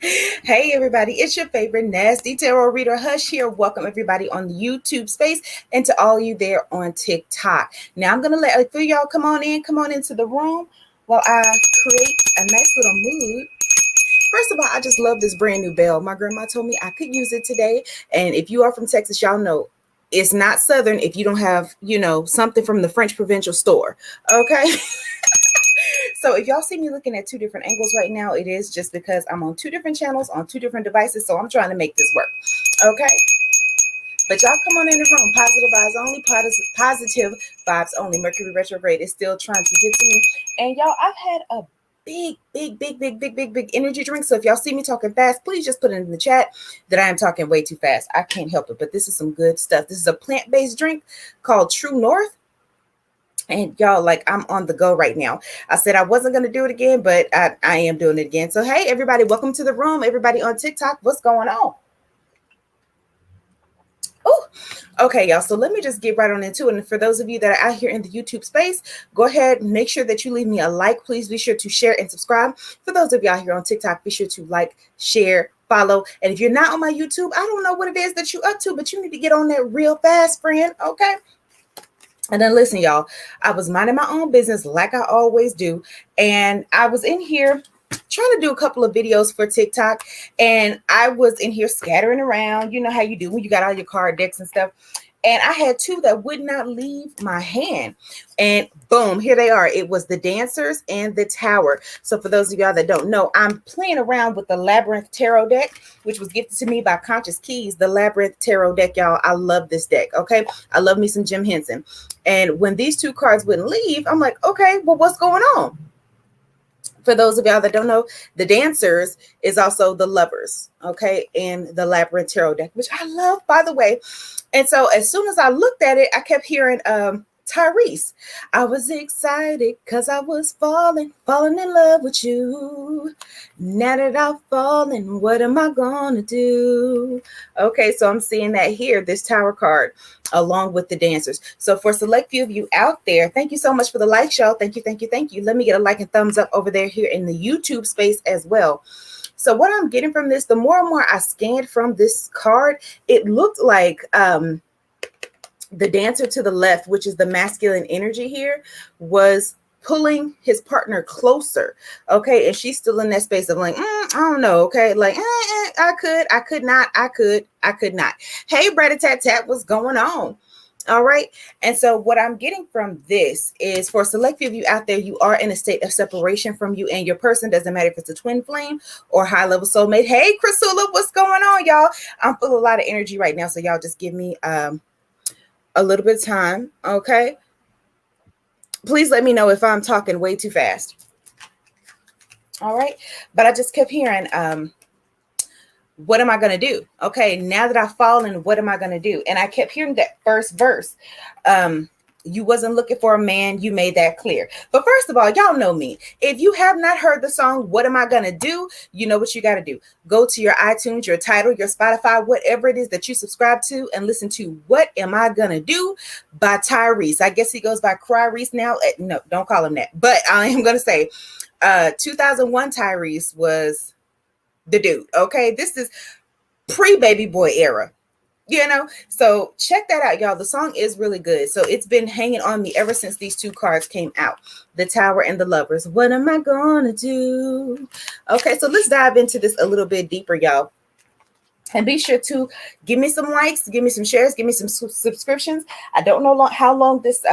Hey everybody, it's your favorite nasty tarot reader Hush here. Welcome everybody on the YouTube space and to all you there on TikTok. Now I'm gonna let a few of y'all come on into the room while I create a nice little mood. First of all, I just love this brand new bell. My grandma told me I could use it today. And if you are from Texas, y'all know it's not Southern if you don't have, something from the French provincial store. Okay. So if y'all see me looking at two different angles right now, it is just because I'm on two different channels on two different devices. So I'm trying to make this work. Okay. But y'all come on in the room. Positive vibes only. Positive vibes only. Mercury retrograde is still trying to get to me. And y'all, I've had a big energy drink. So if y'all see me talking fast, please just put it in the chat that I am talking way too fast. I can't help it. But this is some good stuff. This is a plant-based drink called True North. And y'all, like, I'm on the go right now. I said I wasn't going to do it again, but I am doing it again. So, hey, everybody, welcome to the room. Everybody on TikTok, what's going on? Oh, okay, y'all. So let me just get right on into it. And for those of you that are out here in the YouTube space, go ahead and make sure that you leave me a like. Please be sure to share and subscribe. For those of y'all here on TikTok, be sure to like, share, follow. And if you're not on my YouTube, I don't know what it is that you're up to, but you need to get on that real fast, friend. Okay. And then listen, y'all, I was minding my own business like I always do. And I was in here trying to do a couple of videos for TikTok. And I was in here scattering around. You know how you do when you got all your card decks and stuff. And I had two that would not leave my hand. And boom, here they are. It was the Dancers and the Tower. So for those of y'all that don't know, I'm playing around with the Labyrinth Tarot deck, which was gifted to me by Conscious Keys. The Labyrinth Tarot deck, y'all. I love this deck, okay? I love me some Jim Henson. And when these two cards wouldn't leave, I'm like, okay, well, what's going on? For those of y'all that don't know, the Dancers is also the Lovers, okay, and the Labyrinth Tarot deck, which I love, by the way. And so as soon as I looked at it, I kept hearing Tyrese. I was excited because I was falling in love with you. Now that I've fallen, what am I gonna do? Okay, so I'm seeing that here, this Tower card, along with the Dancers. So for a select few of you out there, thank you so much for the like, y'all. Thank you. Let me get a like and thumbs up over there here in the YouTube space as well. So what I'm getting from this, the more and more I scanned from this card, it looked like the Dancer to the left, which is the masculine energy here, was pulling his partner closer. Okay. And she's still in that space of like, I don't know. Okay. Like, I could not. Hey, Bretta Tat Tat, what's going on? All right. And so what I'm getting from this is for a select few of you out there, you are in a state of separation from you and your person. Doesn't matter if it's a twin flame or high level soulmate. Hey, Chrisula, what's going on, y'all? I'm full of a lot of energy right now. So y'all just give me a little bit of time. Okay. Please let me know if I'm talking way too fast. All right. But I just kept hearing, what am I going to do? Okay. Now that I've fallen, what am I going to do? And I kept hearing that first verse. You wasn't looking for a man. You made that clear. But first of all, y'all know me. If you have not heard the song, What Am I Gonna Do? You know what you got to do. Go to your iTunes, your Tidal, your Spotify, whatever it is that you subscribe to, and listen to What Am I Gonna Do by Tyrese. I guess he goes by Cryreese now. No, don't call him that. But I am going to say 2001 Tyrese was the dude. Okay. This is pre-baby boy era. So check that out, y'all. The song is really good. So it's been hanging on me ever since these two cards came out, the Tower and the Lovers. What am I gonna do? Okay, so let's dive into this a little bit deeper, y'all. And be sure to give me some likes, give me some shares, give me some subscriptions. I don't know how long this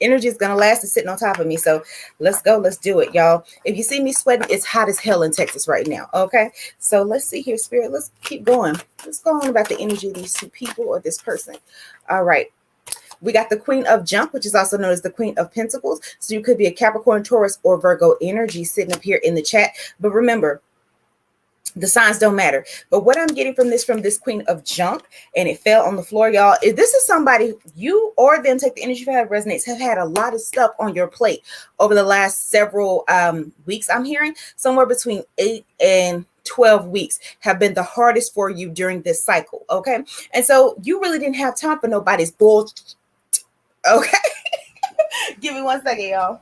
energy is gonna last. It's sitting on top of me. So let's go. Let's do it, y'all. If you see me sweating, it's hot as hell in Texas right now. Okay. So let's see here, Spirit. Let's keep going. Let's go on about the energy of these two people or this person. All right. We got the Queen of Junk, which is also known as the Queen of Pentacles. So you could be a Capricorn, Taurus, or Virgo energy sitting up here in the chat. But remember, the signs don't matter. But what I'm getting from this Queen of Junk, and it fell on the floor, y'all, is this is somebody, you or them, take the energy that resonates, have had a lot of stuff on your plate over the last several weeks. I'm hearing somewhere between 8 and 12 weeks have been the hardest for you during this cycle. Okay. And so you really didn't have time for nobody's bullshit. Okay. Give me 1 second, y'all.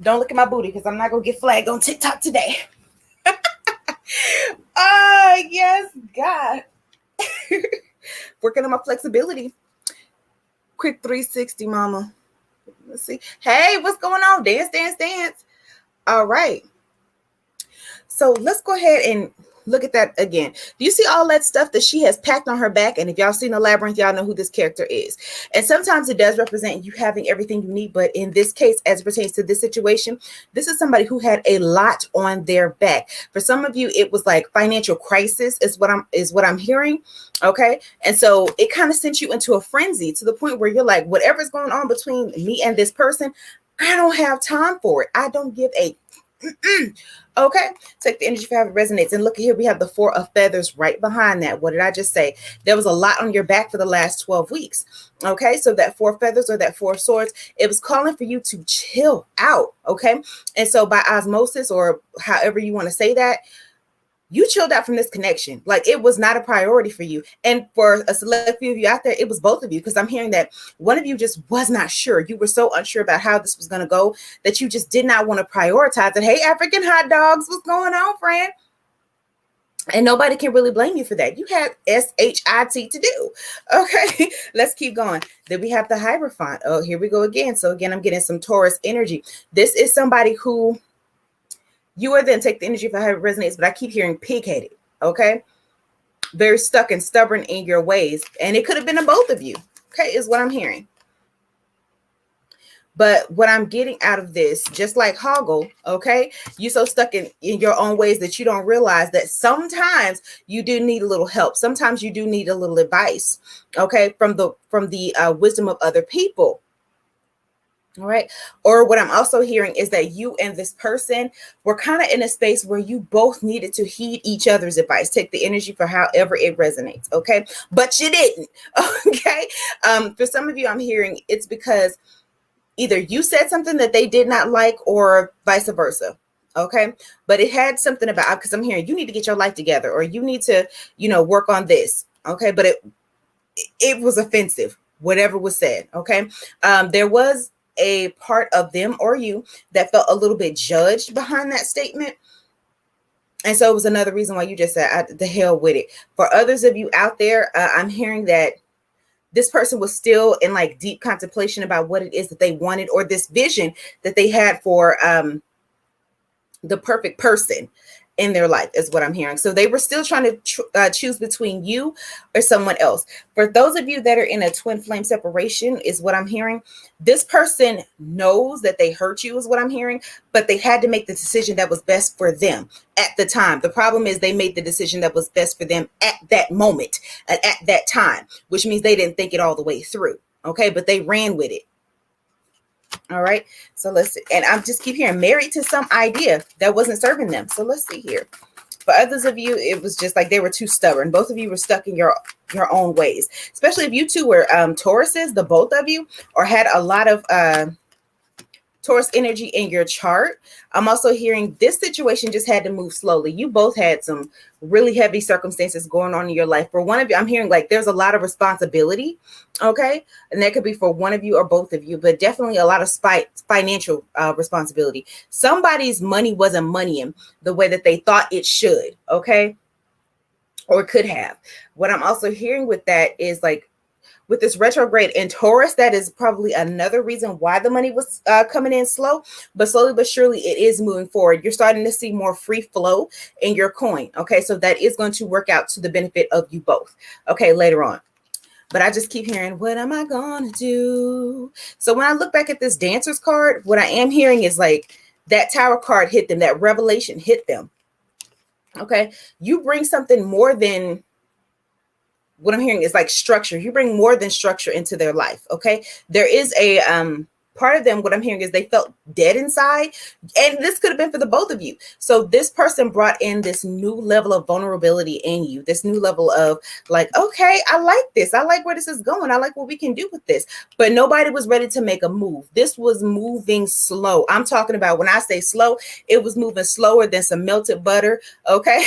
Don't look at my booty because I'm not going to get flagged on TikTok today. Oh, yes, God. Working on my flexibility. Quick 360, mama. Let's see. Hey, what's going on? Dance, dance, dance. All right. So let's go ahead and look at that again. Do you see all that stuff that she has packed on her back? And if y'all seen the labyrinth, y'all know who this character is. And sometimes it does represent you having everything you need. But in this case, as it pertains to this situation, this is somebody who had a lot on their back. For some of you, it was like financial crisis is what I'm hearing. Okay. And so it kind of sent you into a frenzy to the point where you're like, whatever's going on between me and this person, I don't have time for it. I don't give a okay, take the energy for how it resonates. And look here, we have the 4 of feathers right behind that. What did I just say? There was a lot on your back for the last 12 weeks. Okay, so that 4 feathers or that 4 swords, it was calling for you to chill out. Okay, and so by osmosis, or however you want to say that, you chilled out from this connection. Like, it was not a priority for you. And for a select few of you out there, it was both of you, because I'm hearing that one of you just was not sure. You were so unsure about how this was going to go that you just did not want to prioritize it. Hey, African hot dogs, what's going on, friend? And nobody can really blame you for that. You had SHIT to do. Okay, let's keep going. Then we have the Hierophant. Oh, here we go again. So again, I'm getting some Taurus energy. This is somebody who you are then take the energy for how it resonates, but I keep hearing pig-headed, okay? Very stuck and stubborn in your ways. And it could have been a both of you, okay, is what I'm hearing. But what I'm getting out of this, just like Hoggle, okay, you're so stuck in your own ways that you don't realize that sometimes you do need a little help. Sometimes you do need a little advice, okay, from the wisdom of other people. All right. Or what I'm also hearing is that you and this person were kind of in a space where you both needed to heed each other's advice. Take the energy for however it resonates. Okay. But you didn't. Okay. For some of you, I'm hearing it's because either you said something that they did not like or vice versa. Okay. But it had something about, because I'm hearing you need to get your life together, or you need to, work on this. Okay. But it was offensive, whatever was said. Okay. There was a part of them or you that felt a little bit judged behind that statement. And so it was another reason why you just said, the hell with it. For others of you out there, I'm hearing that this person was still in like deep contemplation about what it is that they wanted, or this vision that they had for the perfect person in their life is what I'm hearing. So they were still trying to choose between you or someone else. For those of you that are in a twin flame separation is what I'm hearing. This person knows that they hurt you is what I'm hearing, but they had to make the decision that was best for them at the time. The problem is they made the decision that was best for them at that moment and at that time, which means they didn't think it all the way through. Okay, but they ran with it. All right, so let's see. And I'm just keep hearing married to some idea that wasn't serving them. So let's see here. For others of you, it was just like they were too stubborn. Both of you were stuck in your own ways, especially if you two were Tauruses, the both of you, or had a lot of Taurus energy in your chart. I'm also hearing this situation just had to move slowly. You both had some really heavy circumstances going on in your life. For one of you, I'm hearing like there's a lot of responsibility. Okay. And that could be for one of you or both of you, but definitely a lot of financial responsibility. Somebody's money wasn't moneying the way that they thought it should. Okay. Or could have. What I'm also hearing with that is like, with this retrograde in Taurus, that is probably another reason why the money was coming in slow, but slowly but surely it is moving forward. You're starting to see more free flow in your coin. Okay, so that is going to work out to the benefit of you both. Okay, later on. But I just keep hearing, what am I going to do? So when I look back at this Dancer's card, what I am hearing is like that Tower card hit them, that revelation hit them. Okay, you bring something more than what I'm hearing is like structure. You bring more than structure into their life. Okay. There is a part of them. What I'm hearing is they felt dead inside. And this could have been for the both of you. So this person brought in this new level of vulnerability in you, this new level of like, okay, I like this. I like where this is going. I like what we can do with this. But nobody was ready to make a move. This was moving slow. I'm talking about when I say slow, it was moving slower than some melted butter. Okay.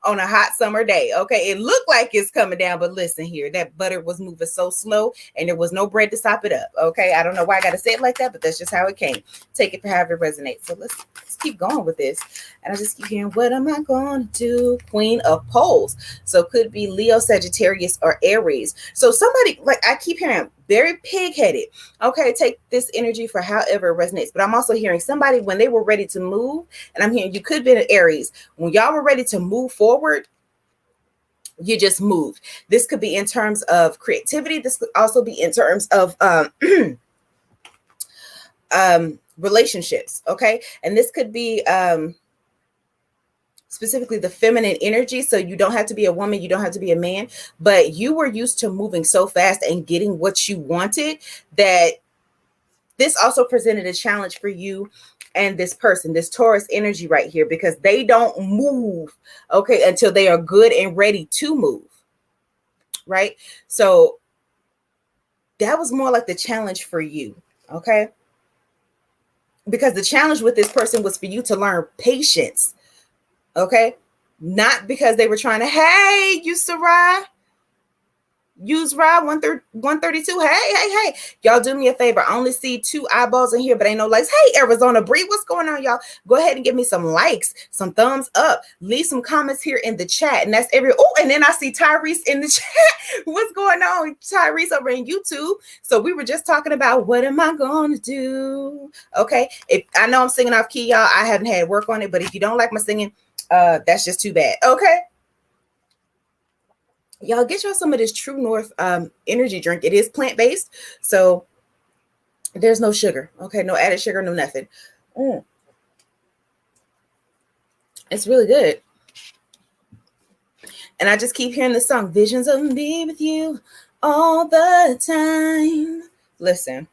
On a hot summer day. Okay. It looked like it's coming down, but listen here, that butter was moving so slow and there was no bread to sop it up. Okay. I don't know why why I got to say it like that, but that's just how it came. Take it for however it resonates. So let's keep going with this. And I just keep hearing, what am I going to do? Queen of Poles. So it could be Leo, Sagittarius, or Aries. So somebody, like I keep hearing, very pig-headed. Okay, take this energy for however it resonates. But I'm also hearing somebody when they were ready to move, and I'm hearing you could be an Aries. When y'all were ready to move forward, you just moved. This could be in terms of creativity. This could also be in terms of relationships. Okay, and this could be specifically the feminine energy. So you don't have to be a woman, you don't have to be a man, but you were used to moving so fast and getting what you wanted that this also presented a challenge for you and this person, this Taurus energy right here, because they don't move, okay, until they are good and ready to move, right? So that was more like the challenge for you, okay? Because the challenge with this person was for you to learn patience, okay? Not because they were trying to, hey, you Sarai, use Rod 132. Hey. Y'all do me a favor. I only see 2 eyeballs in here, but ain't no likes. Hey, Arizona Bree, what's going on, y'all? Go ahead and give me some likes, some thumbs up. Leave some comments here in the chat. And that's oh, and then I see Tyrese in the chat. What's going on, Tyrese, over in YouTube? So we were just talking about what am I going to do? Okay. If I know I'm singing off key, y'all, I haven't had work on it, but if you don't like my singing, that's just too bad. Okay. Y'all get y'all some of this True North energy drink. It is plant-based, so there's no sugar. Okay, no added sugar, no nothing. It's really good. And I just keep hearing the song, visions of me with you all the time. Listen.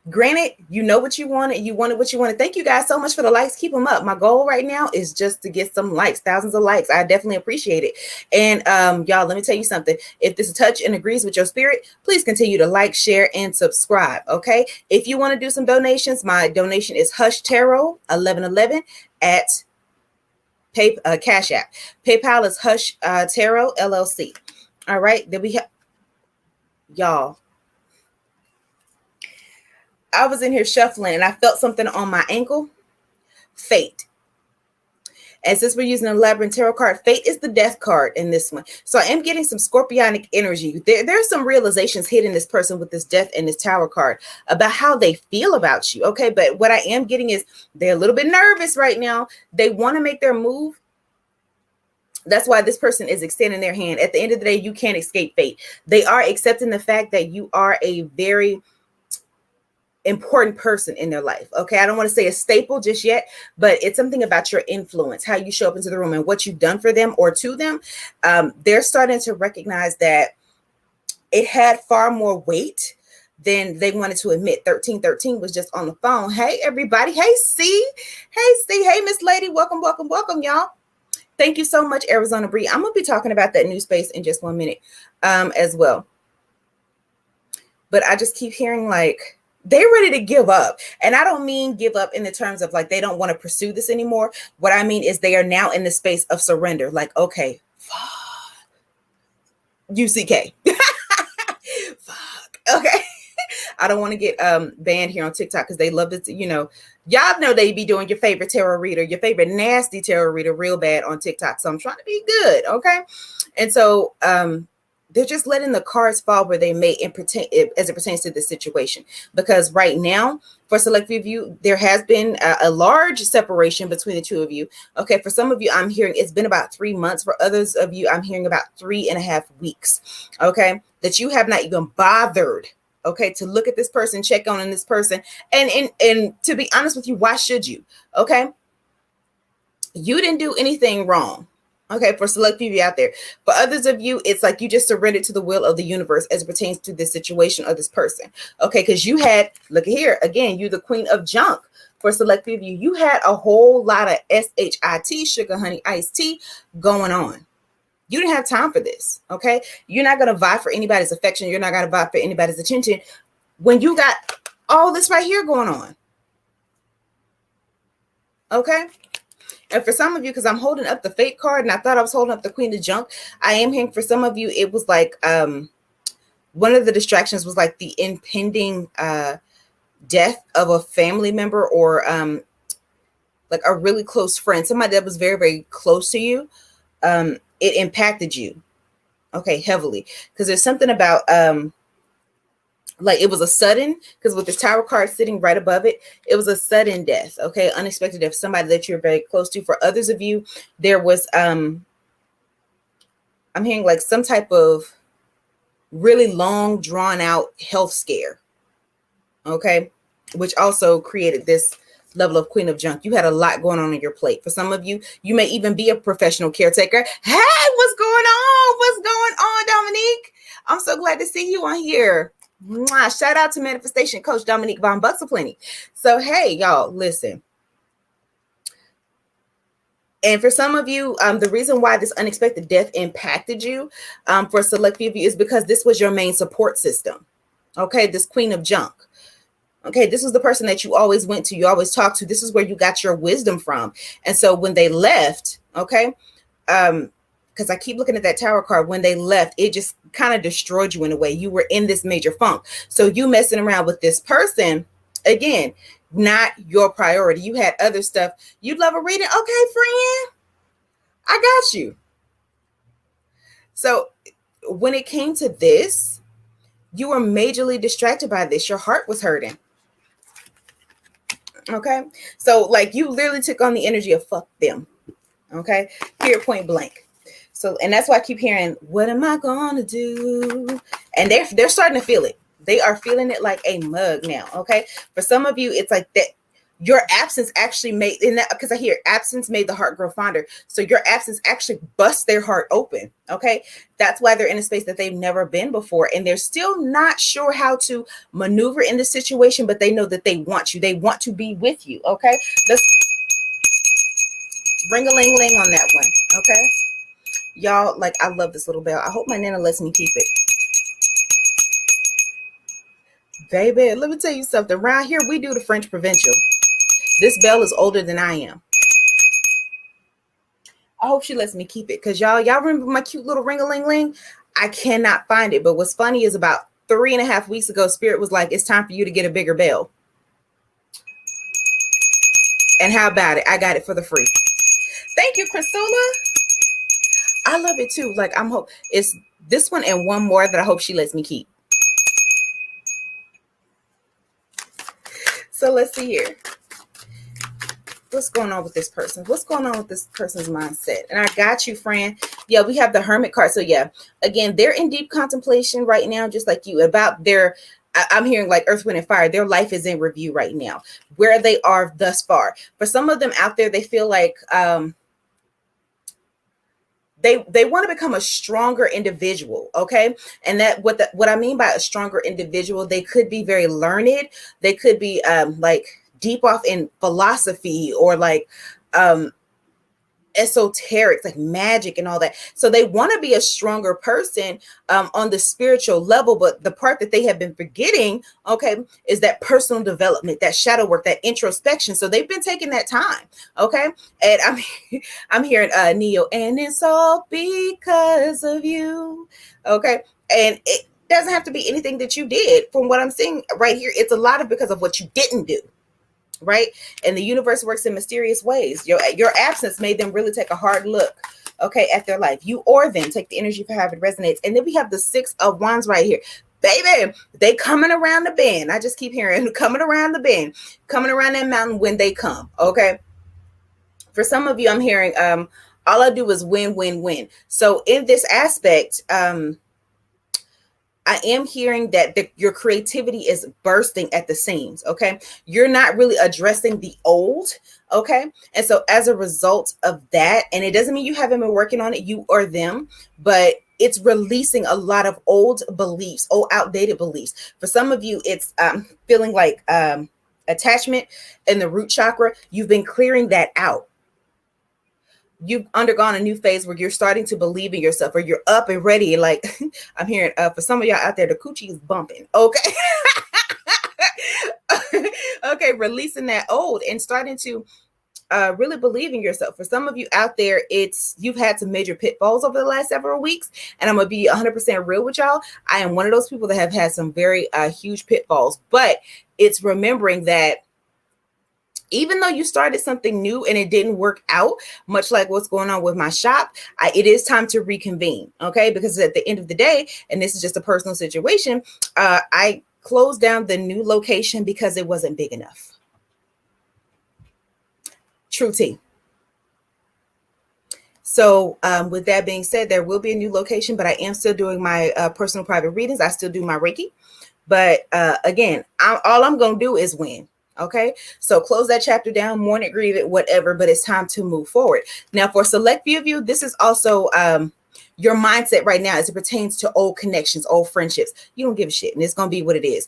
Granted, you know what you wanted. You wanted what you wanted. Thank you guys so much for the likes. Keep them up. My goal right now is just to get some likes, thousands of likes. I definitely appreciate it. And y'all, let me tell you something. If this is touch and agrees with your spirit, please continue to like, share, and subscribe. Okay. If you want to do some donations, my donation is Hush Tarot 1111 at Cashapp. PayPal is Hush Tarot LLC. All right. Then we have y'all. I was in here shuffling and I felt something on my ankle. Fate. And since we're using a Labyrinth Tarot card, Fate is the death card in this one. So I am getting some scorpionic energy. There's some realizations hitting this person with this death and this Tower card about how they feel about you. Okay, but what I am getting is they're a little bit nervous right now. They want to make their move. That's why this person is extending their hand. At the end of the day, you can't escape fate. They are accepting the fact that you are a very important person in their life. Okay. I don't want to say a staple just yet, but it's something about your influence, how you show up into the room and what you've done for them or to them. They're starting to recognize that it had far more weight than they wanted to admit. 1313 was just on the phone. Hey, everybody. Hey, C. Hey, Miss Lady. Welcome, y'all. Thank you so much, Arizona Bree. I'm going to be talking about that new space in just 1 minute as well. But I just keep hearing like, they're ready to give up. And I don't mean give up in the terms of like they don't want to pursue this anymore. What I mean is they are now in the space of surrender. Like, okay, fuck. UCK. Fuck. Okay. I don't want to get banned here on TikTok because they love it. Y'all know they be doing your favorite tarot reader, your favorite nasty tarot reader real bad on TikTok. So I'm trying to be good. Okay. And so they're just letting the cards fall where they may as it pertains to this situation. Because right now, for select few of you, there has been a large separation between the two of you. Okay, for some of you, I'm hearing it's been about 3 months. For others of you, I'm hearing about 3.5 weeks. Okay, that you have not even bothered, okay, to look at this person, check on this person. And to be honest with you, why should you? Okay, you didn't do anything wrong. Okay, for select people out there. For others of you, it's like you just surrendered to the will of the universe as it pertains to this situation or this person. Okay, because you had, look here, again, you're the queen of junk. For select people, you had a whole lot of SHIT, sugar, honey, iced tea going on. You didn't have time for this. Okay, you're not going to vie for anybody's affection. You're not going to vie for anybody's attention when you got all this right here going on. Okay. And for some of you, because I'm holding up the Fate card and I thought I was holding up the Queen of Junk, I am hearing for some of you, it was like one of the distractions was like the impending death of a family member, or like a really close friend, somebody that was very, very close to you. It impacted you, okay, heavily, because there's something about like it was a sudden, because with this tower card sitting right above it, it was a sudden death, okay, unexpected death, somebody that you're very close to. For others of you, there was I'm hearing like some type of really long drawn out health scare, okay, which also created this level of queen of junk. You had a lot going on your plate. For some of you, you may even be a professional caretaker. Hey, what's going on? What's going on, Dominique? I'm so glad to see you on here. Mwah. Shout out to manifestation coach Dominique Von Buxaplenty. So hey, y'all, listen. And for some of you, the reason why this unexpected death impacted you, for a select few of you, is because this was your main support system. Okay, this queen of junk. Okay, this was the person that you always went to, you always talked to. This is where you got your wisdom from. And so when they left, okay, because I keep looking at that tower card, when they left, it just kind of destroyed you in a way. You were in this major funk. So you messing around with this person, again, not your priority. You had other stuff. You'd love a reading. Okay, friend, I got you. So when it came to this, you were majorly distracted by this. Your heart was hurting. Okay, so like you literally took on the energy of fuck them. Okay, period, point blank. So, and that's why I keep hearing, what am I gonna do? And they're starting to feel it. They are feeling it like a mug now. Okay, for some of you, it's like that. Your absence actually made, in that, because I hear absence made the heart grow fonder. So your absence actually busts their heart open. Okay, that's why they're in a space that they've never been before, and they're still not sure how to maneuver in the situation, but they know that they want you. They want to be with you. Okay, let's ring a ling ling on that one. Okay, y'all, like, I love this little bell. I hope my Nana lets me keep it. Baby, let me tell you something. Around here, we do the French provincial. This bell is older than I am. I hope she lets me keep it, because y'all remember my cute little ring-a-ling-ling? I cannot find it. But what's funny is about 3.5 weeks ago, Spirit was like, it's time for you to get a bigger bell. And how about it? I got it for the free. Thank you, Chrisula. I love it too. Like, it's this one and one more that I hope she lets me keep. So let's see here. What's going on with this person? What's going on with this person's mindset? And I got you, friend. Yeah, we have the Hermit card. So yeah, again, they're in deep contemplation right now, just like you, about their, I'm hearing like Earth, Wind, and Fire. Their life is in review right now, where they are thus far. For some of them out there, they feel like they want to become a stronger individual. Okay, and that what I mean by a stronger individual, they could be very learned. They could be like deep off in philosophy, or like esoteric, like magic and all that. So they want to be a stronger person on the spiritual level, but the part that they have been forgetting, okay, is that personal development, that shadow work, that introspection. So they've been taking that time. Okay, and I'm hearing Neo, and it's all because of you. Okay, and it doesn't have to be anything that you did. From what I'm seeing right here, it's a lot of because of what you didn't do. Right, and the universe works in mysterious ways. Your absence made them really take a hard look, okay, at their life. You or them, take the energy for how it resonates. And then we have the Six of Wands right here. Baby, they coming around the bend. I just keep hearing coming around the bend, coming around that mountain when they come. Okay, for some of you, I'm hearing all I do is win, win, win. So in this aspect, I am hearing that your creativity is bursting at the seams. Okay, you're not really addressing the old. Okay, and so as a result of that, and it doesn't mean you haven't been working on it, you or them, but it's releasing a lot of old beliefs, old outdated beliefs. For some of you, it's feeling like attachment in the root chakra. You've been clearing that out. You've undergone a new phase where you're starting to believe in yourself, or you're up and ready. Like I'm hearing for some of y'all out there, the coochie is bumping. Okay. Okay. Releasing that old and starting to really believe in yourself. For some of you out there, you've had some major pitfalls over the last several weeks, and I'm gonna be 100% real with y'all. I am one of those people that have had some very huge pitfalls, but it's remembering that even though you started something new and it didn't work out, much like what's going on with my shop, it is time to reconvene, okay? Because at the end of the day, and this is just a personal situation, I closed down the new location because it wasn't big enough. True tea. So with that being said, there will be a new location, but I am still doing my personal private readings. I still do my Reiki. But again, all I'm going to do is win. Okay, so close that chapter down, mourn it, grieve it, whatever, but it's time to move forward. Now, for a select few of you, this is also your mindset right now as it pertains to old connections, old friendships. You don't give a shit, and it's going to be what it is.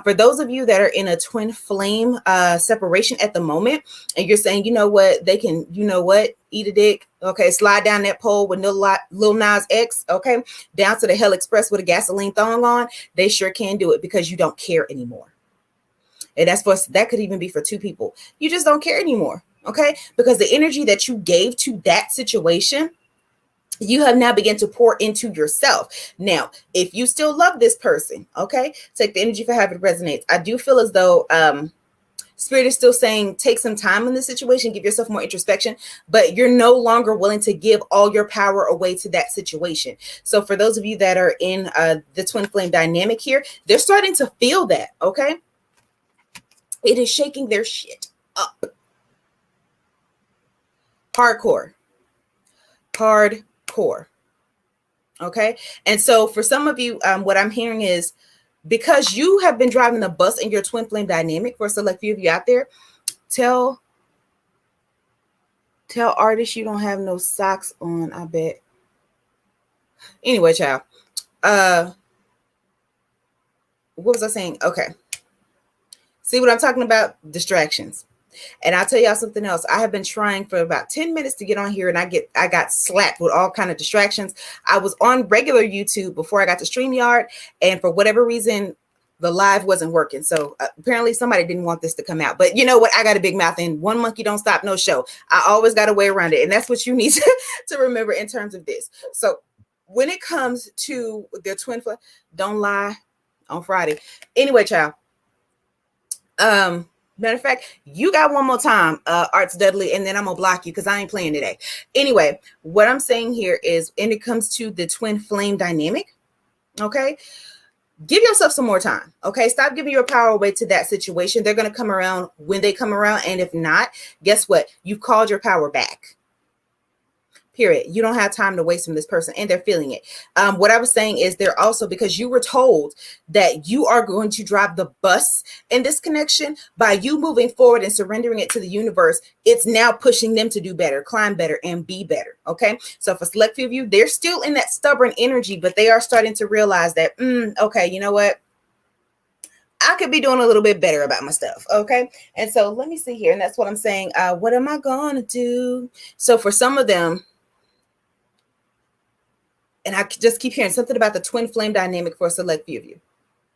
For those of you that are in a twin flame separation at the moment, and you're saying, you know what, they can, you know what, eat a dick. Okay, slide down that pole with Lil Nas X. Okay, down to the Hell Express with a gasoline thong on. They sure can do it because you don't care anymore. And that could even be for two people. You just don't care anymore. Okay, because the energy that you gave to that situation, you have now begun to pour into yourself. Now, if you still love this person, okay, take the energy for how it resonates. I do feel as though Spirit is still saying take some time in this situation, give yourself more introspection, but you're no longer willing to give all your power away to that situation. So for those of you that are in the twin flame dynamic here, they're starting to feel that, okay? It is shaking their shit up. Hardcore. Okay. And so for some of you, what I'm hearing is because you have been driving the bus in your twin flame dynamic, for a select few of you out there, tell artists you don't have no socks on, I bet. Anyway, child. What was I saying? Okay. See what I'm talking about? Distractions. And I'll tell y'all something else. I have been trying for about 10 minutes to get on here, and I got slapped with all kind of distractions. I was on regular YouTube before I got to StreamYard, and for whatever reason, the live wasn't working. So apparently somebody didn't want this to come out. But you know what? I got a big mouth, and one monkey don't stop no show. I always got a way around it. And that's what you need to remember in terms of this. So when it comes to their twin flame, don't lie on Friday. Anyway, child. Matter of fact, you got one more time, Arts Dudley, and then I'm gonna block you because I ain't playing today. Anyway, what I'm saying here is, when it comes to the twin flame dynamic, okay, give yourself some more time. Okay, stop giving your power away to that situation. They're gonna come around when they come around, and if not, guess what? You've called your power back. Period. You don't have time to waste from this person, and they're feeling it. What I was saying is, they're also, because you were told that you are going to drive the bus in this connection, by you moving forward and surrendering it to the universe, it's now pushing them to do better, climb better, and be better. Okay. So for select few of you, they're still in that stubborn energy, but they are starting to realize that, okay, you know what? I could be doing a little bit better about my stuff. Okay. And so let me see here. And that's what I'm saying. What am I going to do? So for some of them, and I just keep hearing something about the twin flame dynamic for a select few of you.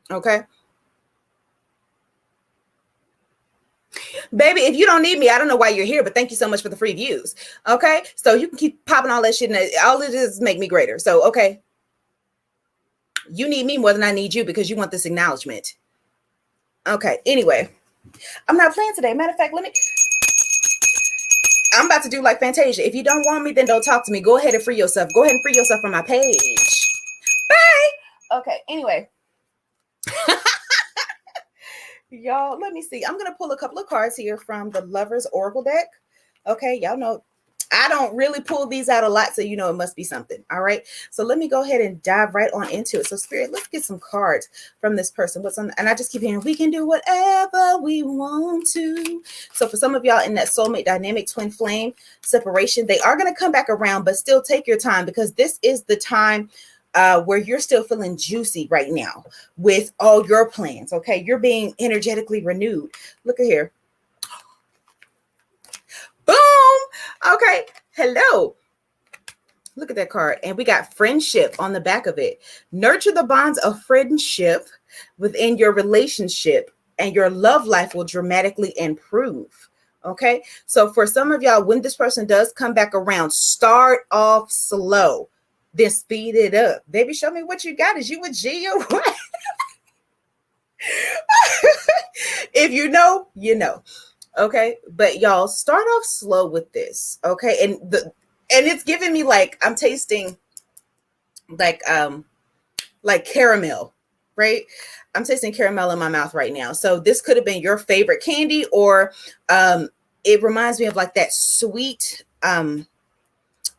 Okay. Baby, if you don't need me, I don't know why you're here, but thank you so much for the free views. Okay. So you can keep popping all that shit, and all it is make me greater. So, okay. You need me more than I need you because you want this acknowledgement. Okay. Anyway, I'm not playing today. Matter of fact, I'm about to do like Fantasia. If you don't want me, then don't talk to me. Go ahead and free yourself. Go ahead and free yourself from my page. Bye. Okay. Anyway. Y'all, let me see. I'm going to pull a couple of cards here from the Lover's Oracle deck. Okay. Y'all know I don't really pull these out a lot, so you know it must be something. All right. So let me go ahead and dive right on into it. So Spirit, let's get some cards from this person. What's on? And I just keep hearing, we can do whatever we want to. So for some of y'all in that soulmate dynamic twin flame separation, they are going to come back around, but still take your time, because this is the time where you're still feeling juicy right now with all your plans. Okay. You're being energetically renewed. Look at here. Boom. Okay. Hello. Look at that card. And we got friendship on the back of it. Nurture the bonds of friendship within your relationship, and your love life will dramatically improve. Okay. So for some of y'all, when this person does come back around, start off slow, then speed it up. Baby, show me what you got. Is you a G or what? If you know, you know. Okay. But y'all start off slow with this. Okay. And it's giving me like I'm tasting like caramel, right? I'm tasting caramel in my mouth right now. So this could have been your favorite candy, or it reminds me of like that sweetness,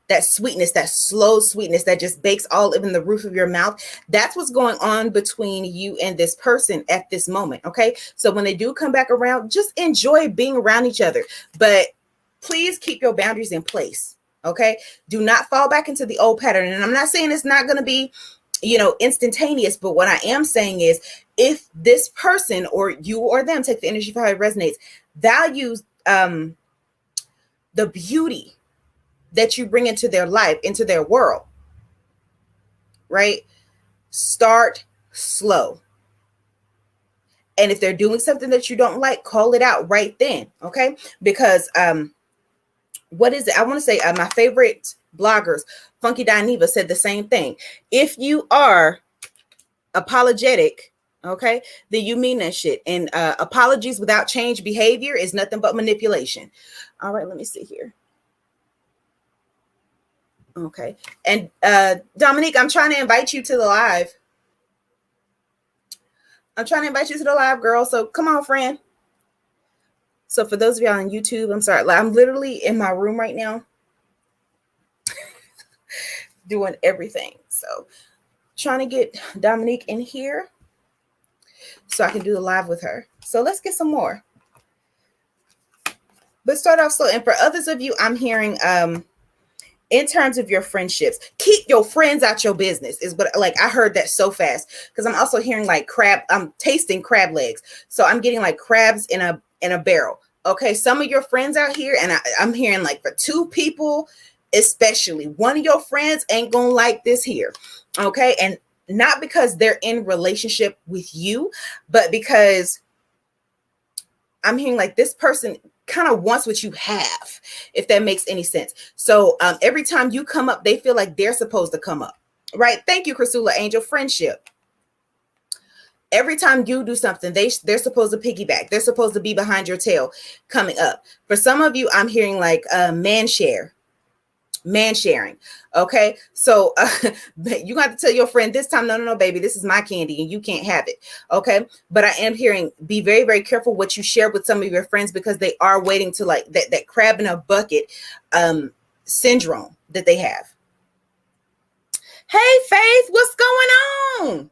that slow sweetness that just bakes all up in the roof of your mouth. That's what's going on between you and this person at this moment. Okay. So when they do come back around, just enjoy being around each other, but please keep your boundaries in place. Okay. Do not fall back into the old pattern. And I'm not saying it's not going to be, instantaneous, but what I am saying is if this person or you or them, take the energy for how it resonates, values the beauty that you bring into their life, into their world, right? Start slow. And if they're doing something that you don't like, call it out right then, okay? Because what is it? I want to say my favorite bloggers, Funky Dineva, said the same thing. If you are apologetic, okay, then you mean that shit. And apologies without change behavior is nothing but manipulation. All right, let me see here. Okay. And Dominique, I'm trying to invite you to the live. I'm trying to invite you to the live, girl. So come on, friend. So for those of y'all on YouTube, I'm sorry. I'm literally in my room right now doing everything. So trying to get Dominique in here so I can do the live with her. So let's get some more. But start off slow. And for others of you, I'm hearing in terms of your friendships, keep your friends out your business is what, like, I heard that so fast because I'm also hearing like I'm tasting crab legs. So I'm getting like crabs in a barrel. Okay. Some of your friends out here, and I'm hearing like for two people, especially one of your friends ain't gonna like this here. Okay. And not because they're in relationship with you, but because I'm hearing like this person kind of wants what you have, if that makes any sense. So every time you come up, they feel like they're supposed to come up, right? Thank you, Chrisula Angel. Friendship. Every time you do something, they're supposed to piggyback. They're supposed to be behind your tail coming up. For some of you, I'm hearing like man sharing. Okay. So you got to tell your friend this time, no, baby, this is my candy and you can't have it. Okay. But I am hearing, be very, very careful what you share with some of your friends, because they are waiting to like that crab in a bucket syndrome that they have. Hey, Faith, what's going on?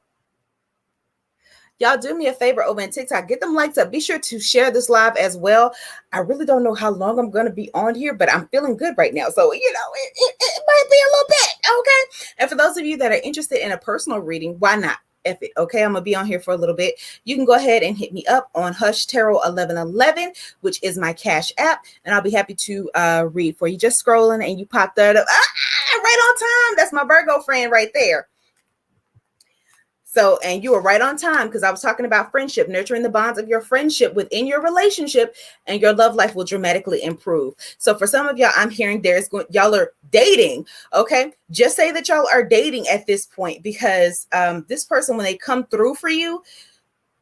Y'all do me a favor over in TikTok. Get them likes up. Be sure to share this live as well. I really don't know how long I'm going to be on here, but I'm feeling good right now. So, it might be a little bit. Okay. And for those of you that are interested in a personal reading, why not? F it. Okay. I'm going to be on here for a little bit. You can go ahead and hit me up on Hush Tarot 1111, which is my Cash app. And I'll be happy to read for you. Just scrolling and you pop that up. Right on time. That's my Virgo friend right there. So, and you were right on time, because I was talking about friendship, nurturing the bonds of your friendship within your relationship, and your love life will dramatically improve. So for some of y'all, I'm hearing y'all are dating. Okay. Just say that y'all are dating at this point, because this person, when they come through for you,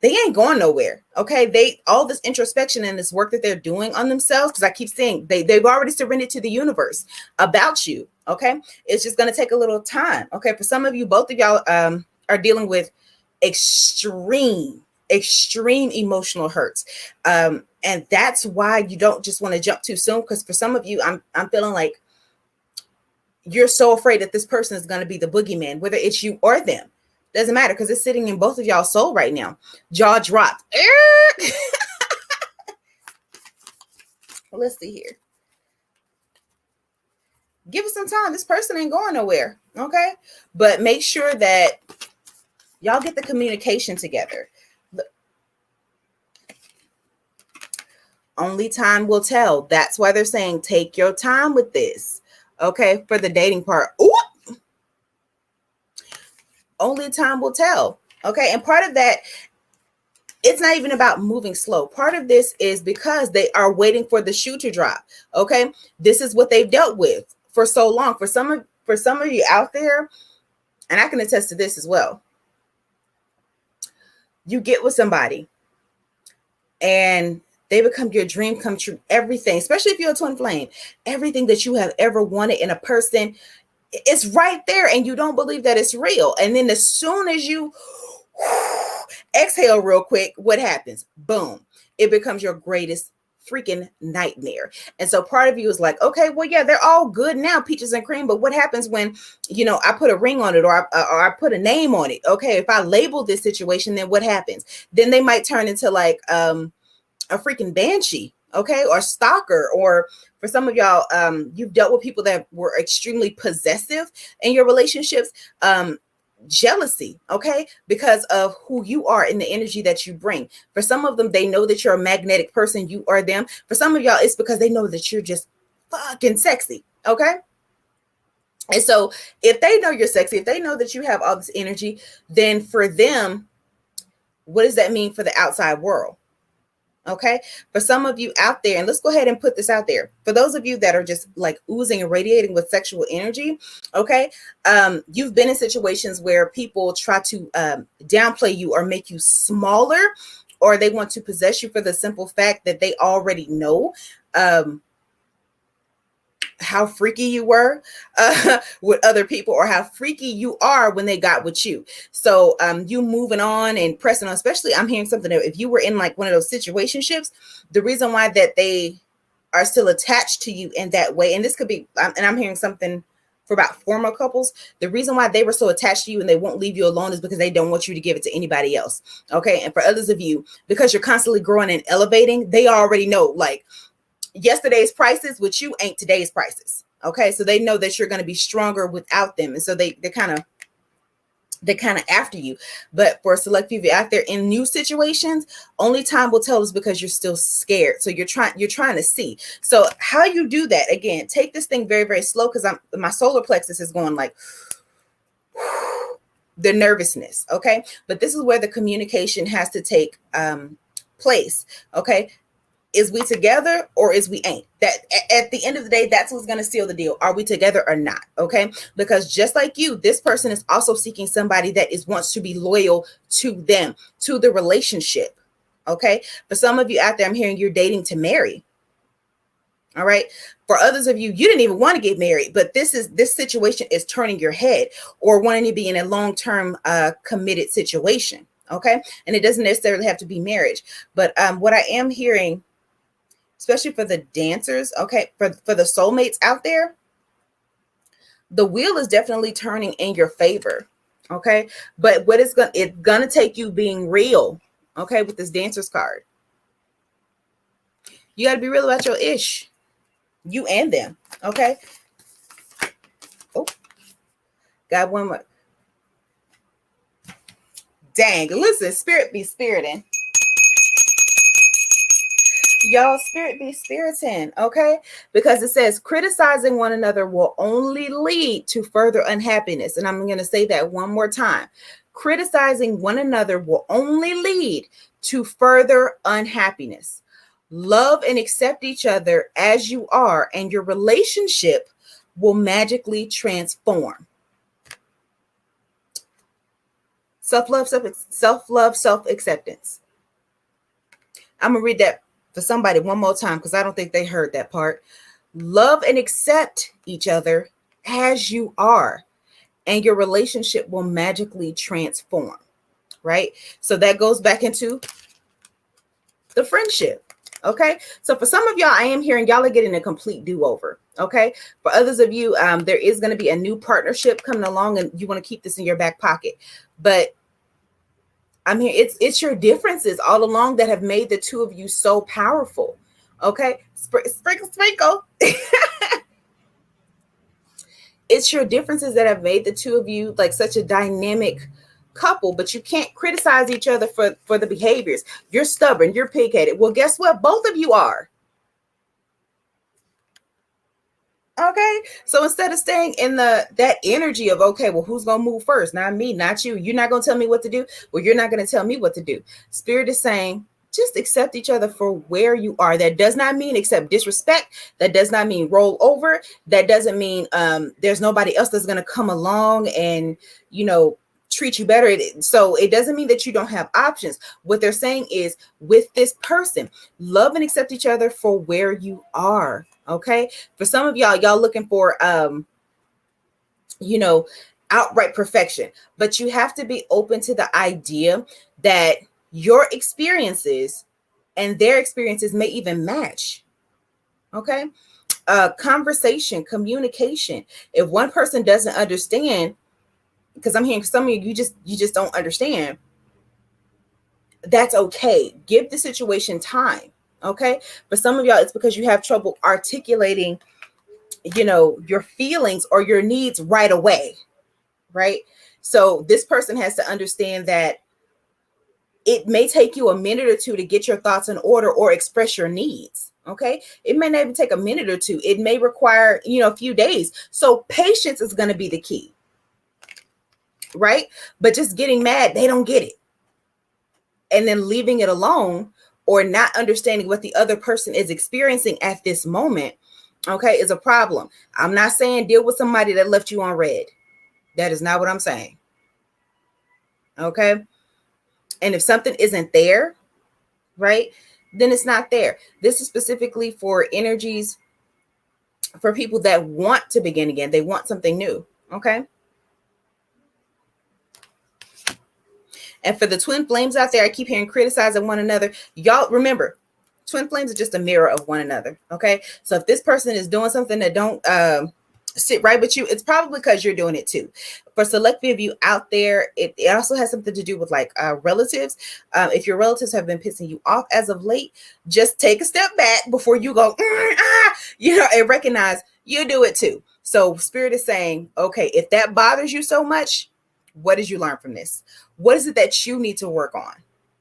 they ain't going nowhere. Okay. All this introspection and this work that they're doing on themselves, because I keep saying they've already surrendered to the universe about you. Okay. It's just going to take a little time. Okay. For some of you, both of y'all are dealing with extreme emotional hurts. And that's why you don't just want to jump too soon. Because for some of you, I'm feeling like you're so afraid that this person is going to be the boogeyman, whether it's you or them. Doesn't matter, because it's sitting in both of y'all's soul right now. Jaw dropped. Let's see here. Give it some time. This person ain't going nowhere. Okay. But make sure that y'all get the communication together. Only time will tell. That's why they're saying take your time with this. Okay. For the dating part. Ooh. Only time will tell. Okay. And part of that, it's not even about moving slow. Part of this is because they are waiting for the shoe to drop. Okay. This is what they've dealt with for so long. For some of you out there, and I can attest to this as well. You get with somebody and they become your dream come true. Everything, especially if you're a twin flame, everything that you have ever wanted in a person, it's right there, and you don't believe that it's real. And then as soon as you exhale real quick, what happens? Boom. It becomes your greatest freaking nightmare. And so part of you is like, okay, well, yeah, they're all good now, peaches and cream. But what happens when, I put a ring on it, or I put a name on it? Okay, if I label this situation, then what happens? Then they might turn into like a freaking banshee, okay, or stalker. Or for some of y'all, you've dealt with people that were extremely possessive in your relationships. Jealousy, okay, because of who you are and the energy that you bring. For some of them, they know that you're a magnetic person, you are them. For some of y'all, it's because they know that you're just fucking sexy, okay. And so if they know you're sexy, if they know that you have all this energy, then for them, what does that mean for the outside world? Okay. For some of you out there, and let's go ahead and put this out there. For those of you that are just like oozing and radiating with sexual energy, okay, you've been in situations where people try to downplay you or make you smaller, or they want to possess you for the simple fact that they already know how freaky you were with other people, or how freaky you are when they got with you. So you moving on and pressing on, especially I'm hearing something that if you were in like one of those situationships, the reason why that they are still attached to you in that way, and this could be, and I'm hearing something for about former couples, the reason why they were so attached to you and they won't leave you alone is because they don't want you to give it to anybody else. Okay. And for others of you, because you're constantly growing and elevating, they already know like, yesterday's prices with you ain't today's prices. Okay. So they know that you're going to be stronger without them. And so they're kind of after you. But for a select few out there in new situations, only time will tell us, because you're still scared. So you're trying to see. So how you do that, again, take this thing very, very slow, because my solar plexus is going like the nervousness. Okay. But this is where the communication has to take place. Okay. Is we together or is we ain't? That at the end of the day, that's what's going to seal the deal. Are we together or not? Okay. Because just like you, this person is also seeking somebody that wants to be loyal to them, to the relationship. Okay. For some of you out there, I'm hearing you're dating to marry. All right. For others of you, you didn't even want to get married, but this situation is turning your head, or wanting to be in a long-term committed situation. Okay. And it doesn't necessarily have to be marriage. But what I am hearing, especially for the dancers, okay, for the soulmates out there, the wheel is definitely turning in your favor, okay? But it's gonna take you being real, okay, with this dancer's card. You got to be real about your ish, you and them, okay? Oh, got one more. Dang, listen, spirit be spiriting. Y'all, spirit be spiriting, okay? Because it says criticizing one another will only lead to further unhappiness. And I'm going to say that one more time. Criticizing one another will only lead to further unhappiness. Love and accept each other as you are, and your relationship will magically transform. Self-love, self-acceptance. I'm going to read that for somebody one more time, because I don't think they heard that part. Love and accept each other as you are, and your relationship will magically transform, right? So that goes back into the friendship, okay? So for some of y'all, I am hearing y'all are getting a complete do-over, okay? For others of you, there is going to be a new partnership coming along, and you want to keep this in your back pocket. But I mean, it's your differences all along that have made the two of you so powerful. Okay. Sprinkle. It's your differences that have made the two of you like such a dynamic couple, but you can't criticize each other for the behaviors. You're stubborn. You're pig-headed. Well, guess what? Both of you are. Okay. So instead of staying in that energy of, okay, well, who's gonna move first? Not me, not you. You're not gonna tell me what to do. Well, you're not gonna tell me what to do. Spirit is saying, just accept each other for where you are. That does not mean accept disrespect. That does not mean roll over. That doesn't mean there's nobody else that's gonna come along and, you know, treat you better. So it doesn't mean that you don't have options. What they're saying is, with this person, love and accept each other for where you are. Okay. For some of y'all looking for you know, outright perfection, but you have to be open to the idea that your experiences and their experiences may even match. Okay. Conversation, communication. If one person doesn't understand, because I'm hearing some of you, you just don't understand, that's okay. Give the situation time. Okay. For some of y'all, it's because you have trouble articulating, you know, your feelings or your needs right away. Right. So this person has to understand that it may take you a minute or two to get your thoughts in order or express your needs. Okay. It may not even take a minute or two. It may require, you know, a few days. So patience is going to be the key. Right. But just getting mad, they don't get it. And then leaving it alone or not understanding what the other person is experiencing at this moment, okay, is a problem. I'm not saying deal with somebody that left you on red. That is not what I'm saying. Okay. And if something isn't there, right, then it's not there. This is specifically for energies for people that want to begin again. They want something new. Okay. And for the twin flames out there, I keep hearing criticizing one another. Y'all remember, twin flames are just a mirror of one another. Okay. So if this person is doing something that don't sit right with you, it's probably because you're doing it too. For select few of you out there, it also has something to do with like relatives. If your relatives have been pissing you off as of late, just take a step back before you go, you know, and recognize you do it too. So spirit is saying, okay, if that bothers you so much, what did you learn from this? What is it that you need to work on?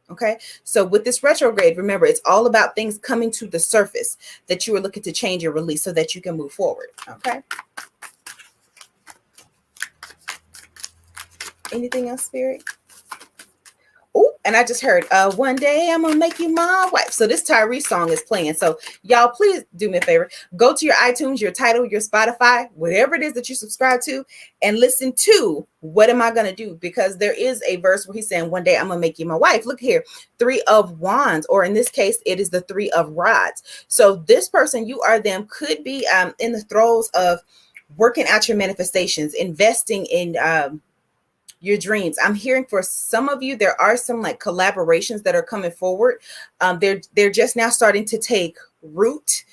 Okay. So with this retrograde, remember, it's all about things coming to the surface that you are looking to change or release so that you can move forward. Okay. Anything else, Spirit? Oh, and I just heard, one day I'm gonna make you my wife. So this Tyrese song is playing. So y'all, please do me a favor. Go to your iTunes, your Tidal, your Spotify, whatever it is that you subscribe to, and listen to What Am I Gonna Do? Because there is a verse where he's saying, one day I'm gonna make you my wife. Look here, 3 of wands, or in this case, it is the 3 of rods. So this person, you are them, could be in the throes of working out your manifestations, investing in your dreams. I'm hearing for some of you, there are some like collaborations that are coming forward. They're just now starting to take root.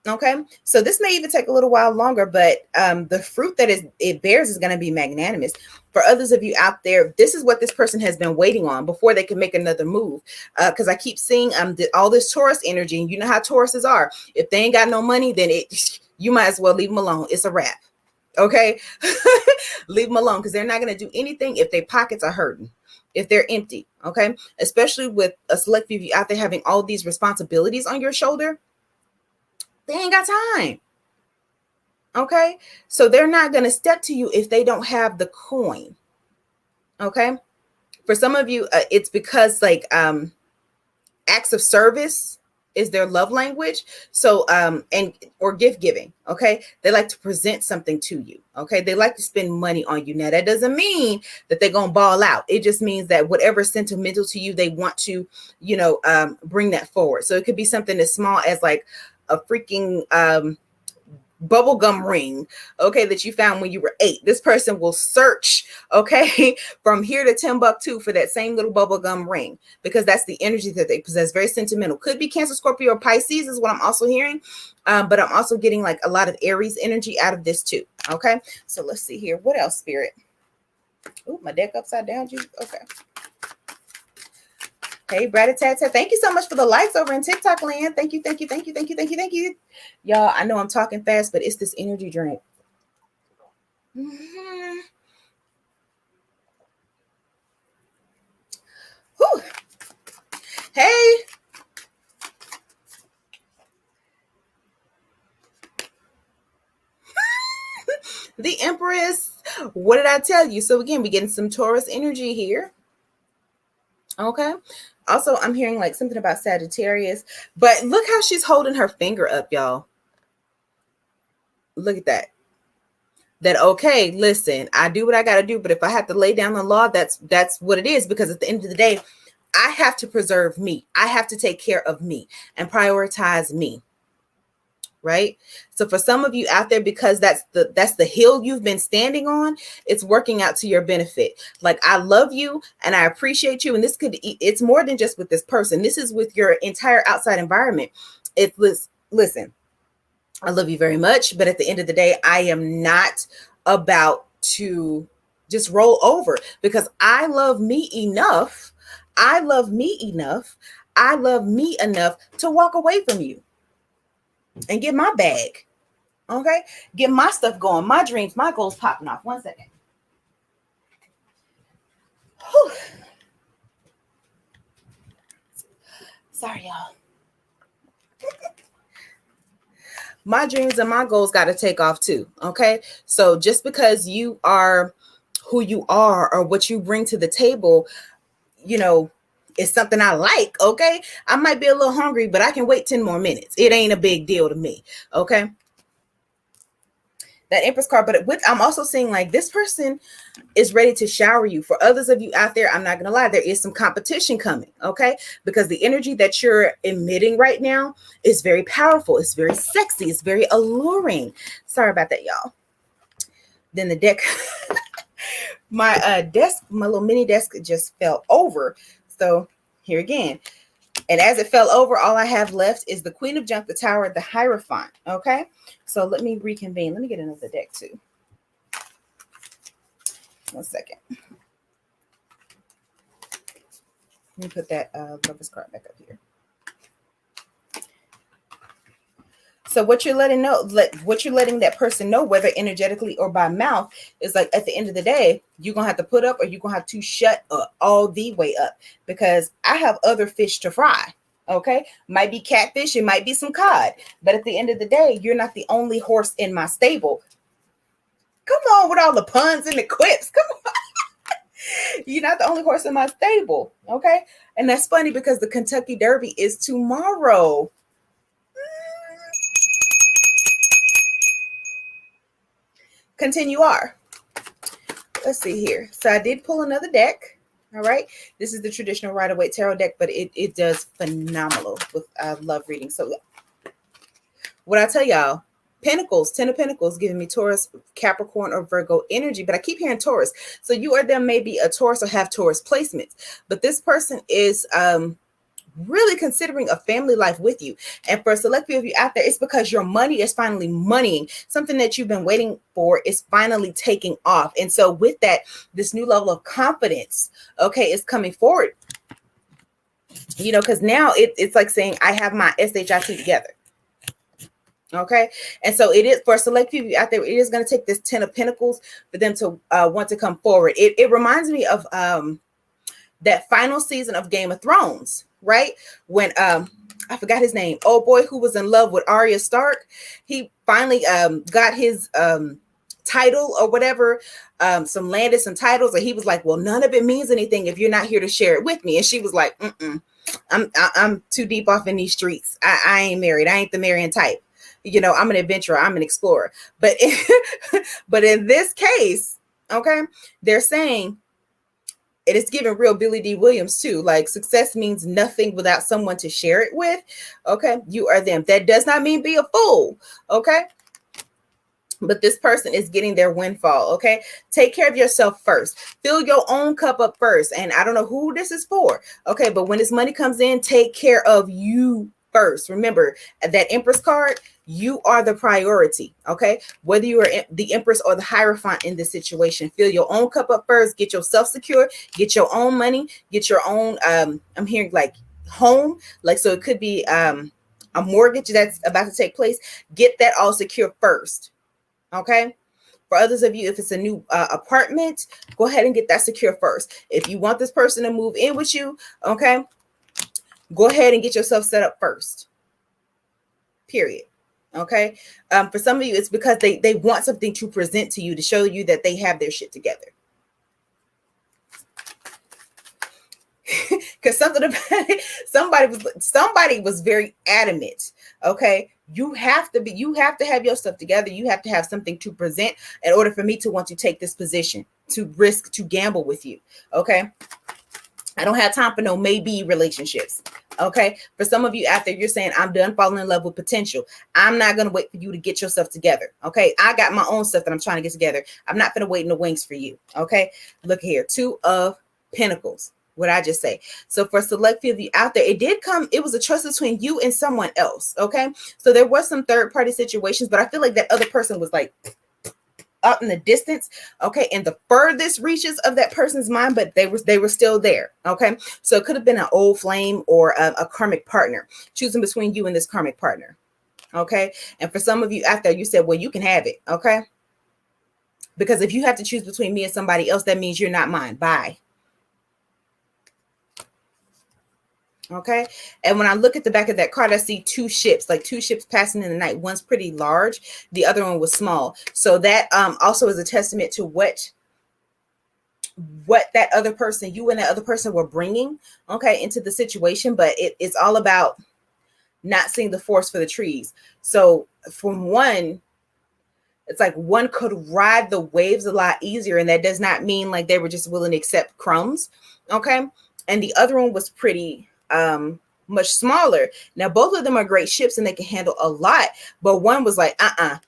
Okay, so this may even take a little while longer, but the fruit that it bears is going to be magnanimous. For others of you out there, this is what this person has been waiting on before they can make another move. Because I keep seeing all this Taurus energy, and you know how Tauruses are. If they ain't got no money, then you might as well leave them alone. It's a wrap. Okay. Leave them alone, because they're not going to do anything if their pockets are hurting, if they're empty. Okay. Especially with a select few of you out there having all these responsibilities on your shoulder, they ain't got time. Okay. So they're not going to step to you if they don't have the coin. Okay. For some of you, it's because like acts of service is their love language. So and or gift giving. Okay. They like to present something to you. Okay. They like to spend money on you. Now that doesn't mean that they're gonna ball out. It just means that whatever's sentimental to you, they want to, you know, bring that forward. So it could be something as small as like a freaking bubblegum ring, okay, that you found when you were 8. This person will search, okay, from here to Timbuktu for that same little bubblegum ring, because that's the energy that they possess. Very sentimental. Could be Cancer, Scorpio, or Pisces is what I'm also hearing. But I'm also getting like a lot of Aries energy out of this too. Okay, so let's see here. What else, Spirit? Oh, my deck upside down. Okay. Hey, Brad-a-tat-tat. Thank you so much for the likes over in TikTok land. Thank you, thank you, thank you, thank you, thank you, thank you. Y'all, I know I'm talking fast, but it's this energy drink. Mm-hmm. Whew. Hey. Empress. What did I tell you? So again, we're getting some Taurus energy here. Okay. Also, I'm hearing like something about Sagittarius, but look how she's holding her finger up, y'all. Look at that. That, okay, listen, I do what I got to do, but if I have to lay down the law, that's what it is, because at the end of the day, I have to preserve me. I have to take care of me and prioritize me. Right? So for some of you out there, because that's the hill you've been standing on, it's working out to your benefit. Like, I love you and I appreciate you. And it's more than just with this person. This is with your entire outside environment. It was, listen, I love you very much, but at the end of the day, I am not about to just roll over, because I love me enough. I love me enough. I love me enough to walk away from you and get my bag. Okay? Get my stuff going, my dreams, my goals popping off. 1 second. Whew. Sorry, y'all. My dreams and my goals got to take off too. Okay. So just because you are who you are or what you bring to the table, is something I like. Okay. I might be a little hungry, but I can wait 10 more minutes. It ain't a big deal to me. Okay. That Empress card, but I'm also seeing like this person is ready to shower you. For others of you out there, I'm not going to lie, there is some competition coming, okay? Because the energy that you're emitting right now is very powerful. It's very sexy. It's very alluring. Sorry about that, y'all. Then the deck, my little mini desk just fell over. So here again. And as it fell over, all I have left is the Queen of Junk, the Tower, the Hierophant. Okay. So let me reconvene. Let me get another deck too. 1 second. Let me put that Lover's card back up here. So what you're letting that person know, whether energetically or by mouth, is like, at the end of the day, you're going to have to put up, or you're going to have to shut up all the way up, because I have other fish to fry. Okay. Might be catfish. It might be some cod. But at the end of the day, you're not the only horse in my stable. Come on with all the puns and the quips. Come on. You're not the only horse in my stable. Okay. And that's funny, because the Kentucky Derby is tomorrow. Continue R. Let's see here. So I did pull another deck. All right. This is the traditional Rider-Waite Tarot deck, but it does phenomenal with love reading. So what I tell y'all, Pentacles, 10 of Pentacles, giving me Taurus, Capricorn, or Virgo energy, but I keep hearing Taurus. So you or them may be a Taurus or have Taurus placements, but this person is really considering a family life with you. And for a select few of you out there, it's because your money is finally moneying. Something that you've been waiting for is finally taking off. And so with that, this new level of confidence, okay, is coming forward. Because now it's like saying, I have my SHIT together. Okay. And so it is, for a select few of you out there, it is going to take this 10 of Pentacles for them to want to come forward. It reminds me of that final season of Game of Thrones, right? When I forgot his name. Oh boy, who was in love with Arya Stark. He finally got his title or whatever, some land and some titles, and he was like, well, none of it means anything if you're not here to share it with me. And she was like, I'm too deep off in these streets. I ain't married. I ain't the marrying type. I'm an adventurer. I'm an explorer. But but in this case, okay, they're saying, it is giving real Billy D. Williams too. Like, success means nothing without someone to share it with. Okay. You are them. That does not mean be a fool. Okay. But this person is getting their windfall. Okay. Take care of yourself first. Fill your own cup up first. And I don't know who this is for. Okay. But when this money comes in, take care of you first. Remember that Empress card, you are the priority. Okay. Whether you are the Empress or the Hierophant in this situation, fill your own cup up first, get yourself secure, get your own money, get your own, I'm hearing like home, like, so it could be a mortgage that's about to take place. Get that all secure first. Okay. For others of you, if it's a new apartment, go ahead and get that secure first. If you want this person to move in with you, okay, go ahead and get yourself set up first. Period. Okay. For some of you, it's because they want something to present to you to show you that they have their shit together. Because something about it, somebody was very adamant. Okay. You have to have your stuff together. You have to have something to present in order for me to want to take this position, to risk, to gamble with you. Okay. I don't have time for no maybe relationships. Okay. For some of you out there, you're saying, I'm done falling in love with potential. I'm not going to wait for you to get yourself together. Okay. I got my own stuff that I'm trying to get together. I'm not going to wait in the wings for you. Okay. Look here. 2 of Pentacles. What I just say. So for select few of you out there, it was a trust between you and someone else. Okay. So there was some third party situations, but I feel like that other person was like up in the distance. Okay. And the furthest reaches of that person's mind, but they were still there. Okay. So it could have been an old flame or a karmic partner, choosing between you and this karmic partner. Okay. And for some of you out there, you said, well, you can have it. Okay. Because if you have to choose between me and somebody else, that means you're not mine. Bye. Okay. And when I look at the back of that card, I see 2 ships, like 2 ships passing in the night. One's pretty large. The other one was small. So that also is a testament to what that other person, you and that other person were bringing, okay, into the situation. But it's all about not seeing the forest for the trees. So from one, it's like one could ride the waves a lot easier. And that does not mean like they were just willing to accept crumbs. Okay. And the other one was pretty much smaller. Now both of them are great ships and they can handle a lot, but one was like I'm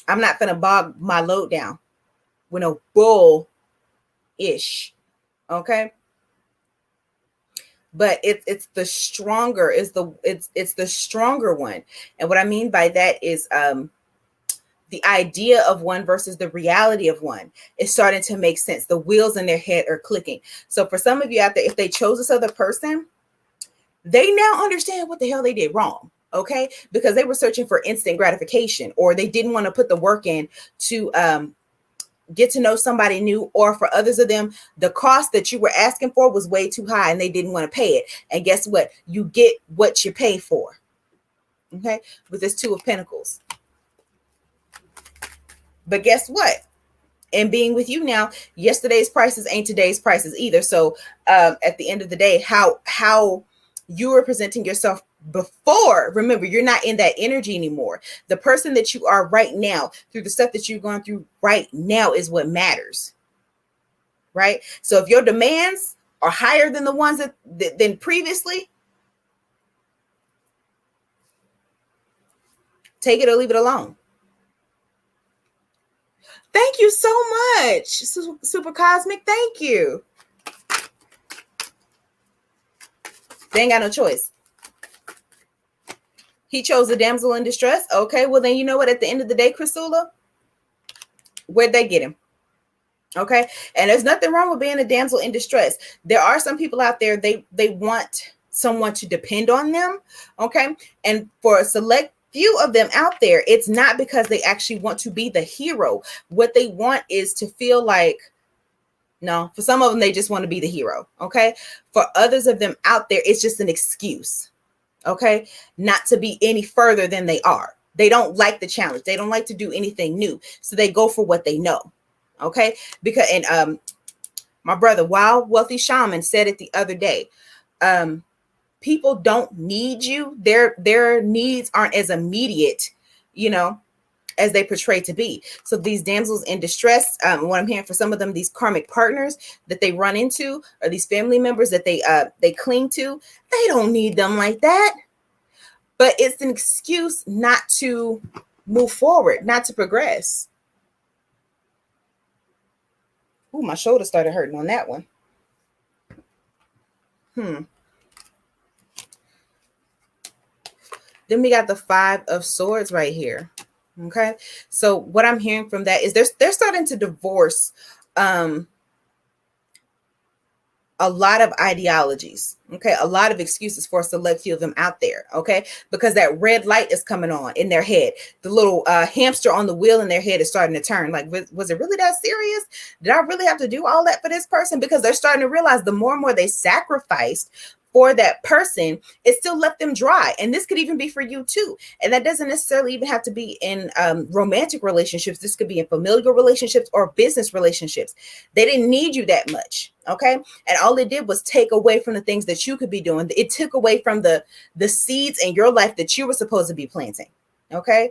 not gonna bog my load down with no bull ish. Okay. But it's the stronger, it's the stronger one. And what I mean by that is the idea of one versus the reality of one is starting to make sense. The wheels in their head are clicking. So for some of you out there, if they chose this other person, they now understand what the hell they did wrong. Okay. Because they were searching for instant gratification, or they didn't want to put the work in to get to know somebody new, or for others of them, the cost that you were asking for was way too high and they didn't want to pay it. And guess what? You get what you pay for. Okay. With this 2 of Pentacles. But guess what? And being with you now, yesterday's prices ain't today's prices either. So at the end of the day, how you are presenting yourself before, remember, you're not in that energy anymore. The person that you are right now, through the stuff that you're going through right now, is what matters. Right? So if your demands are higher than the ones than previously, take it or leave it alone. Thank you so much, Super Cosmic. Thank you. They ain't got no choice. He chose a damsel in distress. Okay, well then you know what? At the end of the day, Chrysula, where'd they get him? Okay, and there's nothing wrong with being a damsel in distress. There are some people out there, they want someone to depend on them. Okay, and for a select few of them out there, it's not because they actually want to be the hero. What they want is to feel like, no, for some of them, they just want to be the hero. Okay, for others of them out there, it's just an excuse. Okay, not to be any further than they are. They don't like the challenge. They don't like to do anything new. So they go for what they know. Okay, because, and my brother, Wild Wealthy Shaman, said it the other day. People don't need you. Their needs aren't as immediate, as they portray to be. So these damsels in distress, what I'm hearing for some of them, these karmic partners that they run into, or these family members that they cling to, they don't need them like that. But it's an excuse not to move forward, not to progress. Ooh, my shoulder started hurting on that one. Then we got the 5 of Swords right here. Okay. So what I'm hearing from that is they're starting to divorce a lot of ideologies. Okay. A lot of excuses for a select few of them out there. Okay. Because that red light is coming on in their head. The little hamster on the wheel in their head is starting to turn. Like, was it really that serious? Did I really have to do all that for this person? Because they're starting to realize the more and more they sacrificed for that person, it still left them dry. And this could even be for you too. And that doesn't necessarily even have to be in romantic relationships. This could be in familial relationships or business relationships. They didn't need you that much. Okay. And all it did was take away from the things that you could be doing. It took away from the seeds in your life that you were supposed to be planting. Okay.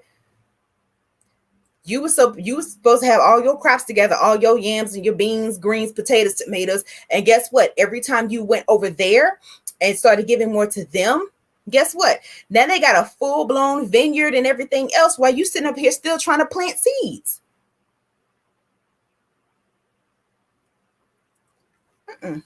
You were supposed to have all your crops together, all your yams and your beans, greens, potatoes, tomatoes. And guess what? Every time you went over there and started giving more to them, guess what? Now they got a full-blown vineyard and everything else while you sitting up here still trying to plant seeds. Mm-mm.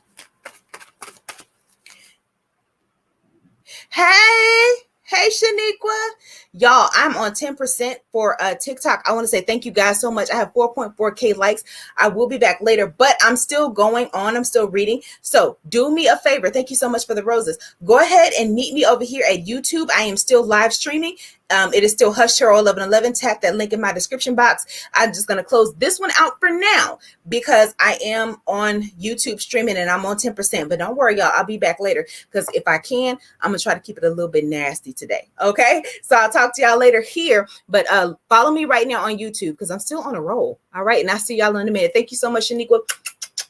Hey, Shaniqua. Y'all, I'm on 10% for TikTok. I want to say thank you guys so much. I have 4.4K likes. I will be back later, but I'm still going on. I'm still reading. So do me a favor. Thank you so much for the roses. Go ahead and meet me over here at YouTube. I am still live streaming. It is still Hush Cheryl 1111. Tap that link in my description box. I'm just going to close this one out for now because I am on YouTube streaming and I'm on 10%. But don't worry, y'all. I'll be back later because if I can, I'm going to try to keep it a little bit nasty today. Okay. So I'll talk to y'all later here. But follow me right now on YouTube because I'm still on a roll. All right. And I'll see y'all in a minute. Thank you so much, Shaniqua.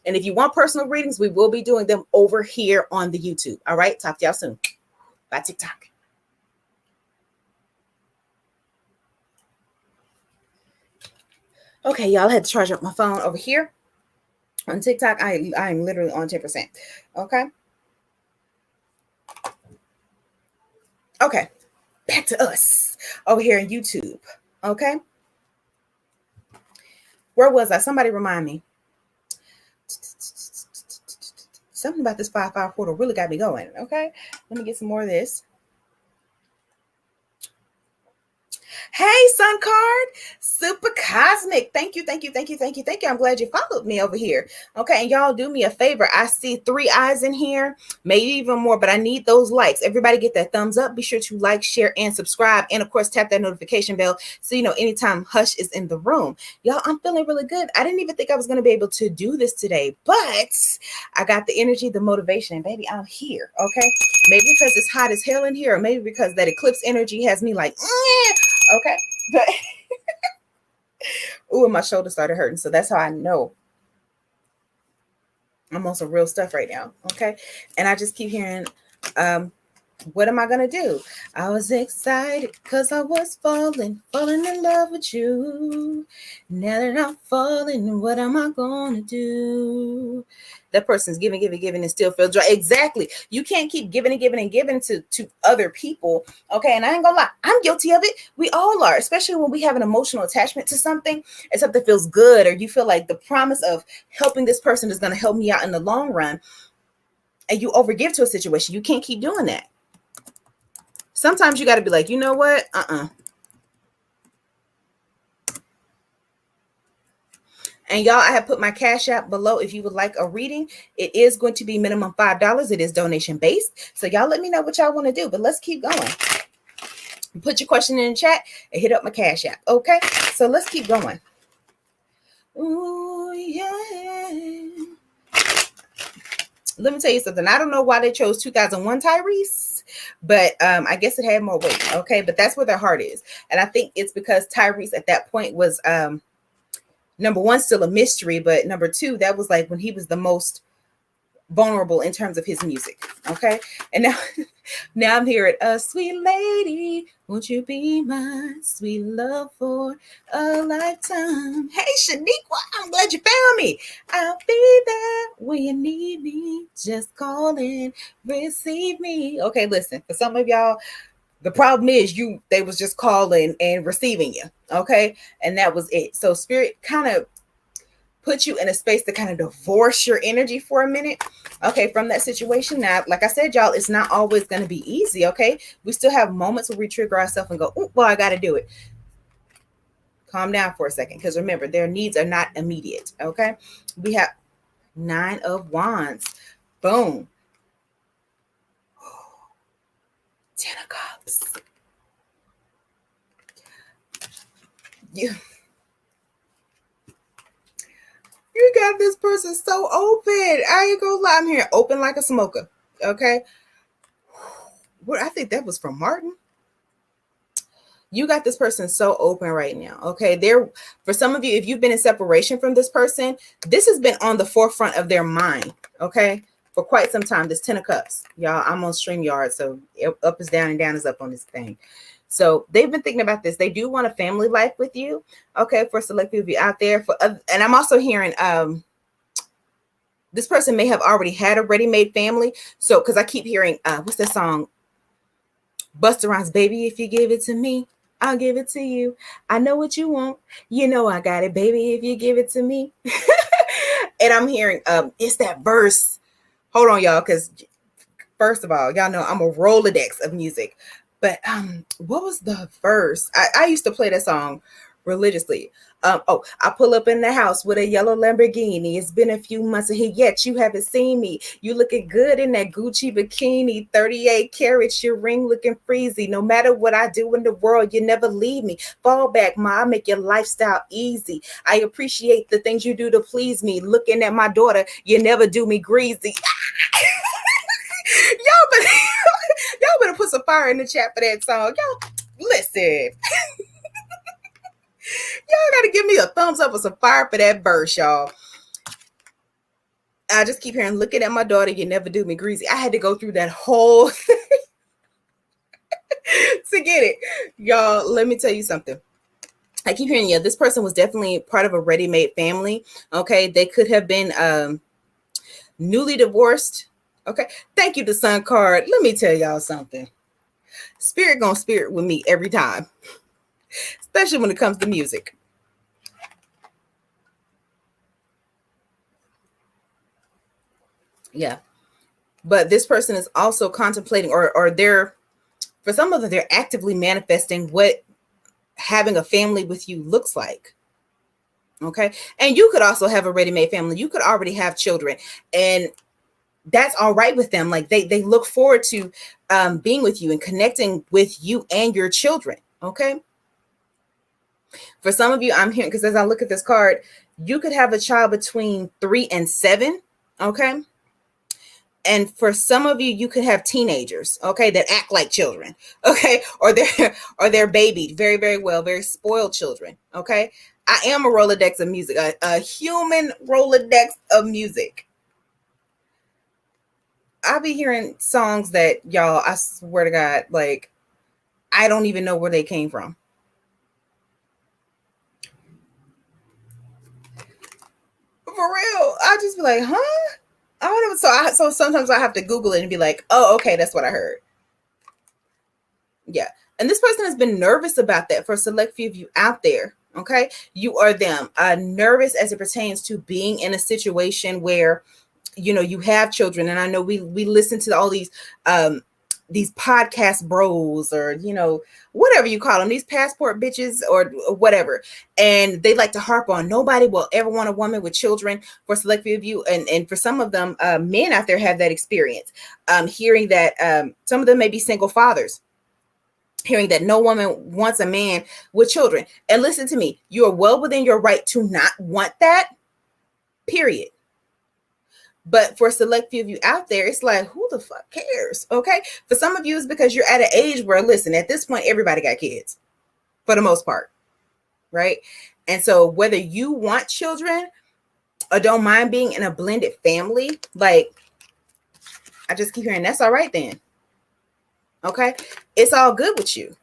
And if you want personal readings, we will be doing them over here on the YouTube. All right. Talk to y'all soon. Bye, TikTok. Okay, y'all, I had to charge up my phone over here on TikTok. I'm literally on 10%. Okay. Okay. Back to us over here in YouTube. Okay. Where was I? Somebody remind me. Something about this 5-5 portal really got me going. Okay. Let me get some more of this. Hey, Sun Card, Super Cosmic. Thank you. I'm glad you followed me over here. Okay, and y'all do me a favor. I see 3 eyes in here, maybe even more, but I need those likes. Everybody get that thumbs up. Be sure to like, share, and subscribe. And of course, tap that notification bell so you know anytime Hush is in the room. Y'all, I'm feeling really good. I didn't even think I was going to be able to do this today, but I got the energy, the motivation, and baby, I'm here. Okay, maybe because it's hot as hell in here, or maybe because that eclipse energy has me like, okay, but ooh, my shoulder started hurting, so that's how I know I'm on some real stuff right now. Okay, and I just keep hearing, what am I gonna do? I was excited because I was falling in love with you. Now that I'm falling, what am I gonna do? That person's giving and still feel dry. Exactly. You can't keep giving to other people. Okay. And I ain't gonna lie, I'm guilty of it. We all are, especially when we have an emotional attachment to something and something feels good, or you feel like the promise of helping this person is going to help me out in the long run. And you overgive to a situation. You can't keep doing that. Sometimes you got to be like, you know what? And y'all, I have put my Cash App below if you would like a reading. It is going to be minimum $5. It is donation based. So y'all let me know what y'all want to do, but let's keep going. Put your question in the chat and hit up my Cash App. Okay, so let's keep going. Ooh, yeah. Let me tell you something. I don't know why they chose 2001 Tyrese, but I guess it had more weight. Okay, but that's where their heart is. And I think it's because Tyrese at that point was number one, still a mystery, but number two, that was like when he was the most vulnerable in terms of his music. Okay. And now I'm here at sweet lady, won't you be my sweet love for a lifetime? Hey, Shaniqua, I'm glad you found me. I'll be there when you need me. Just call and receive me. Okay, listen, for some of y'all, the problem is they was just calling and receiving you. Okay. And that was it. So spirit kind of put you in a space to kind of divorce your energy for a minute. Okay. From that situation. Now, like I said, y'all, it's not always going to be easy. Okay. We still have moments where we trigger ourselves and go, oh, well, I got to do it. Calm down for a second. Because remember, their needs are not immediate. Okay. We have 9 of Wands. Boom. 10 of Cups. You got this person so open. I ain't gonna lie, I'm here open like a smoker. Okay. what, I think that was from Martin. You got this person so open right now. Okay. For some of you, if you've been in separation from this person, this has been on the forefront of their mind. Okay. For quite some time. This 10 of Cups. Y'all, I'm on StreamYard. So up is down and down is up on this thing. So they've been thinking about this. They do want a family life with you. Okay. For select few of you out there. And I'm also hearing, this person may have already had a ready-made family. So, because I keep hearing, what's that song? Busta Rhymes, baby, if you give it to me, I'll give it to you. I know what you want. You know I got it, baby, if you give it to me. And I'm hearing, it's that verse. Hold on, y'all, because first of all, y'all know I'm a Rolodex of music. But what was the verse? I used to play that song religiously. I pull up in the house with a yellow Lamborghini. It's been a few months and yet you haven't seen me. You looking good in that Gucci bikini, 38 carats, your ring looking freezy. No matter what I do in the world, you never leave me. Fall back, ma, I make your lifestyle easy. I appreciate the things you do to please me. Looking at my daughter, you never do me greasy. Y'all better put some fire in the chat for that song. Y'all, listen. Y'all got to give me a thumbs up or some fire for that verse, y'all. I just keep hearing, looking at my daughter, you never do me greasy. I had to go through that whole thing to get it. Y'all, let me tell you something. I keep hearing, this person was definitely part of a ready-made family. Okay, they could have been newly divorced. Okay, thank you, the Sun card. Let me tell y'all something. Spirit gonna spirit with me every time, especially when it comes to music. Yeah. But this person is also contemplating, or they're, for some of them, they're actively manifesting what having a family with you looks like. Okay. And you could also have a ready-made family. You could already have children, and that's all right with them. Like they look forward to being with you and connecting with you and your children. Okay. For some of you, I'm hearing, because as I look at this card, you could have a child between 3 and 7. Okay. And for some of you, you could have teenagers, okay, that act like children, okay, or they're babied very, very well, very spoiled children, okay. I am a Rolodex of music, a human Rolodex of music. I'll be hearing songs that, y'all, I swear to God, like, I don't even know where they came from. For real. I just be like, huh? I don't know. So sometimes I have to Google it and be like, oh, okay, that's what I heard. Yeah. And this person has been nervous about that. For a select few of you out there. Okay. You are them nervous as it pertains to being in a situation where, you have children. And I know we listen to all these podcast bros, or, whatever you call them, these passport bitches or whatever. And they like to harp on nobody will ever want a woman with children. For select few of you. And for some of them, men out there have that experience. Hearing that some of them may be single fathers. Hearing that no woman wants a man with children. And listen to me, you are well within your right to not want that, period. But for a select few of you out there, it's like, who the fuck cares? Okay. For some of you, it's because you're at an age where, listen, at this point, everybody got kids for the most part. Right. And so whether you want children or don't mind being in a blended family, like, I just keep hearing, that's all right then. Okay. It's all good with you.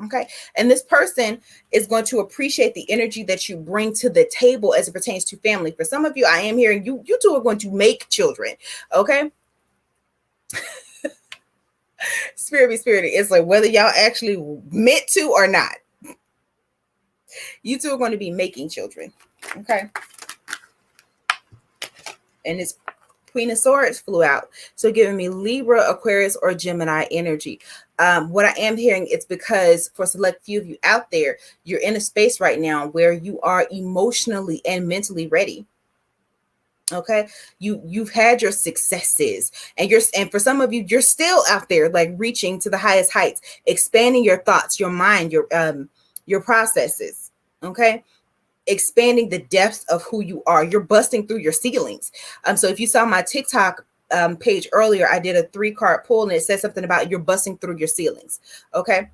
Okay. And this person is going to appreciate the energy that you bring to the table as it pertains to family. For some of you, I am hearing you two are going to make children. Okay. Spirit be spirited. It's like whether y'all actually meant to or not, you two are going to be making children. Okay. And it's Queen of Swords flew out. So giving me Libra, Aquarius, or Gemini energy. What I am hearing, it's because for a select few of you out there, you're in a space right now where you are emotionally and mentally ready. Okay. You've had your successes, and for some of you, you're still out there, like reaching to the highest heights, expanding your thoughts, your mind, your processes. Okay. Expanding the depth of who you are. You're busting through your ceilings. So if you saw my TikTok page earlier, I did a 3-card pull, and it said something about you're busting through your ceilings. Okay.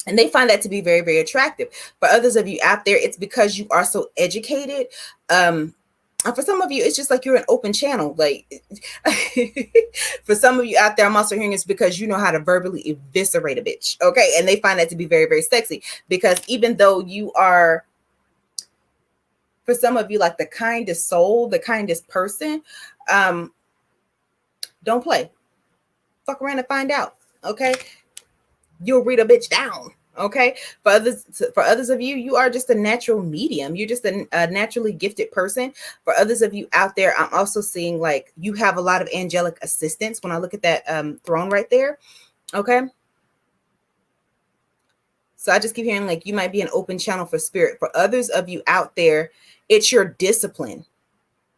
And they find that to be very, very attractive. For others of you out there, it's because you are so educated. And for some of you, it's just like you're an open channel. Like, for some of you out there, I'm also hearing it's because you know how to verbally eviscerate a bitch. Okay. And they find that to be very, very sexy, because even though you are, for some of you, like the kindest soul, the kindest person, don't play. Fuck around and find out. Okay. You'll read a bitch down. Okay. For others of you, you are just a natural medium. You're just a naturally gifted person. For others of you out there, I'm also seeing like you have a lot of angelic assistance when I look at that throne right there. Okay. So I just keep hearing like you might be an open channel for spirit. For others of you out there, it's your discipline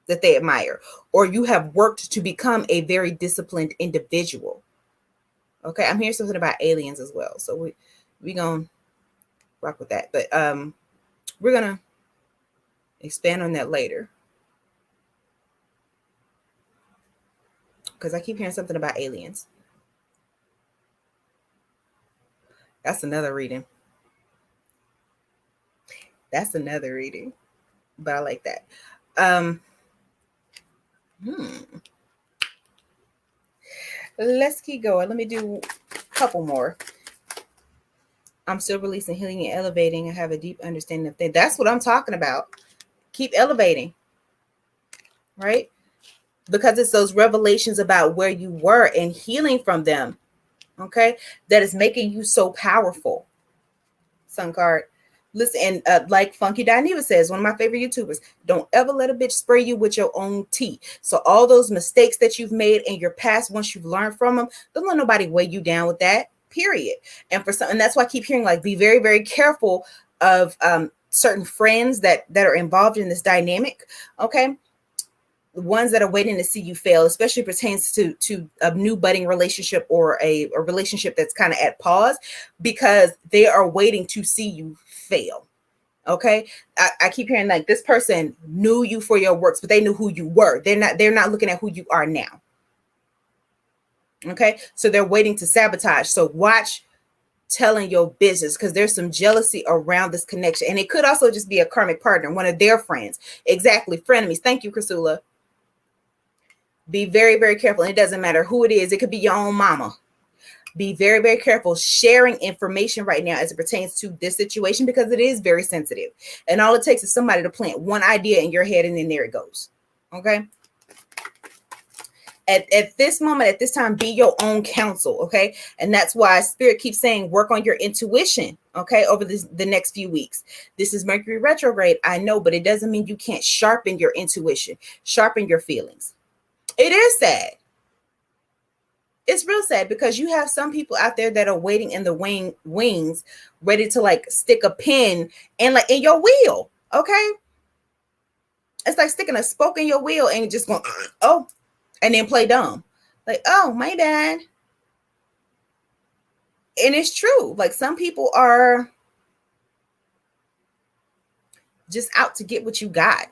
that they admire, or you have worked to become a very disciplined individual. Okay, I'm hearing something about aliens as well, so we gonna rock with that, but we're gonna expand on that later, because I keep hearing something about aliens. That's another reading. That's another reading, but I like that. Let's keep going. Let me do a couple more. I'm still releasing, healing, and elevating. I have a deep understanding of things. That's what I'm talking about. Keep elevating, right? Because it's those revelations about where you were and healing from them, okay, that is making you so powerful. Sun card. Listen, and like Funky Dineva says, one of my favorite YouTubers, don't ever let a bitch spray you with your own tea. So all those mistakes that you've made in your past, once you've learned from them, don't let nobody weigh you down with that, period. And that's why I keep hearing like, be very, very careful of certain friends that are involved in this dynamic, okay? The ones that are waiting to see you fail, especially pertains to a new budding relationship or a relationship that's kind of at pause, because they are waiting to see you fail. Okay. I keep hearing like this person knew you for your works, but they knew who you were. They're not looking at who you are now. Okay. So they're waiting to sabotage. So watch telling your business, because there's some jealousy around this connection. And it could also just be a karmic partner, one of their friends. Exactly. Frenemies. Thank you, Chrysula. Be very, very careful. And it doesn't matter who it is. It could be your own mama. Be very, very careful sharing information right now as it pertains to this situation, because it is very sensitive. And all it takes is somebody to plant one idea in your head, and then there it goes. Okay. At this moment, at this time, be your own counsel. Okay. And that's why Spirit keeps saying, work on your intuition. Okay. Over the next few weeks. This is Mercury retrograde. I know, but it doesn't mean you can't sharpen your intuition, sharpen your feelings. It is sad. It's real sad, because you have some people out there that are waiting in the wings, ready to like stick a pin and like in your wheel. Okay. It's like sticking a spoke in your wheel and just going, oh, and then play dumb. Like, oh, my bad. And it's true. Like some people are just out to get what you got,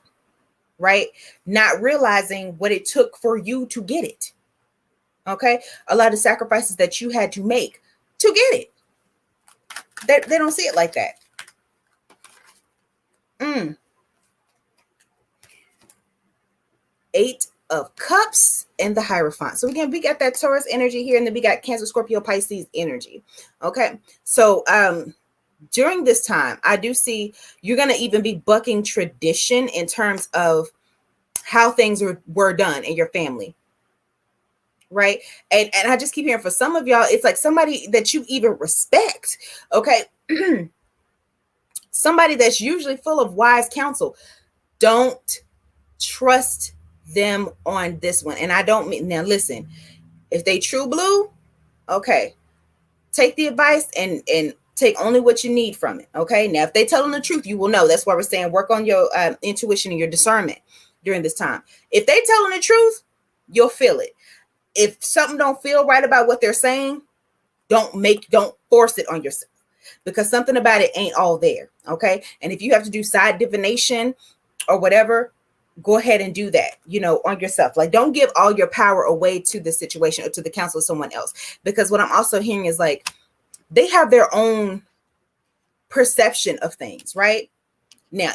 right? Not realizing what it took for you to get it. Okay. A lot of sacrifices that you had to make to get it. They don't see it like that. Eight of Cups and the Hierophant. So again, we got that Taurus energy here, and then we got Cancer, Scorpio, Pisces energy. Okay. So during this time, I do see you're going to even be bucking tradition in terms of how things were done in your family. Right. And I just keep hearing, for some of y'all, it's like somebody that you even respect. Okay. Somebody that's usually full of wise counsel. Don't trust them on this one. And I don't mean, now listen, if they true blue, okay, take the advice and take only what you need from it. Okay. Now, if they telling the truth, you will know. That's why we're saying work on your intuition and your discernment during this time. If they telling the truth, you'll feel it. If something don't feel right about what they're saying, don't force it on yourself, because something about it ain't all there. Okay. And if you have to do side divination or whatever, go ahead and do that, on yourself. Like, don't give all your power away to the situation or to the counsel of someone else. Because what I'm also hearing is like, they have their own perception of things, right? Now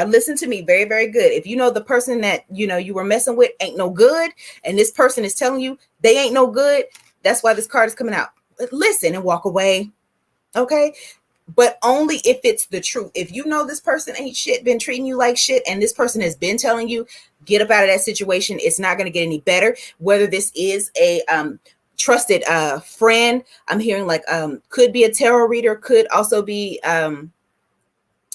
listen to me very, very good. If you know the person that you were messing with ain't no good, and this person is telling you they ain't no good, that's why this card is coming out. Listen and walk away, okay? But only if it's the truth. If you know this person ain't shit, been treating you like shit, and this person has been telling you, get up out of that situation, it's not going to get any better. Whether this is a trusted friend, I'm hearing like could be a tarot reader, could also be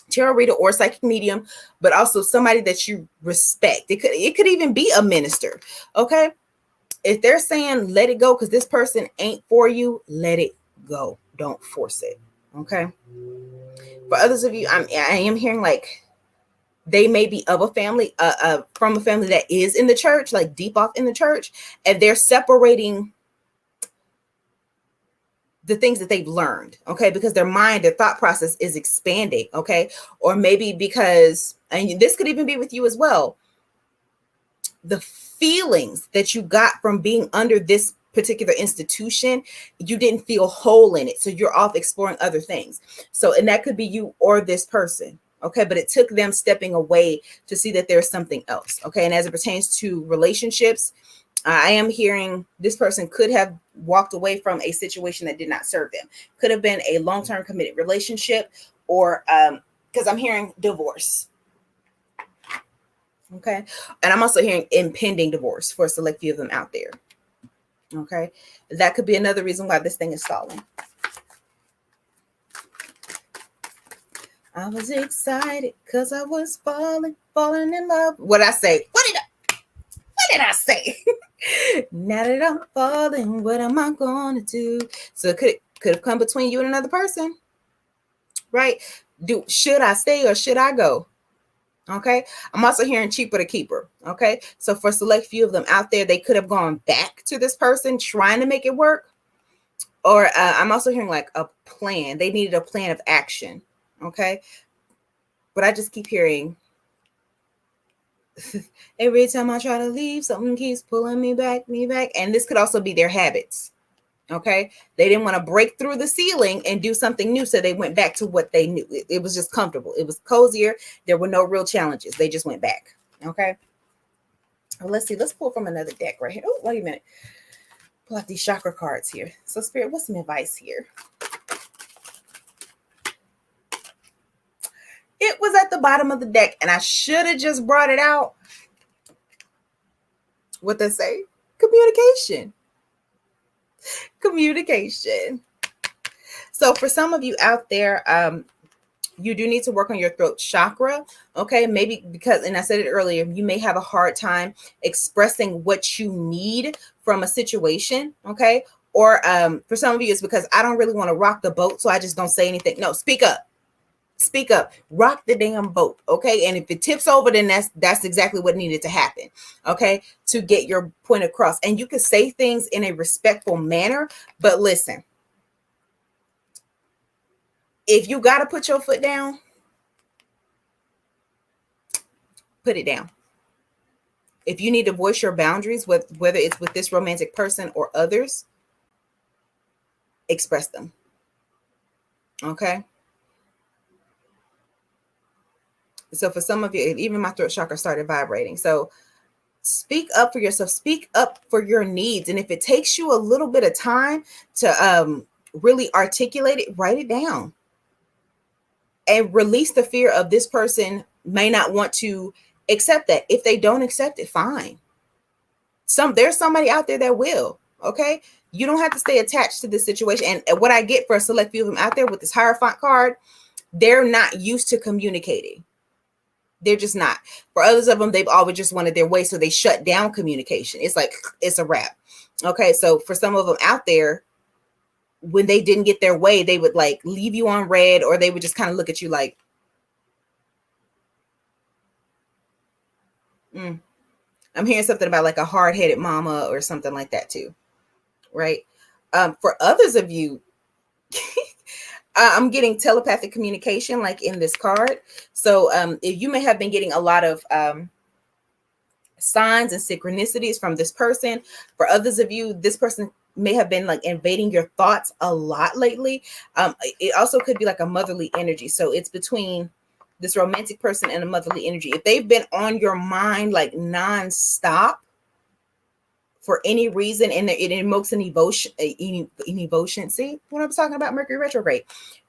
tarot reader or psychic medium, but also somebody that you respect. It could even be a minister. Okay, if they're saying let it go because this person ain't for you, let it go. Don't force it. Okay. For others of you, I am hearing like they may be of a family, from a family that is in the church, like deep off in the church, and they're separating the things that they've learned, okay, because their mind, their thought process is expanding, okay, or maybe because, and this could even be with you as well, the feelings that you got from being under this particular institution, you didn't feel whole in it, so you're off exploring other things. So, and that could be you or this person, okay, but it took them stepping away to see that there's something else, okay. And as it pertains to relationships, I am hearing this person could have walked away from a situation that did not serve them. Could have been a long-term committed relationship, or because I'm hearing divorce. Okay. And I'm also hearing impending divorce for a select few of them out there. Okay. That could be another reason why this thing is stalling. I was excited because I was falling in love. What I say? What did I say? Now that I'm falling, what am I gonna do? So it could have come between you and another person, right? Should I stay or should I go? Okay. I'm also hearing cheaper to keeper. Okay. So for a select few of them out there, they could have gone back to this person trying to make it work. Or I'm also hearing like a plan. They needed a plan of action. Okay. But I just keep hearing every time I try to leave, something keeps pulling me back. And this could also be their habits. Okay. They didn't want to break through the ceiling and do something new. So they went back to what they knew. It was just comfortable. It was cozier. There were no real challenges. They just went back. Okay. Well, let's see. Let's pull from another deck right here. Oh, wait a minute. Pull out these chakra cards here. So Spirit, what's some advice here? It was at the bottom of the deck and I should have just brought it out. What they say? Communication. So for some of you out there, you do need to work on your throat chakra. Okay. Maybe because, and I said it earlier, you may have a hard time expressing what you need from a situation. Okay. Or for some of you, it's because I don't really want to rock the boat. So I just don't say anything. No, speak up. Rock the damn boat. Okay. And if it tips over, then that's exactly what needed to happen. Okay. To get your point across. And you can say things in a respectful manner, but listen, if you got to put your foot down, put it down. If you need to voice your boundaries, whether it's with this romantic person or others, express them. Okay. So for some of you, even my throat chakra started vibrating. So speak up for yourself, speak up for your needs. And if it takes you a little bit of time to really articulate it, write it down and release the fear of this person may not want to accept that. If they don't accept it, fine. There's somebody out there that will. Okay. You don't have to stay attached to this situation. And what I get for a select few of them out there with this Hierophant card, they're not used to communicating. They're just not. For others of them, they've always just wanted their way. So they shut down communication. It's like, it's a wrap. Okay. So for some of them out there, when they didn't get their way, they would like leave you on red, or they would just kind of look at you like, I'm hearing something about like a hard-headed mama or something like that too. Right. For others of you, I'm getting telepathic communication like in this card. So if you may have been getting a lot of signs and synchronicities from this person. For others of you, this person may have been like invading your thoughts a lot lately. It also could be like a motherly energy. So it's between this romantic person and a motherly energy. If they've been on your mind like nonstop for any reason, and it invokes an emotion, an emotion. See what I'm talking about? Mercury retrograde.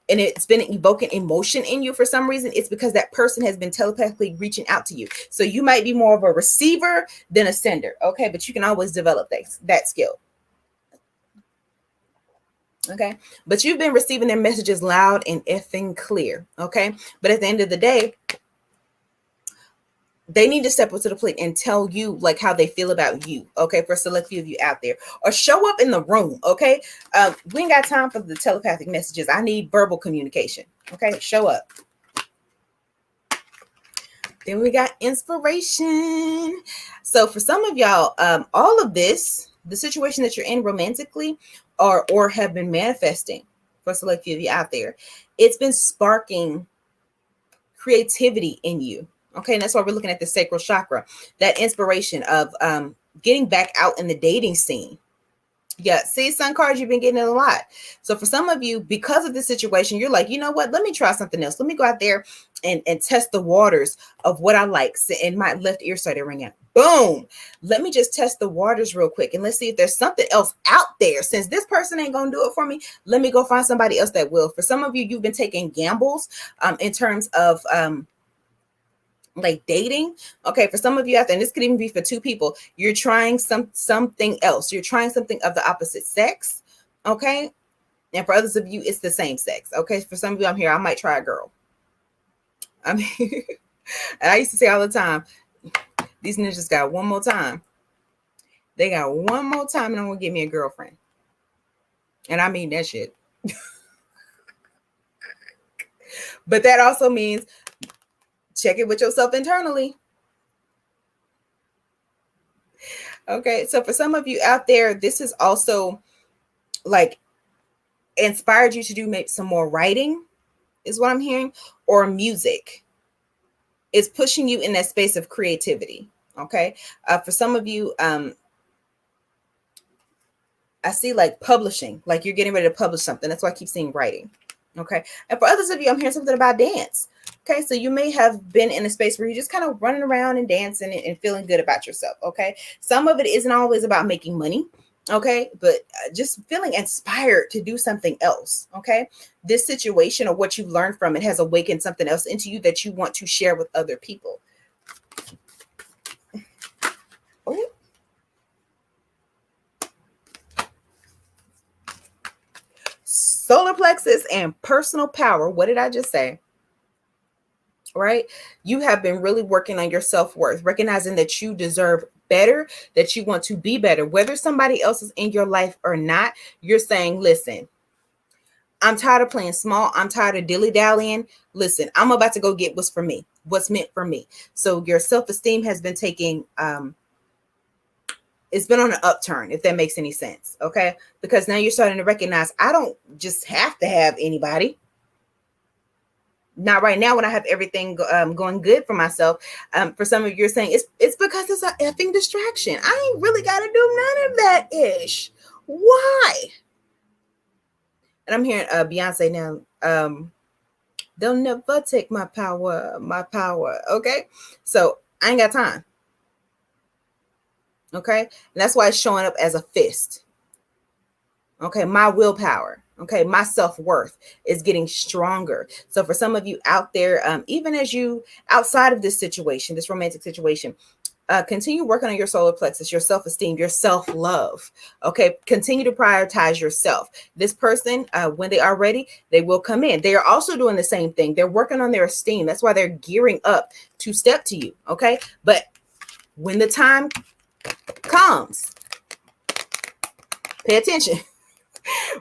And it's been evoking emotion in you for some reason, it's because that person has been telepathically reaching out to you. So you might be more of a receiver than a sender. Okay. But you can always develop that skill. Okay. But you've been receiving their messages loud and effing clear. Okay. But at the end of the day, they need to step up to the plate and tell you like how they feel about you. Okay. For a select few of you out there, or show up in the room. Okay. We ain't got time for the telepathic messages. I need verbal communication. Okay. Show up. Then we got inspiration. So for some of y'all, all of this, the situation that you're in romantically or have been manifesting, for a select few of you out there, it's been sparking creativity in you. Okay. And that's why we're looking at the sacral chakra, that inspiration of getting back out in the dating scene. Yeah, see, sun cards, you've been getting it a lot. So for some of you, because of this situation, you're like, you know what? Let me try something else. Let me go out there and test the waters of what I like. And my left ear started ringing. Boom. Let me just test the waters real quick. And let's see if there's something else out there. Since this person ain't going to do it for me, let me go find somebody else that will. For some of you, you've been taking gambles in terms of like dating. Okay, for some of you out there, and this could even be for two people, you're trying something else. You're trying something of the opposite sex. Okay. And for others of you, it's the same sex. Okay. For some of you, I'm here, I might try a girl. I mean, and I used to say all the time, these ninjas got one more time. They got one more time and I'm gonna get me a girlfriend. And I mean that shit. But that also means check it with yourself internally. Okay, so for some of you out there, this is also like inspired you to do maybe some more writing, is what I'm hearing, or music. It's pushing you in that space of creativity. Okay, for some of you, I see like publishing, like you're getting ready to publish something. That's why I keep seeing writing. Okay, and for others of you, I'm hearing something about dance. Okay, so you may have been in a space where you're just kind of running around and dancing and feeling good about yourself. Okay, some of it isn't always about making money. Okay, but just feeling inspired to do something else. Okay, this situation or what you've learned from it has awakened something else into you that you want to share with other people. Oh. Solar plexus and personal power. What did I just say? Right? You have been really working on your self-worth, recognizing that you deserve better, that you want to be better, whether somebody else is in your life or not. You're saying, listen, I'm tired of playing small. I'm tired of dilly-dallying. Listen, I'm about to go get what's for me, what's meant for me. So your self-esteem has been taking, it's been on an upturn, if that makes any sense. Okay. Because now you're starting to recognize, I don't just have to have anybody. Not right now when I have everything going good for myself. For some of you, you're saying it's because it's an effing distraction. I ain't really got to do none of that ish. Why? And I'm hearing Beyonce now. They'll never take my power, my power. Okay. So I ain't got time. Okay. And that's why it's showing up as a fist. Okay. My willpower. Okay. My self-worth is getting stronger. So for some of you out there, even as you outside of this situation, this romantic situation, continue working on your solar plexus, your self-esteem, your self-love. Okay. Continue to prioritize yourself. This person, when they are ready, they will come in. They are also doing the same thing. They're working on their esteem. That's why they're gearing up to step to you. Okay. But when the time comes, pay attention.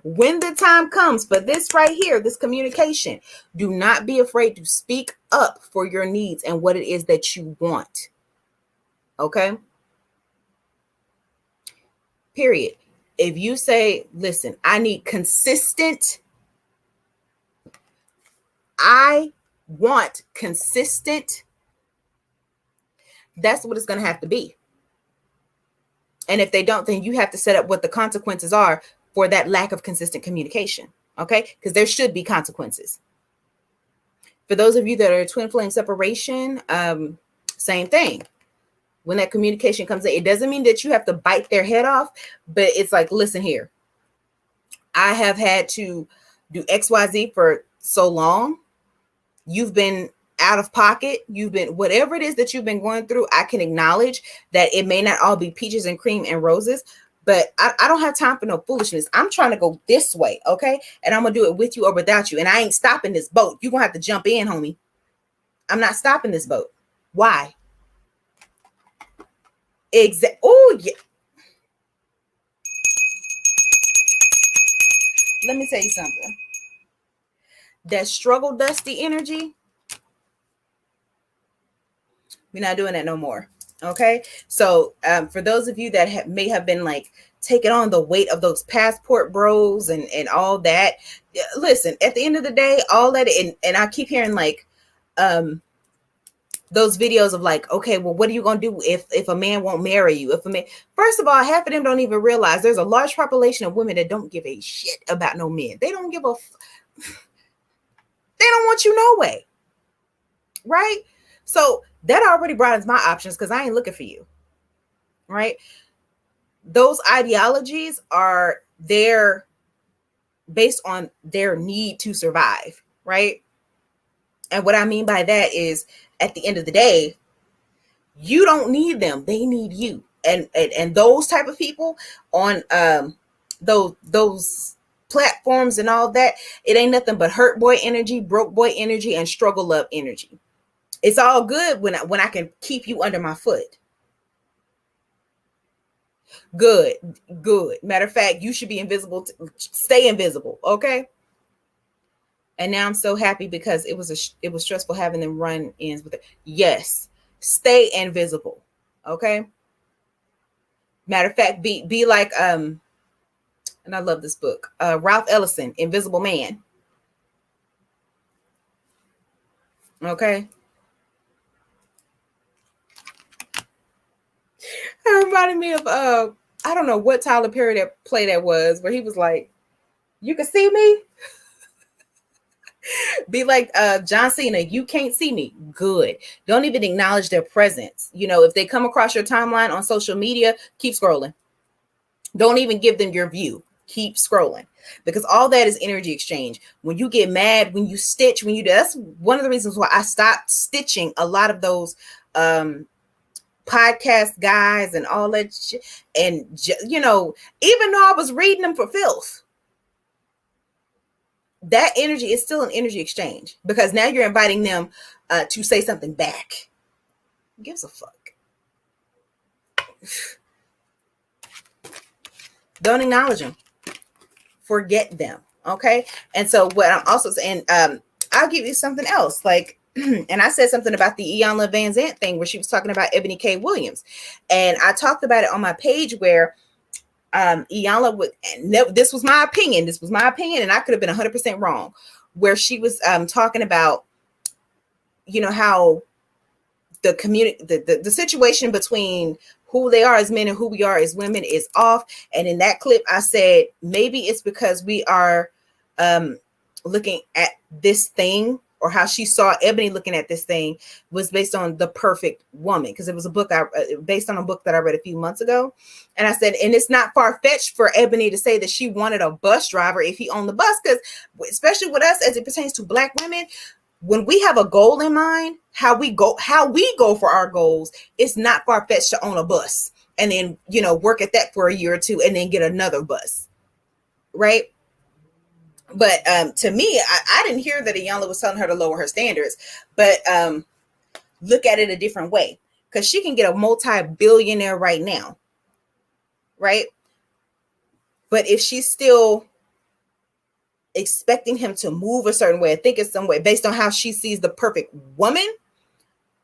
When the time comes for this right here, this communication, do not be afraid to speak up for your needs and what it is that you want. Okay. Period. If you say, listen, I need consistent, I want consistent, that's what it's going to have to be. And if they don't, then you have to set up what the consequences are for that lack of consistent communication. Okay? Because there should be consequences. For those of you that are twin flame separation, same thing. When that communication comes in, it doesn't mean that you have to bite their head off, but it's like, listen here, I have had to do XYZ for so long. You've been out of pocket. You've been, whatever it is that you've been going through, I can acknowledge that it may not all be peaches and cream and roses, but I don't have time for no foolishness. I'm trying to go this way, okay? And I'm going to do it with you or without you. And I ain't stopping this boat. You're going to have to jump in, homie. I'm not stopping this boat. Why? Oh, yeah. Let me tell you something. That struggle dusty energy, we're not doing that no more. Okay. So for those of you that may have been like taking on the weight of those passport bros and all that, listen, at the end of the day, all that, and I keep hearing like those videos of like, okay, well, what are you going to do if a man won't marry you? If a man, first of all, half of them don't even realize there's a large population of women that don't give a shit about no men. They don't give a, they don't want you no way. Right? So that already broadens my options because I ain't looking for you. Right? Those ideologies are there based on their need to survive. Right? And what I mean by that is, at the end of the day, you don't need them. They need you. And those type of people on those platforms and all that, it ain't nothing but hurt boy energy, broke boy energy, and struggle up energy. It's all good when I can keep you under my foot. Good. Matter of fact, you should be invisible. Stay invisible. Okay. And now I'm so happy because it was stressful having them run ins with it. Yes, stay invisible. Okay. Matter of fact, be like and I love this book, Ralph Ellison, Invisible Man. Okay. It reminded me of I don't know what Tyler Perry play that was, where he was like, "You can see me." Be like John Cena, you can't see me. Good. Don't even acknowledge their presence. You know, if they come across your timeline on social media, keep scrolling. Don't even give them your view. Keep scrolling, because all that is energy exchange. When you get mad, when you stitch, when you do, that's one of the reasons why I stopped stitching a lot of those podcast guys and all that shit. And you know, even though I was reading them for filth, that energy is still an energy exchange, because now you're inviting them to say something back. Who gives a fuck? Don't acknowledge them. Forget them. Okay. And so what I'm also saying, I'll give you something else. Like, and I said something about the Iyanla Van Zant thing where she was talking about Ebony K. Williams. And I talked about it on my page where Iyanla would, and this was my opinion. This was my opinion, and I could have been 100% wrong. Where she was talking about, you know, how the community, the situation between who they are as men and who we are as women is off. And in that clip, I said maybe it's because we are looking at this thing, or how she saw Ebony looking at this thing was based on The Perfect Woman, because it was a book based on a book that I read a few months ago. And I said, and it's not far-fetched for Ebony to say that she wanted a bus driver if he owned the bus, because especially with us as it pertains to Black women, when we have a goal in mind, how we go for our goals, it's not far-fetched to own a bus and then, you know, work at that for a year or two and then get another bus, right? But to me, I didn't hear that Iyanla was telling her to lower her standards, but look at it a different way, because she can get a multi-billionaire right now, right? But if she's still expecting him to move a certain way, think in some way based on how she sees the perfect woman,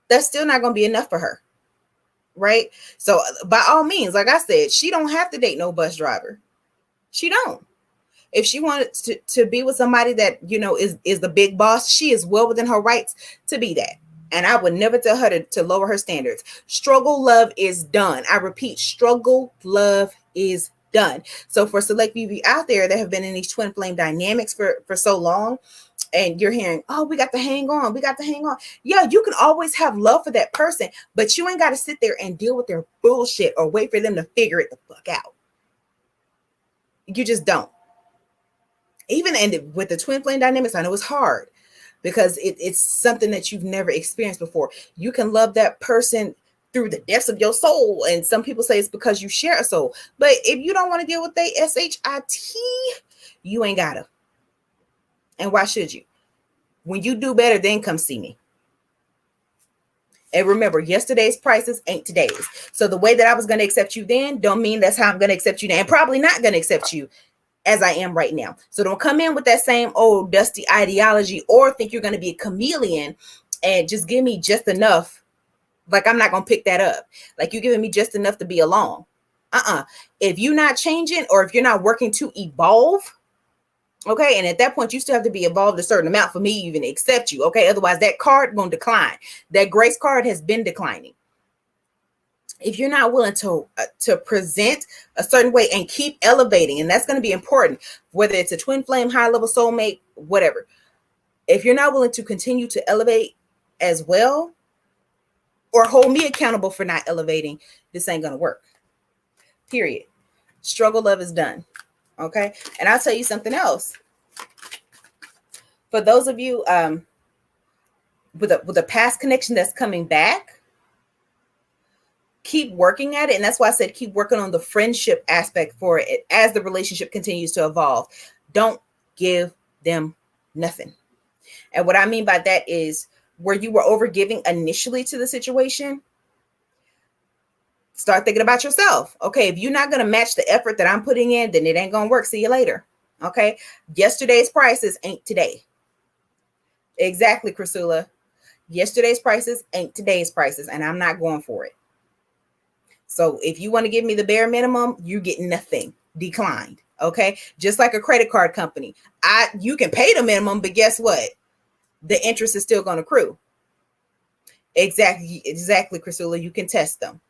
that's still not going to be enough for her, right? So by all means, like I said, she don't have to date no bus driver. She don't. If she wanted to be with somebody that, you know, is the big boss, she is well within her rights to be that. And I would never tell her to lower her standards. Struggle love is done. I repeat, struggle love is done. So for select few of you out there that have been in these twin flame dynamics for so long, and you're hearing, oh, we got to hang on. We got to hang on. Yeah, you can always have love for that person, but you ain't got to sit there and deal with their bullshit or wait for them to figure it the fuck out. You just don't. Even with the twin flame dynamics, I know it's hard because it's something that you've never experienced before. You can love that person through the depths of your soul. And some people say it's because you share a soul. But if you don't want to deal with the SHIT, you ain't gotta. And why should you? When you do better, then come see me. And remember, yesterday's prices ain't today's. So the way that I was going to accept you then don't mean that's how I'm going to accept you now. And probably not going to accept you as I am right now. So don't come in with that same old dusty ideology or think you're going to be a chameleon and just give me just enough. Like, I'm not going to pick that up. Like, you're giving me just enough to be along. If you're not changing or if you're not working to evolve, okay, and at that point, you still have to be evolved a certain amount for me to even accept you, okay? Otherwise, that card going to decline. That grace card has been declining. If you're not willing to present a certain way and keep elevating, and that's going to be important, whether it's a twin flame, high level soulmate, whatever. If you're not willing to continue to elevate as well, or hold me accountable for not elevating, this ain't going to work. Period. Struggle love is done. Okay. And I'll tell you something else. For those of you with a past connection that's coming back, keep working at it. And that's why I said keep working on the friendship aspect for it as the relationship continues to evolve. Don't give them nothing. And what I mean by that is where you were overgiving initially to the situation, start thinking about yourself. Okay, if you're not going to match the effort that I'm putting in, then it ain't going to work. See you later. Okay, yesterday's prices ain't today. Exactly, Chrisula. Yesterday's prices ain't today's prices, and I'm not going for it. So if you want to give me the bare minimum, you get nothing. Declined. Okay, just like a credit card company. You can pay the minimum, but guess what? The interest is still going to accrue. Exactly, Chrisula. You can test them.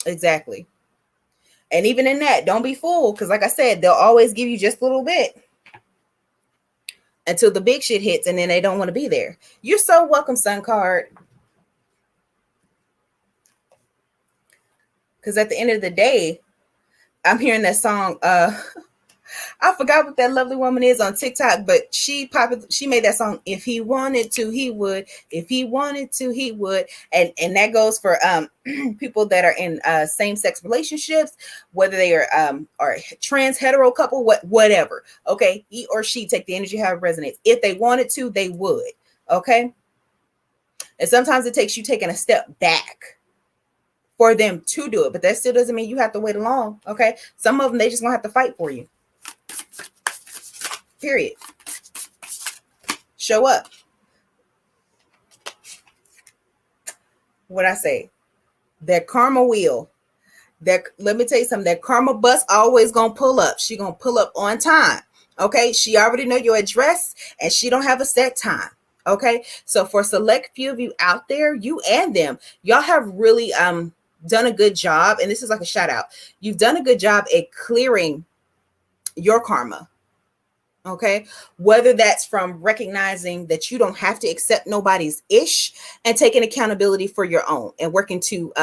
Exactly. And even in that, don't be fooled, because like I said, they'll always give you just a little bit until the big shit hits, and then they don't want to be there. You're so welcome, Sun Card. Because at the end of the day, I'm hearing that song. I forgot what that lovely woman is on TikTok, but she made that song. If he wanted to, he would. If he wanted to, he would. And that goes for people that are in same-sex relationships, whether they are trans hetero couple, whatever. Okay, he or she take the energy how it resonates. If they wanted to, they would. Okay, and sometimes it takes you taking a step back for them to do it, but that still doesn't mean you have to wait along. Okay, some of them they just gonna have to fight for you. Period. Show up. What I say, that karma wheel. Let me tell you something. That karma bus always gonna pull up. She gonna pull up on time. Okay, she already know your address, and she don't have a set time. Okay, so for select few of you out there, you and them, y'all have really done a good job, and this is like a shout out. You've done a good job at clearing your karma. Okay, whether that's from recognizing that you don't have to accept nobody's ish and taking accountability for your own and working to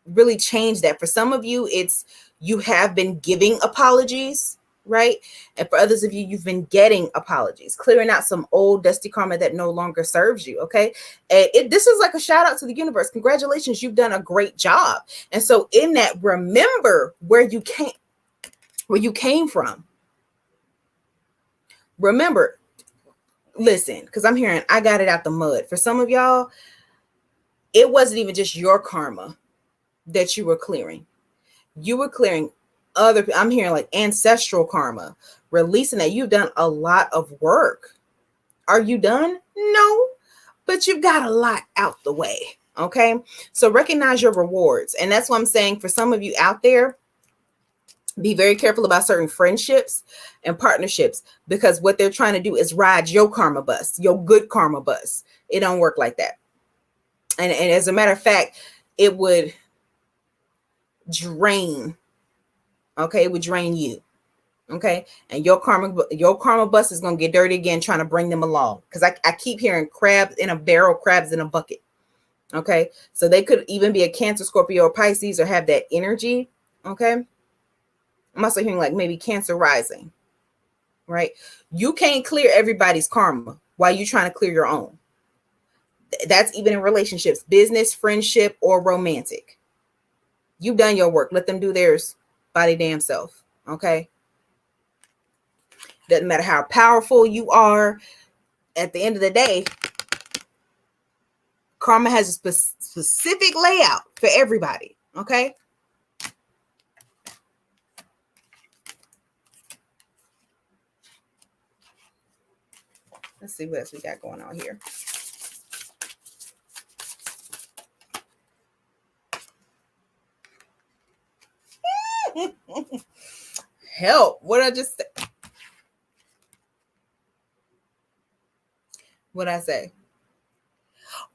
really change that. For some of you, it's you have been giving apologies, right? And for others of you, you've been getting apologies, clearing out some old dusty karma that no longer serves you. Okay, and this is like a shout out to the universe. Congratulations, you've done a great job. And so in that, remember where you came from. Remember, listen, because I'm hearing I got it out the mud. For some of y'all, it wasn't even just your karma that you were clearing. You were clearing I'm hearing like ancestral karma, releasing that. You've done a lot of work. Are you done? No, but you've got a lot out the way. Okay, so recognize your rewards. And that's what I'm saying for some of you out there. Be very careful about certain friendships and partnerships, because what they're trying to do is ride your karma bus, your good karma bus. It don't work like that. And as a matter of fact, it would drain. Okay, it would drain you. Okay, and your karma bus is gonna get dirty again trying to bring them along. Because I keep hearing crabs in a barrel, crabs in a bucket. Okay, so they could even be a Cancer, Scorpio, or Pisces, or have that energy. Okay, I'm also hearing like maybe Cancer rising. Right, you can't clear everybody's karma while you're trying to clear your own. That's even in relationships, business, friendship, or romantic. You've done your work. Let them do theirs by their damn self. Okay. Doesn't matter how powerful you are. At the end of the day, karma has a specific layout for everybody. Okay. Let's see what else we got going on here. Help. What I just say? What I say?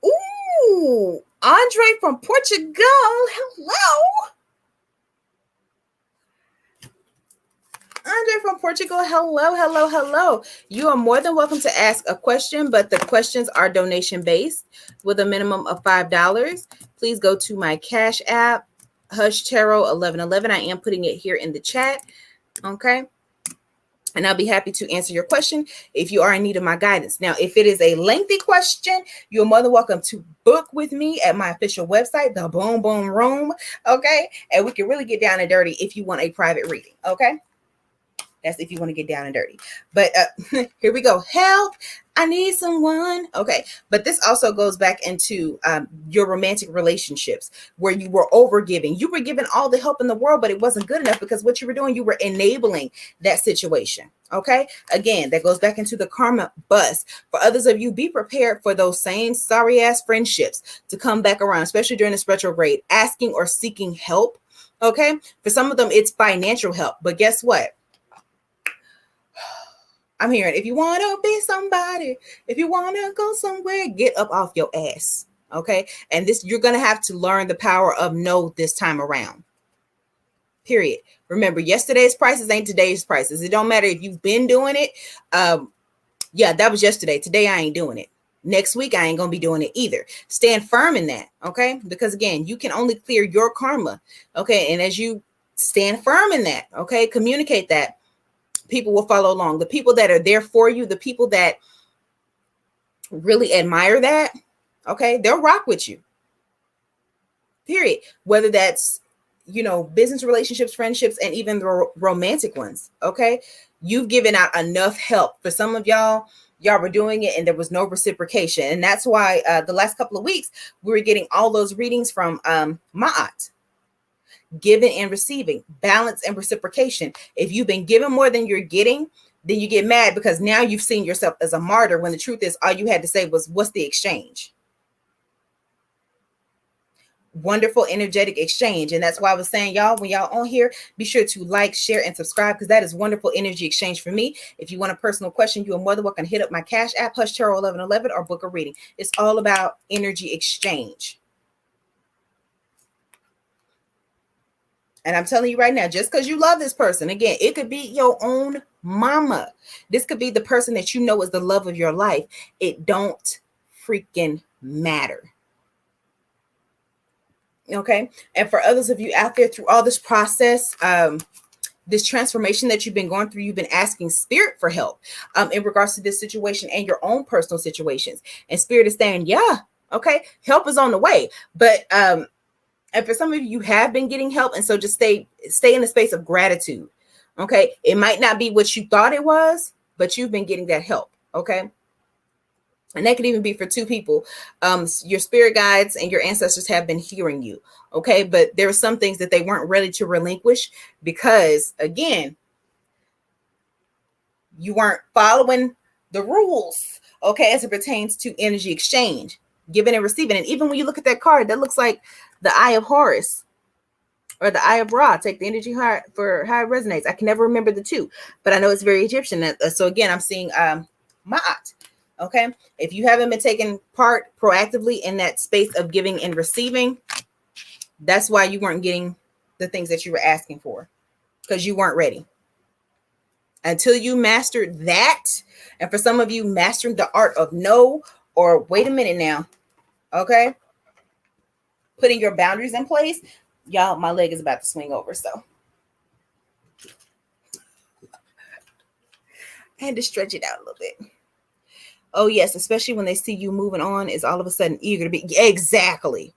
Ooh, Andre from Portugal. Hello. Andre from Portugal. Hello, hello, hello. You are more than welcome to ask a question, but the questions are donation based with a minimum of $5. Please go to my Cash App, Hush Tarot 1111. I am putting it here in the chat. Okay. And I'll be happy to answer your question if you are in need of my guidance. Now, if it is a lengthy question, you're more than welcome to book with me at my official website, the Boom Boom Room. Okay. And we can really get down and dirty if you want a private reading. Okay. That's if you want to get down and dirty. But here we go. Help. I need someone. Okay. But this also goes back into your romantic relationships where you were overgiving. You were given all the help in the world, but it wasn't good enough because what you were doing, you were enabling that situation. Okay. Again, that goes back into the karma bus. For others of you, be prepared for those same sorry ass friendships to come back around, especially during this retrograde, asking or seeking help. Okay. For some of them, it's financial help. But guess what? I'm hearing, if you want to be somebody, if you want to go somewhere, get up off your ass. Okay. And this, you're going to have to learn the power of no this time around. Period. Remember, yesterday's prices ain't today's prices. It don't matter if you've been doing it. Yeah, that was yesterday. Today, I ain't doing it. Next week, I ain't going to be doing it either. Stand firm in that. Okay. Because again, you can only clear your karma. Okay. And as you stand firm in that, okay, communicate that, people will follow along. The people that are there for you, the people that really admire that, okay, they'll rock with you. Period. Whether that's, business relationships, friendships, and even the romantic ones. Okay. You've given out enough help. For some of y'all were doing it and there was no reciprocation. And that's why the last couple of weeks we were getting all those readings from Ma'at. Giving and receiving, balance and reciprocation. If you've been given more than you're getting, then you get mad because now you've seen yourself as a martyr when the truth is all you had to say was, what's the exchange? Wonderful, energetic exchange. And that's why I was saying, y'all, when y'all on here, be sure to like, share, and subscribe because that is wonderful energy exchange for me. If you want a personal question, you are more than welcome to hit up my Cash App, Hush Tarot 1111, or book a reading. It's all about energy exchange. And I'm telling you right now, just because you love this person, again, it could be your own mama. This could be the person that you know is the love of your life. It don't freaking matter. Okay. And for others of you out there through all this process, this transformation that you've been going through, you've been asking spirit for help in regards to this situation and your own personal situations. And spirit is saying, yeah, okay, help is on the way. But and for some of you, you have been getting help. And so just stay in the space of gratitude. Okay. It might not be what you thought it was, but you've been getting that help. Okay. And that could even be for two people. Your spirit guides and your ancestors have been hearing you. Okay. But there are some things that they weren't ready to relinquish because, again, you weren't following the rules. Okay. As it pertains to energy exchange, giving and receiving. And even when you look at that card, that looks like the Eye of Horus. or the Eye of Ra. Take the energy high for how it resonates. I can never remember the two, but I know it's very Egyptian. So again, I'm seeing Ma'at. Okay, if you haven't been taking part proactively in that space of giving and receiving, that's why you weren't getting the things that you were asking for, because you weren't ready. Until you mastered that, and for some of you, mastering the art of no, or wait a minute now, okay, putting your boundaries in place. Y'all, my leg is about to swing over, so I had to stretch it out a little bit. Oh yes, especially when they see you moving on, is all of a sudden eager to be. Exactly.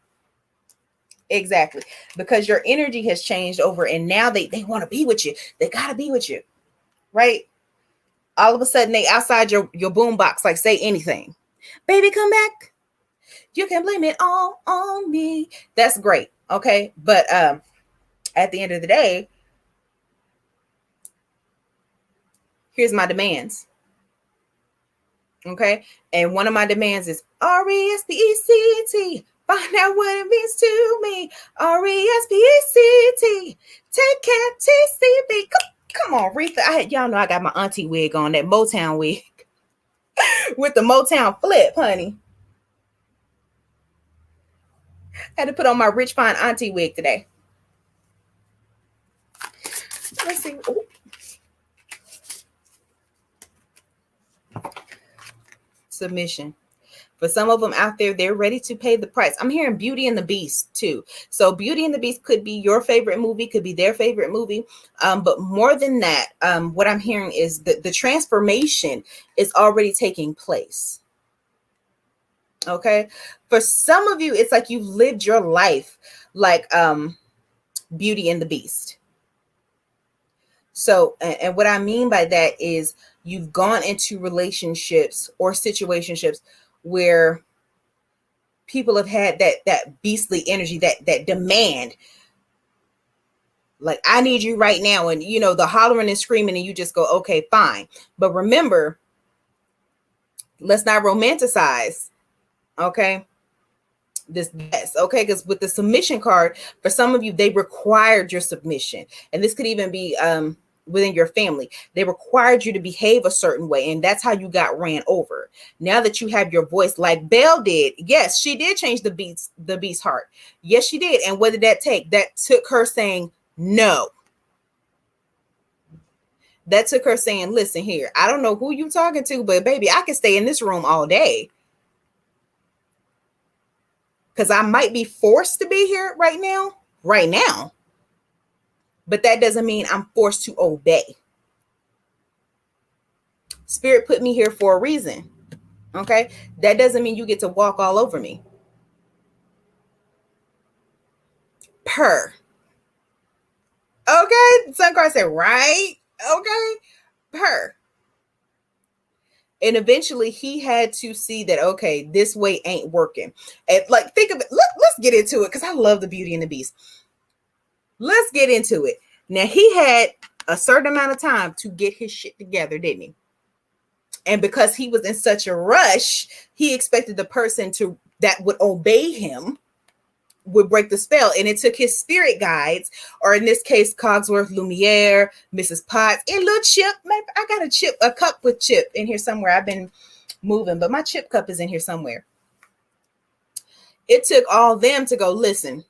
Because your energy has changed over, and now they want to be with you. They got to be with you, right? All of a sudden they outside your boom box, like, say anything. Baby, come back. You can blame it all on me. That's great. Okay. But at the end of the day, here's my demands. Okay. And one of my demands is RESPECT. Find out what it means to me. RESPECT. Take care, TCB. Come on, Retha. Y'all know I got my auntie wig on, that Motown wig with the Motown flip, honey. I had to put on my rich fine auntie wig today. Let's see. Ooh. Submission. For some of them out there, they're ready to pay the price. I'm hearing Beauty and the Beast too. So Beauty and the Beast could be your favorite movie, could be their favorite movie. But more than that, what I'm hearing is that the transformation is already taking place. Okay. For some of you, it's like you've lived your life like Beauty and the Beast. So, and what I mean by that is you've gone into relationships or situationships where people have had that beastly energy, that demand, like, I need you right now, and you know, the hollering and screaming, and you just go, okay, fine. But remember, let's not romanticize, okay, this. Yes, okay, because with the submission card, for some of you, they required your submission, and this could even be within your family. They required you to behave a certain way, and that's how you got ran over. Now that you have your voice, like Belle did, yes, she did change the beast's heart. Yes, she did. And what did that take? That took her saying no. That took her saying, listen here, I don't know who you talking to, but baby, I can stay in this room all day, because I might be forced to be here right now, but that doesn't mean I'm forced to obey. Spirit put me here for a reason. Okay. That doesn't mean you get to walk all over me. Per. Okay. Sun card said, right. Okay. Per. And eventually he had to see that, okay, this way ain't working. And like, think of it. Let's get into it, because I love the Beauty and the Beast. Let's get into it. Now, he had a certain amount of time to get his shit together, didn't he? And because he was in such a rush, he expected the person that would obey him would break the spell. And it took his spirit guides, or in this case, Cogsworth, Lumiere, Mrs. Potts, and little Chip. I got a cup with Chip in here somewhere. I've been moving, but my Chip cup is in here somewhere. It took all them to go, listen,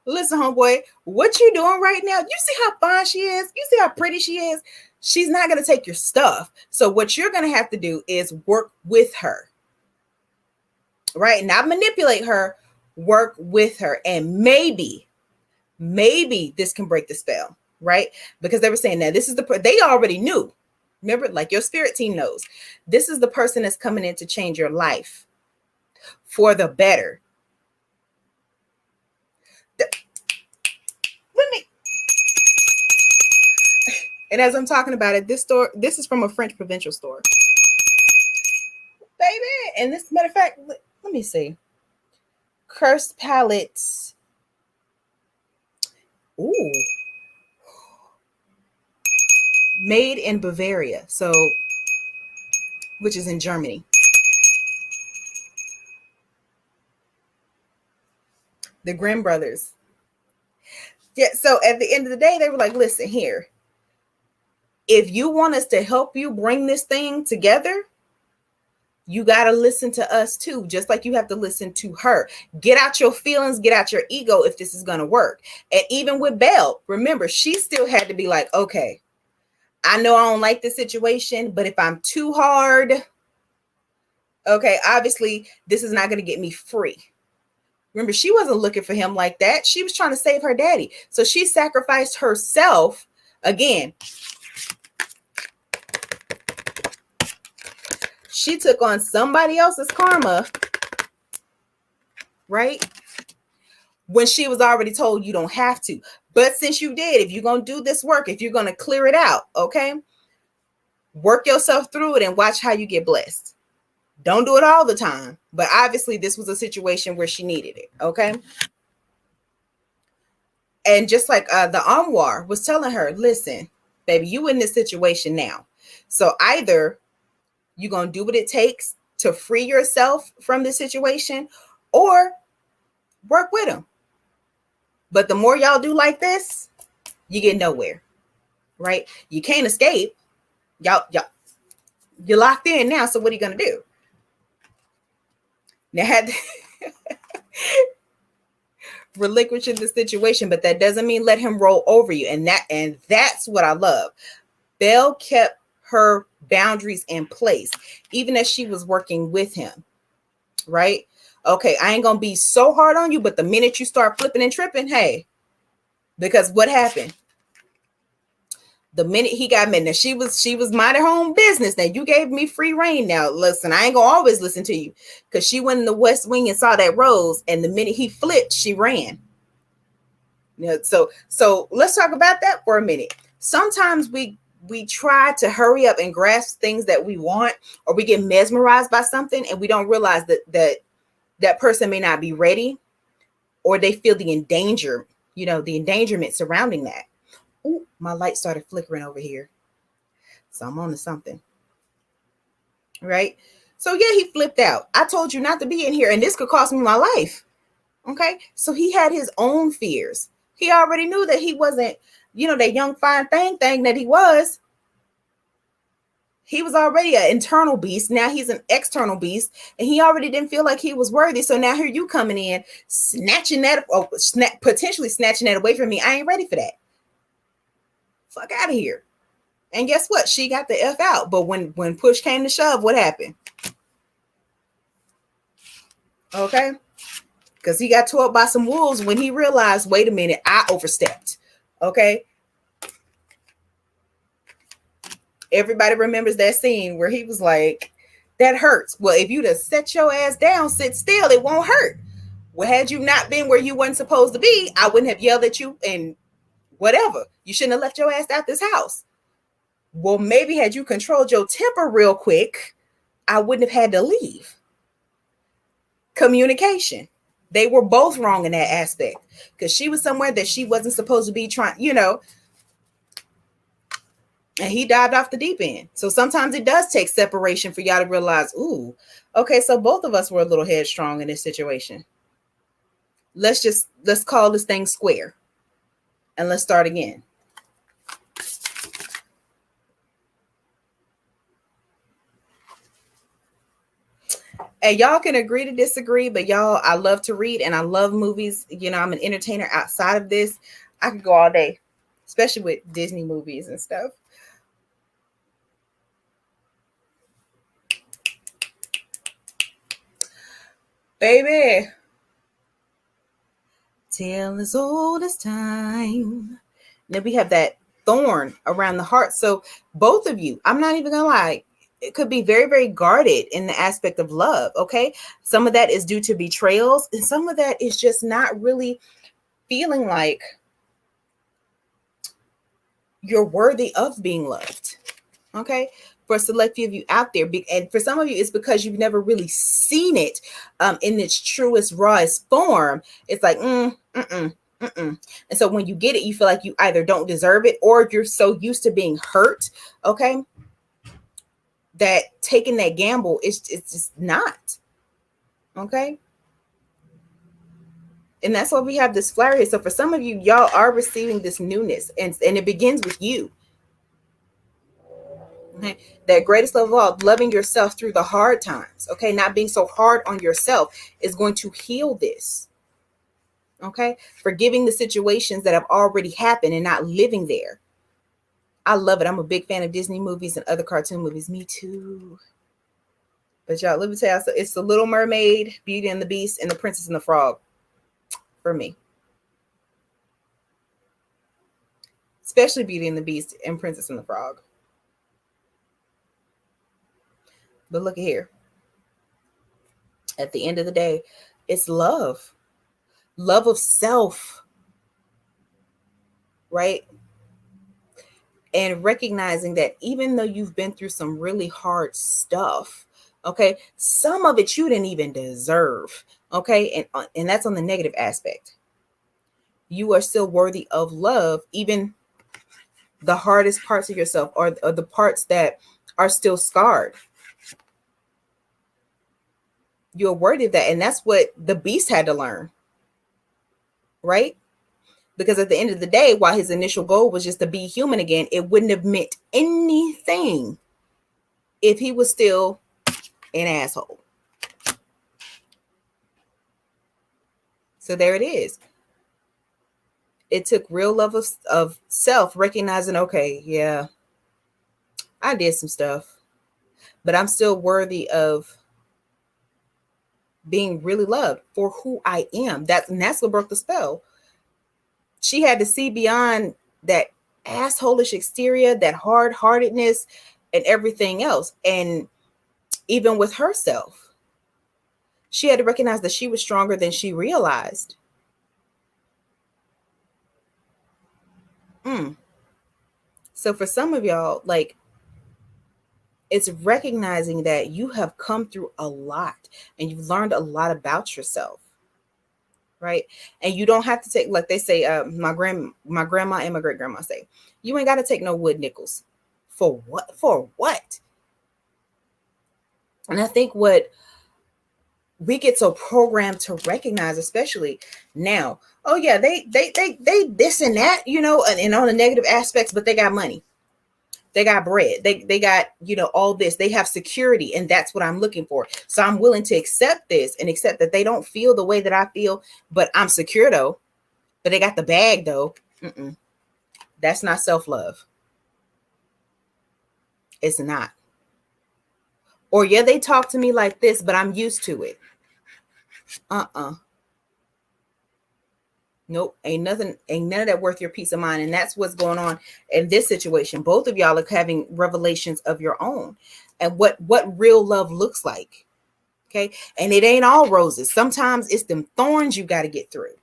homeboy, what you doing right now? You see how fine she is? You see how pretty she is? She's not going to take your stuff. So what you're going to have to do is work with her, right? Not manipulate her, work with her. And maybe this can break the spell, right? Because they were saying that this is they already knew. Remember, like, your spirit team knows. This is the person that's coming in to change your life for the better. And as I'm talking about it, this is from a French provincial store, baby. And this, matter of fact, let me see. Cursed palettes. Ooh. Made in Bavaria, so, which is in Germany. The Grimm brothers. Yeah. So at the end of the day, they were like, listen here, if you want us to help you bring this thing together, you got to listen to us too, just like you have to listen to her. Get out your feelings, get out your ego if this is going to work. And even with Belle, remember, she still had to be like, okay, I know I don't like this situation, but if I'm too hard, okay, obviously this is not going to get me free. Remember, she wasn't looking for him like that. She was trying to save her daddy. So she sacrificed herself. Again, she took on somebody else's karma, right? When she was already told you don't have to. But since you did, if you're going to do this work, if you're going to clear it out, okay, work yourself through it and watch how you get blessed. Don't do it all the time. But obviously, this was a situation where she needed it, okay? And just like the Anwar was telling her, listen, baby, you in this situation now. So either you're going to do what it takes to free yourself from this situation or work with him. But the more y'all do like this, you get nowhere, right? You can't escape. Y'all, you're locked in now. So what are you going to do? Now, had relinquishing the situation, but that doesn't mean let him roll over you. And that's what I love. Belle kept her boundaries in place, even as she was working with him, right? Okay, I ain't gonna be so hard on you, but the minute you start flipping and tripping, hey, because what happened? The minute he got mad, now she was minding her own business. Now you gave me free reign. Now listen, I ain't gonna always listen to you, because she went in the West Wing and saw that rose, and the minute he flipped, she ran. You know, so let's talk about that for a minute. Sometimes we try to hurry up and grasp things that we want, or we get mesmerized by something, and we don't realize that person may not be ready, or they feel the endangerment surrounding that. Ooh, my light started flickering over here. So I'm on to something. Right? So yeah, he flipped out. I told you not to be in here, and this could cost me my life. Okay? So he had his own fears. He already knew that he wasn't, that young fine thing that he was. He was already an internal beast. Now he's an external beast, and he already didn't feel like he was worthy. So now here you coming in, potentially snatching that away from me. I ain't ready for that. Fuck out of here. And guess what? She got the F out. But when push came to shove, what happened? Okay. Because he got tore up by some wolves when he realized, wait a minute, I overstepped. Okay. Everybody remembers that scene where he was like, that hurts. Well, if you'd have set your ass down, sit still, it won't hurt. Well, had you not been where you weren't supposed to be, I wouldn't have yelled at you and whatever. You shouldn't have left your ass out this house. Well, maybe had you controlled your temper real quick, I wouldn't have had to leave. Communication. They were both wrong in that aspect, because she was somewhere that she wasn't supposed to be trying, and he dived off the deep end. So sometimes it does take separation for y'all to realize, ooh, okay, so both of us were a little headstrong in this situation. Let's call this thing square and let's start again. And y'all can agree to disagree, but y'all, I love to read and I love movies. I'm an entertainer outside of this. I could go all day, especially with Disney movies and stuff. Baby, tale as old as time. Then we have that thorn around the heart. So both of you, I'm not even gonna lie, it could be very, very guarded in the aspect of love. Okay. Some of that is due to betrayals, and some of that is just not really feeling like you're worthy of being loved. Okay. For a select few of you out there, and for some of you, it's because you've never really seen it in its truest, rawest form. It's like, mm-mm. And so when you get it, you feel like you either don't deserve it, or you're so used to being hurt, okay, that taking that gamble is it's just not. Okay. And that's why we have this flare here. So for some of you, y'all are receiving this newness, and it begins with you. Okay? That greatest love of all, loving yourself through the hard times. Okay, not being so hard on yourself is going to heal this. Okay, forgiving the situations that have already happened and not living there. I love it. I'm a big fan of Disney movies and other cartoon movies. Me too. But y'all, let me tell you, it's The Little Mermaid, Beauty and the Beast, and The Princess and the Frog for me. Especially Beauty and the Beast and Princess and the Frog. But look at here. At the end of the day, it's love. Love of self. Right? And recognizing that even though you've been through some really hard stuff, okay, some of it you didn't even deserve. Okay. And that's on the negative aspect. You are still worthy of love, even the hardest parts of yourself, or the parts that are still scarred. You're worthy of that. And that's what the beast had to learn. Right? Because at the end of the day, while his initial goal was just to be human again, it wouldn't have meant anything if he was still an asshole. So there it is. It took real love of self, recognizing, okay, yeah, I did some stuff, but I'm still worthy of being really loved for who I am. And that's what broke the spell. She had to see beyond that assholish exterior, that hard-heartedness, and everything else. And even with herself, she had to recognize that she was stronger than she realized. So for some of y'all, like, it's recognizing that you have come through a lot and you've learned a lot about yourself. Right. And you don't have to take, like they say, my grandma and my great grandma say, you ain't got to take no wood nickels. For what? For what? And I think what we get so programmed to recognize, especially now, oh yeah, they this and that, and on the negative aspects, but they got money. They got bread. They got, all this. They have security. And that's what I'm looking for. So I'm willing to accept this and accept that they don't feel the way that I feel, but I'm secure though. But they got the bag though. That's not self-love. It's not. Or yeah, they talk to me like this, but I'm used to it. Nope. Ain't none of that worth your peace of mind. And that's what's going on in this situation. Both of y'all are having revelations of your own and what real love looks like. Okay. And it ain't all roses. Sometimes it's them thorns you got to get through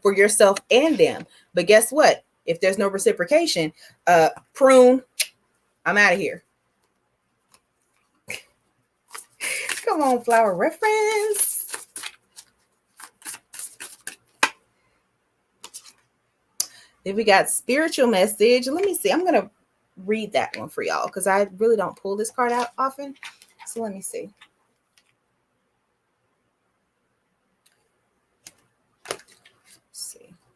for yourself and them. But guess what? If there's no reciprocation, prune, I'm out of here. Come on, flower reference. Then we got spiritual message. Let me see. I'm going to read that one for y'all because I really don't pull this card out often. So let me see. Let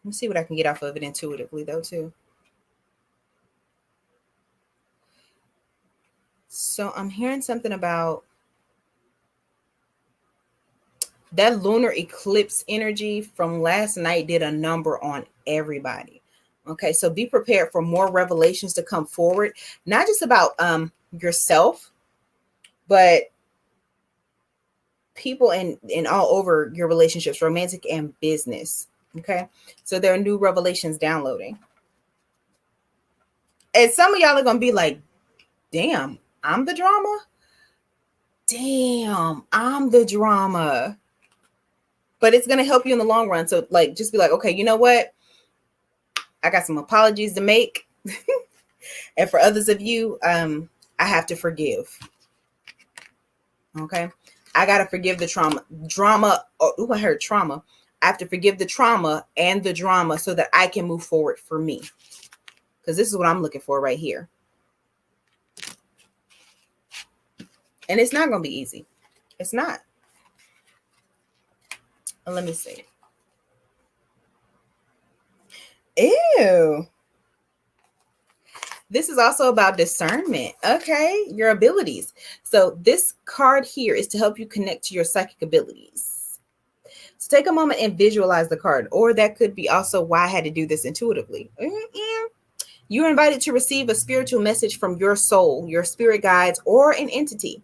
me see what I can get off of it intuitively though too. So I'm hearing something about that lunar eclipse energy from last night did a number on everybody. Okay, so be prepared for more revelations to come forward, not just about yourself, but people in all over your relationships, romantic and business. Okay, so there are new revelations downloading. And some of y'all are going to be like, damn, I'm the drama. Damn, I'm the drama. But it's going to help you in the long run. So like, just be like, okay, you know what? I got some apologies to make. And for others of you, I have to forgive. Okay. I got to forgive the trauma. I heard trauma. I have to forgive the trauma and the drama so that I can move forward for me. Because this is what I'm looking for right here. And it's not going to be easy. It's not. Let me see. Ew. This is also about discernment. Okay, your abilities. So this card here is to help you connect to your psychic abilities. So take a moment and visualize the card, or that could be also why I had to do this intuitively. You're invited to receive a spiritual message from your soul, your spirit guides, or an entity.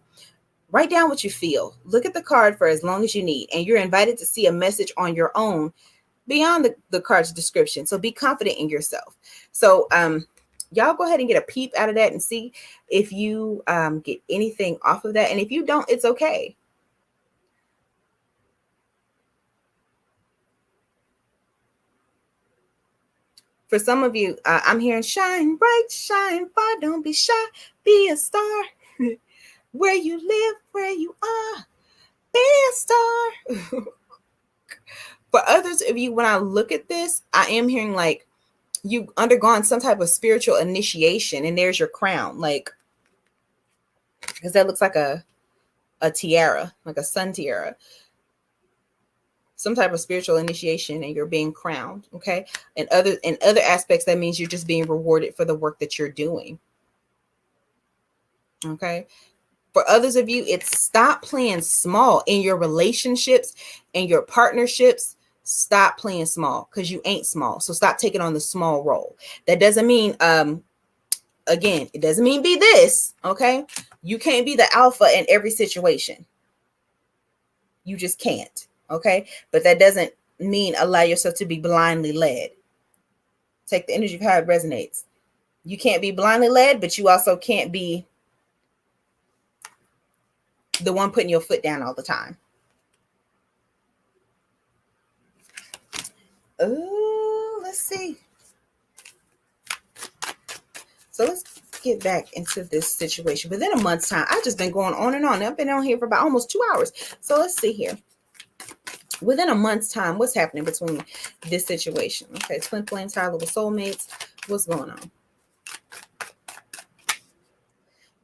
Write down what you feel. Look at the card for as long as you need, and you're invited to see a message on your own beyond the card's description. So be confident in yourself. So y'all go ahead and get a peep out of that and see if you get anything off of that. And if you don't, it's okay. For some of you, I'm hearing shine bright, shine far, don't be shy, be a star. Where you live, where you are, be a star. For others of you, when I look at this, I am hearing like you've undergone some type of spiritual initiation, and there's your crown, like, because that looks like a tiara, like a sun tiara, some type of spiritual initiation, and you're being crowned. Okay. And other aspects, that means you're just being rewarded for the work that you're doing. Okay. For others of you, it's stop playing small in your relationships and your partnerships. Stop playing small, because you ain't small. So stop taking on the small role. That doesn't mean, again, it doesn't mean be this. Okay. You can't be the alpha in every situation. You just can't. Okay. But that doesn't mean allow yourself to be blindly led. Take the energy of how it resonates. You can't be blindly led, but you also can't be the one putting your foot down all the time. Oh, let's see. So let's get back into this situation. Within a month's time, I've just been going on and on. I've been on here for about almost 2 hours. So let's see here. Within a month's time, what's happening between this situation? Okay, twin flames, high level soulmates. What's going on?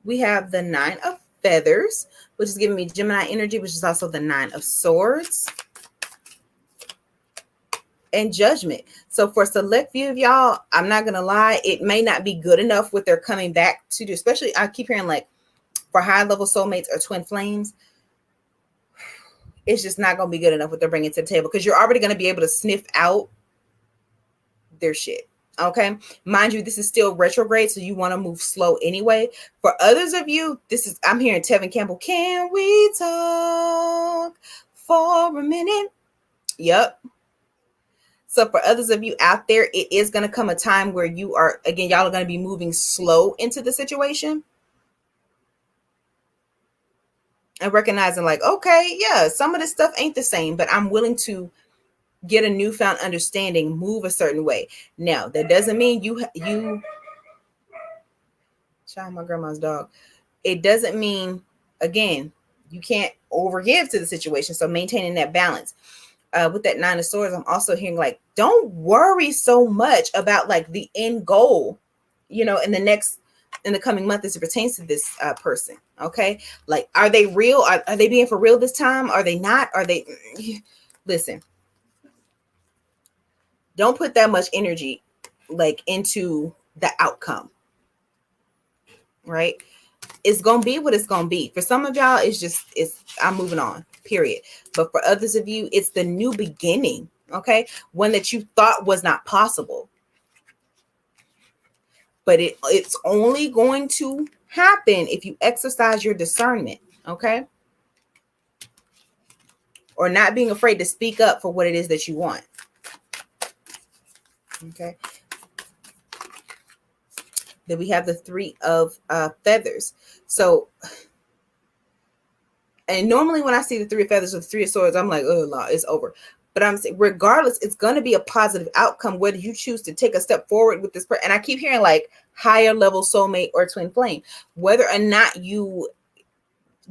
We have the 9 of feathers, which is giving me Gemini energy, which is also the 9 of swords. And judgment. So for a select few of y'all, I'm not going to lie, it may not be good enough what they're coming back to do. Especially, I keep hearing like for high level soulmates or twin flames, it's just not going to be good enough what they're bringing to the table, because you're already going to be able to sniff out their shit. Okay. Mind you, this is still retrograde, so you want to move slow anyway. For others of you, I'm hearing Tevin Campbell. Can we talk for a minute? Yep. So for others of you out there, it is going to come a time where you are, again, y'all are going to be moving slow into the situation. And recognizing like, okay, yeah, some of this stuff ain't the same, but I'm willing to get a newfound understanding, move a certain way. Now, that doesn't mean you child, my grandma's dog. It doesn't mean, again, you can't overgive to the situation. So maintaining that balance. With that 9 of swords, I'm also hearing like, don't worry so much about like the end goal, in the coming month as it pertains to this person. Okay. Like, are they real? Are they being for real this time? Are they not? Are they? Listen, don't put that much energy like into the outcome. Right. It's going to be what it's going to be. For some of y'all, I'm moving on, period. But for others of you, it's the new beginning, okay? One that you thought was not possible. But it's only going to happen if you exercise your discernment, okay? Or not being afraid to speak up for what it is that you want, okay? Then we have the 3 of feathers. So, and normally when I see the 3 of feathers or the 3 of swords, I'm like, oh, no, it's over. But I'm saying, regardless, it's going to be a positive outcome, whether you choose to take a step forward with this person. And I keep hearing like higher level soulmate or twin flame. Whether or not you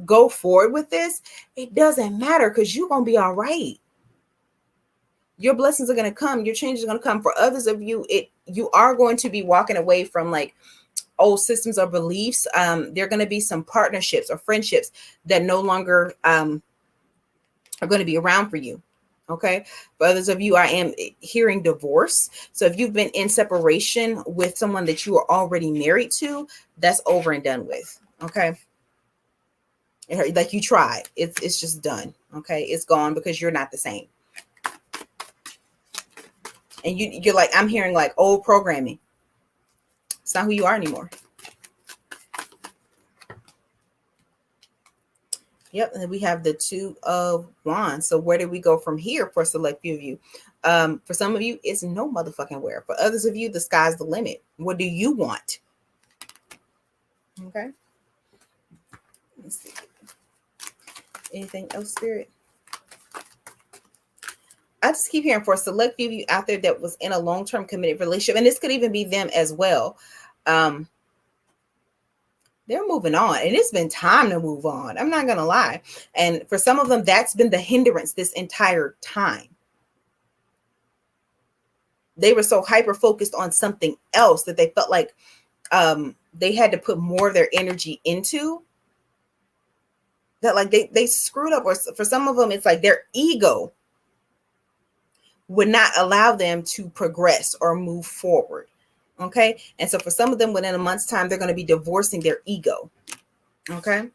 go forward with this, it doesn't matter, because you're going to be all right. Your blessings are going to come. Your changes are going to come. For others of you, you are going to be walking away from like old systems or beliefs. There are going to be some partnerships or friendships that no longer are going to be around for you. Okay. For others of you, I am hearing divorce. So if you've been in separation with someone that you are already married to, that's over and done with. Okay. Like you tried. It's just done. Okay. It's gone because you're not the same. And you're like, I'm hearing like old programming. It's not who you are anymore. Yep, and then we have the Two of Wands. So where do we go from here for a select few of you? For some of you, it's no motherfucking where. For others of you, the sky's the limit. What do you want? Okay. Let's see. Anything else, Spirit? I just keep hearing for a select few of you out there that was in a long-term committed relationship, and this could even be them as well. They're moving on, and it's been time to move on. I'm not gonna lie. And for some of them, that's been the hindrance this entire time. They were so hyper focused on something else that they felt like they had to put more of their energy into, that like they screwed up. Or for some of them, it's like their ego would not allow them to progress or move forward. Okay. And so for some of them, within a month's time, they're going to be divorcing their ego. Okay.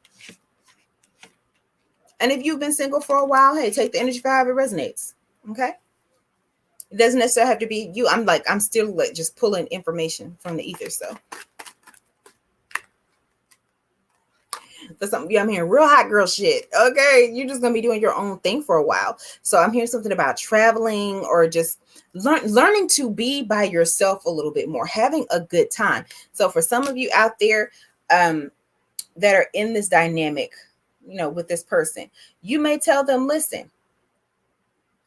And if you've been single for a while, hey, take the energy for however it resonates. Okay. It doesn't necessarily have to be you. I'm still like just pulling information from the ether. So for some of you, I'm hearing real hot girl shit. Okay. You're just going to be doing your own thing for a while. So I'm hearing something about traveling or just learning to be by yourself a little bit more, having a good time. So for some of you out there that are in this dynamic, with this person, you may tell them, listen,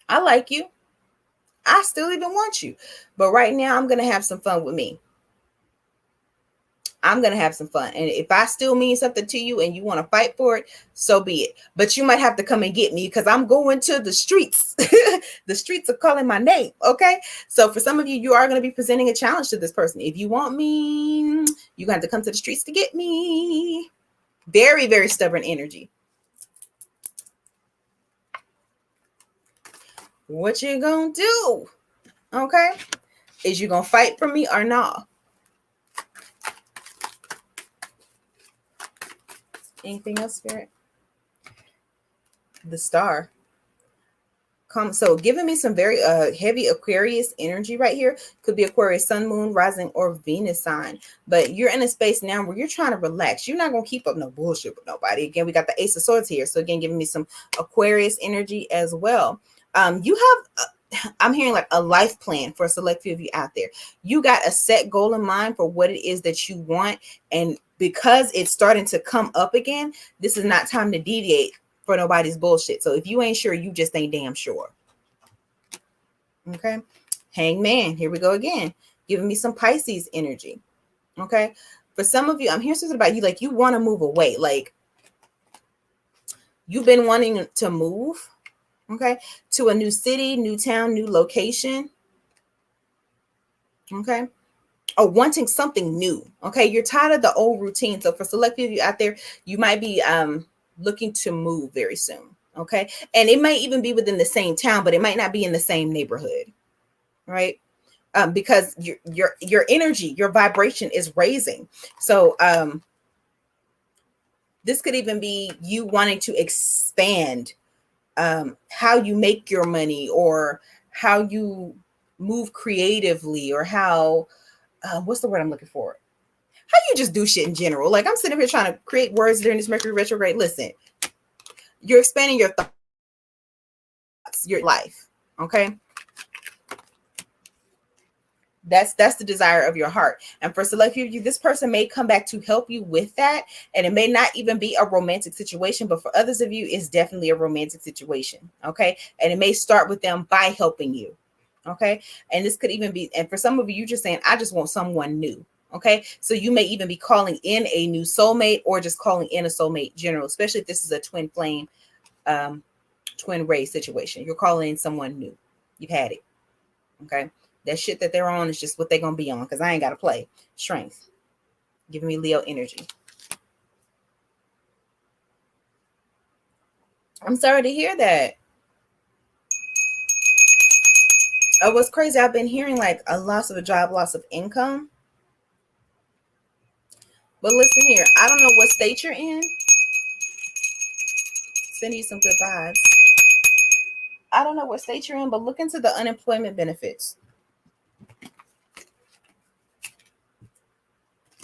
I like you. I still even want you. But right now, I'm going to have some fun with me. I'm going to have some fun. And if I still mean something to you and you want to fight for it, so be it. But you might have to come and get me because I'm going to the streets. The streets are calling my name. Okay. So for some of you, you are going to be presenting a challenge to this person. If you want me, you're going to have to come to the streets to get me. Very, very stubborn energy. What you going to do? Okay. Is you going to fight for me or not? Anything else, Spirit? The Star. So giving me some very heavy Aquarius energy right here. Could be Aquarius, Sun, Moon, Rising, or Venus sign. But you're in a space now where you're trying to relax. You're not going to keep up no bullshit with nobody. Again, we got the Ace of Swords here. So again, giving me some Aquarius energy as well. You have... I'm hearing like a life plan for a select few of you out there. You got a set goal in mind for what it is that you want. And because it's starting to come up again, this is not time to deviate for nobody's bullshit. So if you ain't sure, you just ain't damn sure. Okay. Hangman. Here we go again. Giving me some Pisces energy. Okay. For some of you, I'm hearing something about you. Like you want to move away. Like you've been wanting to move. Okay. To a new city, new town, new location. Okay. Or wanting something new. Okay. You're tired of the old routine. So for select few of you out there, you might be looking to move very soon. Okay. And it might even be within the same town, but it might not be in the same neighborhood. Right. Because your energy, your vibration is raising. So this could even be you wanting to expand how you make your money or how you move creatively or how what's the word I'm looking for? How you just do shit in general. Like I'm sitting here trying to create words during this Mercury retrograde. Listen, you're expanding your thoughts, your life. Okay. That's the desire of your heart. And for select few of you, this person may come back to help you with that. And it may not even be a romantic situation, but for others of you, it's definitely a romantic situation. Okay. And it may start with them by helping you. Okay. And this could even be, and for some of you, just saying, I just want someone new. Okay. So you may even be calling in a new soulmate or just calling in a soulmate general, especially if this is a twin flame, twin ray situation. You're calling in someone new. You've had it. Okay. That shit that they're on is just what they're going to be on because I ain't got to play. Strength. Giving me Leo energy. I'm sorry to hear that. What's crazy, I've been hearing like a loss of a job, loss of income. But listen here, I don't know what state you're in. Send you some good vibes. I don't know what state you're in, but look into the unemployment benefits.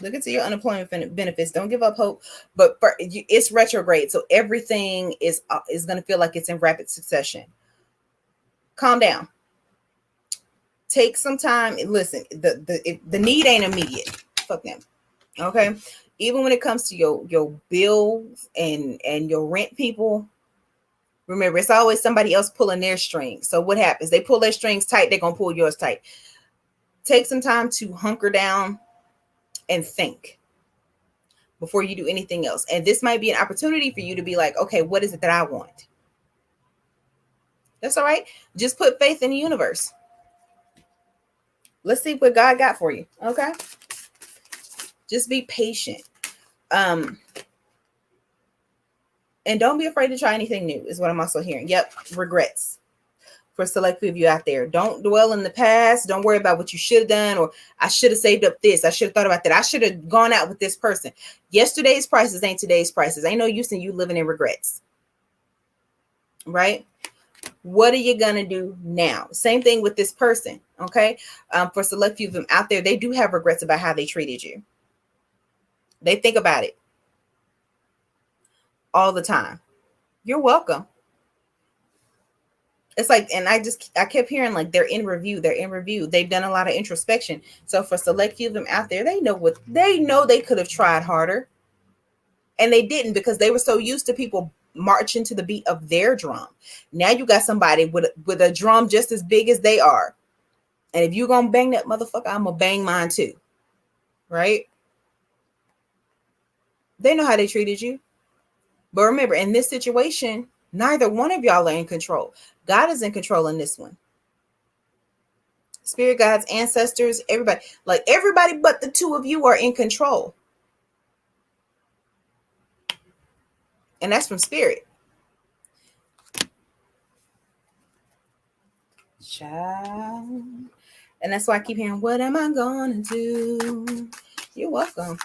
Look into your unemployment benefits. Don't give up hope. But it's retrograde, so everything is going to feel like it's in rapid succession. Calm down. Take some time. Listen, the need ain't immediate. Fuck them. Okay. Even when it comes to your bills and your rent, people, remember, it's always somebody else pulling their strings. So what happens? They pull their strings tight, they're gonna pull yours tight. Take some time to hunker down and think before you do anything else. And this might be an opportunity for you to be like, okay, what is it that I want? That's all right. Just put faith in the universe. Let's see what God got for you. Okay. Just be patient. And don't be afraid to try anything new is what I'm also hearing. Yep. Regrets. For select few of you out there, don't dwell in the past. Don't worry about what you should have done, or I should have saved up this. I should have thought about that. I should have gone out with this person. Yesterday's prices ain't today's prices. Ain't no use in you living in regrets. Right? What are you gonna do now? Same thing with this person. Okay. For select few of them out there, they do have regrets about how they treated you. They think about it all the time. You're welcome. It's like, and I kept hearing like they're in review. They've done a lot of introspection. So for select few of them out there, they know they could have tried harder, and they didn't because they were so used to people marching to the beat of their drum. Now you got somebody with a drum just as big as they are, and if you're gonna bang that motherfucker, I'm gonna bang mine too, right? They know how they treated you, but remember, in this situation, neither one of y'all are in control. God is in control in this one. Spirit guides, ancestors, everybody but the two of you are in control. And that's from spirit. Child. And that's why I keep hearing, what am I going to do? You're welcome.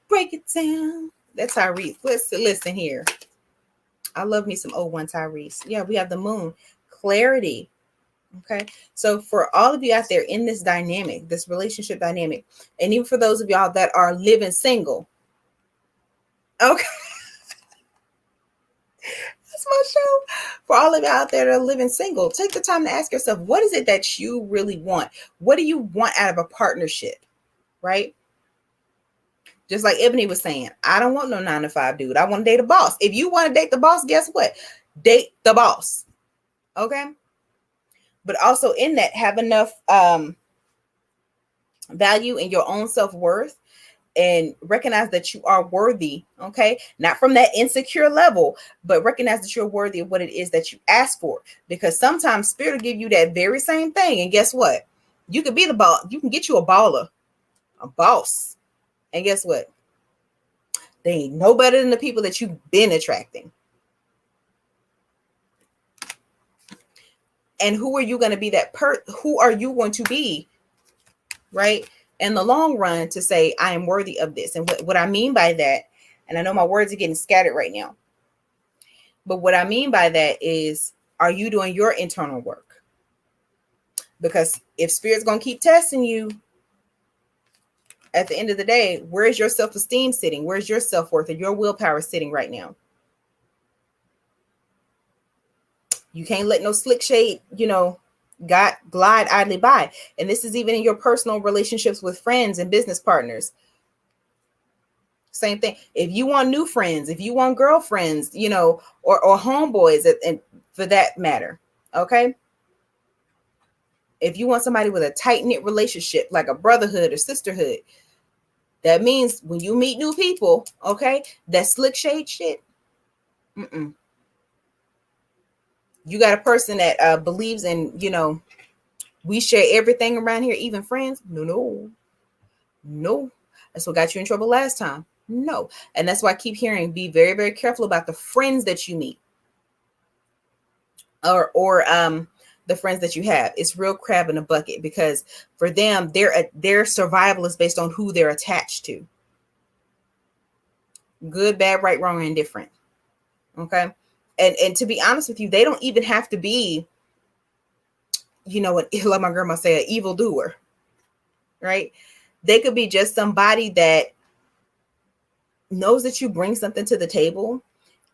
Break it down. That's Tyrese. Listen here. I love me some 01 Tyrese. Yeah, we have the moon. Clarity. Okay. So for all of you out there in this dynamic, this relationship dynamic, and even for those of y'all that are living single. Okay. That's my show. For all of you out there that are living single, take the time to ask yourself, what is it that you really want? What do you want out of a partnership? Right? Just like Ebony was saying, I don't want no 9-to-5 dude. I want to date a boss. If you want to date the boss, guess what? Date the boss. Okay. But also in that, have enough value in your own self-worth and recognize that you are worthy. Okay. Not from that insecure level, but recognize that you're worthy of what it is that you ask for. Because sometimes spirit will give you that very same thing. And guess what? You could be the boss. You can get you a baller, a boss. And guess what? They ain't no better than the people that you've been attracting. And who are you going to be who are you going to be, right, in the long run to say, I am worthy of this? And what I mean by that, and I know my words are getting scattered right now, but what I mean by that is, are you doing your internal work? Because if spirit's going to keep testing you, at the end of the day, where's your self-esteem sitting? Where's your self-worth and your willpower sitting right now? You can't let no slick shade, glide idly by. And this is even in your personal relationships with friends and business partners. Same thing. If you want new friends, if you want girlfriends, or homeboys, and for that matter, okay? If you want somebody with a tight-knit relationship, like a brotherhood or sisterhood, that means when you meet new people, okay, that slick shade shit, you got a person that believes in, we share everything around here, even friends. No. That's what got you in trouble last time. No. And that's why I keep hearing, be very, very careful about the friends that you meet. Or the friends that you have. It's real crab in a bucket, because for them, their survival is based on who they're attached to. Good, bad, right, wrong, or indifferent. Okay. And to be honest with you, they don't even have to be, like my grandma say, an evil doer, right? They could be just somebody that knows that you bring something to the table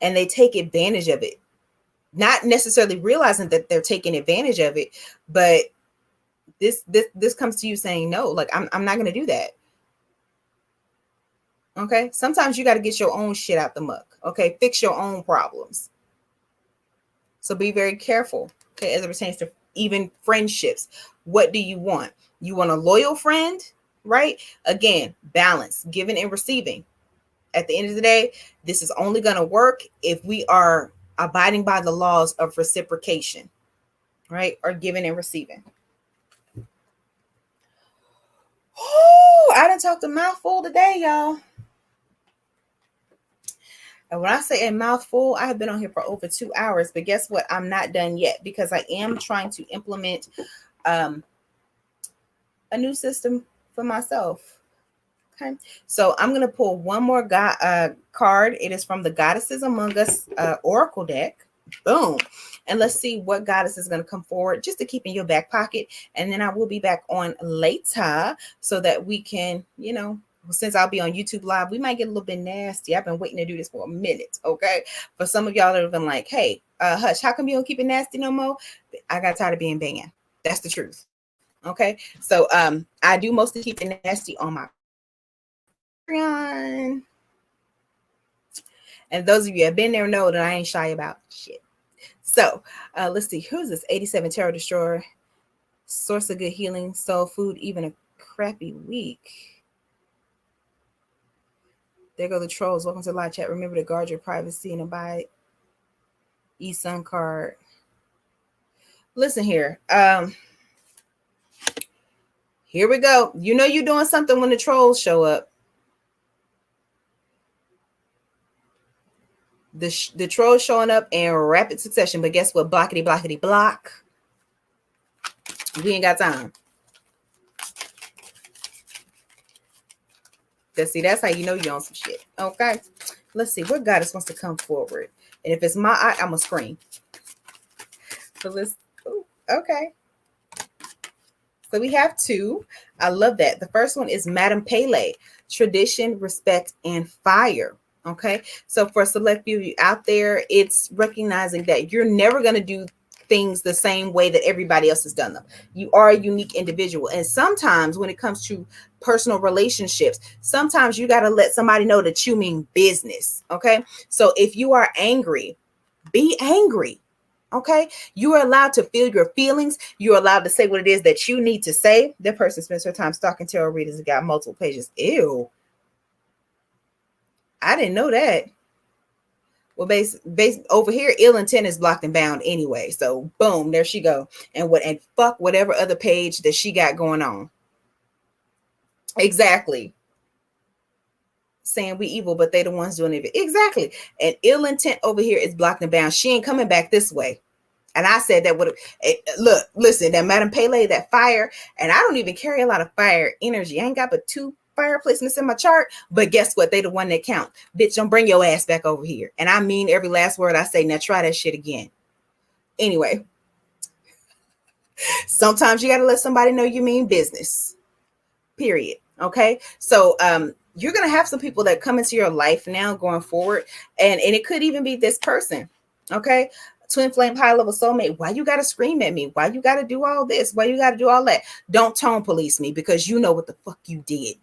and they take advantage of it. Not necessarily realizing that they're taking advantage of it, but this comes to you saying, no, like I'm not going to do that. Okay. Sometimes you got to get your own shit out the muck. Okay. Fix your own problems. So be very careful. Okay. As it pertains to even friendships, what do you want? You want a loyal friend, right? Again, balance, giving and receiving. At the end of the day, this is only going to work if we are abiding by the laws of reciprocation, right? Or giving and receiving. Oh, I done talked a mouthful today, y'all. And when I say a mouthful, I have been on here for over 2 hours, but guess what? I'm not done yet, because I am trying to implement a new system for myself. Okay, so I'm going to pull one more card. It is from the Goddesses Among Us Oracle deck. Boom. And let's see what goddess is going to come forward, just to keep in your back pocket. And then I will be back on later so that we can, since I'll be on YouTube Live, we might get a little bit nasty. I've been waiting to do this for a minute. Okay. For some of y'all that have been like, hey, Hush, how come you don't keep it nasty no more? I got tired of being banned. That's the truth. Okay. So I do mostly keep it nasty on my Patreon. And those of you who have been there know that I ain't shy about shit. So let's see. Who's this? 87 Tarot Destroyer. Source of good healing, soul food, even a crappy week. There go the trolls. Welcome to the live chat. Remember to guard your privacy and abide. E-Sun card. Listen here. Here we go. You know you're doing something when the trolls show up. The trolls showing up in rapid succession, but guess what? Blockity, blockity, block. We ain't got time. That's how you know you're on some shit. Okay. Let's see. What goddess wants to come forward? And if it's my eye, I'm going to scream. So let's, okay. So we have two. I love that. The first one is Madame Pele, tradition, respect, and fire. Okay. So for a select few of you out there, it's recognizing that you're never going to do things the same way that everybody else has done them. You are a unique individual. And sometimes when it comes to personal relationships, sometimes you got to let somebody know that you mean business. Okay. So if you are angry, be angry. Okay. You are allowed to feel your feelings. You're allowed to say what it is that you need to say. That person spends her time stalking tarot readers and got multiple pages. Ew. I didn't know that. Well, base over here, ill intent is blocked and bound anyway. So boom, there she go. And fuck whatever other page that she got going on. Exactly. Saying we evil, but they the ones doing it. Exactly. And ill intent over here is blocked and bound. She ain't coming back this way. And I said that listen, that Madame Pele, that fire, and I don't even carry a lot of fire energy. I ain't got but 2 fire placements in my chart, but guess what? They the one that count. Bitch, don't bring your ass back over here. And I mean every last word I say. Now try that shit again. Anyway, sometimes you got to let somebody know you mean business. Period. Okay. So you're going to have some people that come into your life now going forward. And it could even be this person. Okay. Twin flame, high level soulmate. Why you got to scream at me? Why you got to do all this? Why you got to do all that? Don't tone police me, because you know what the fuck you did.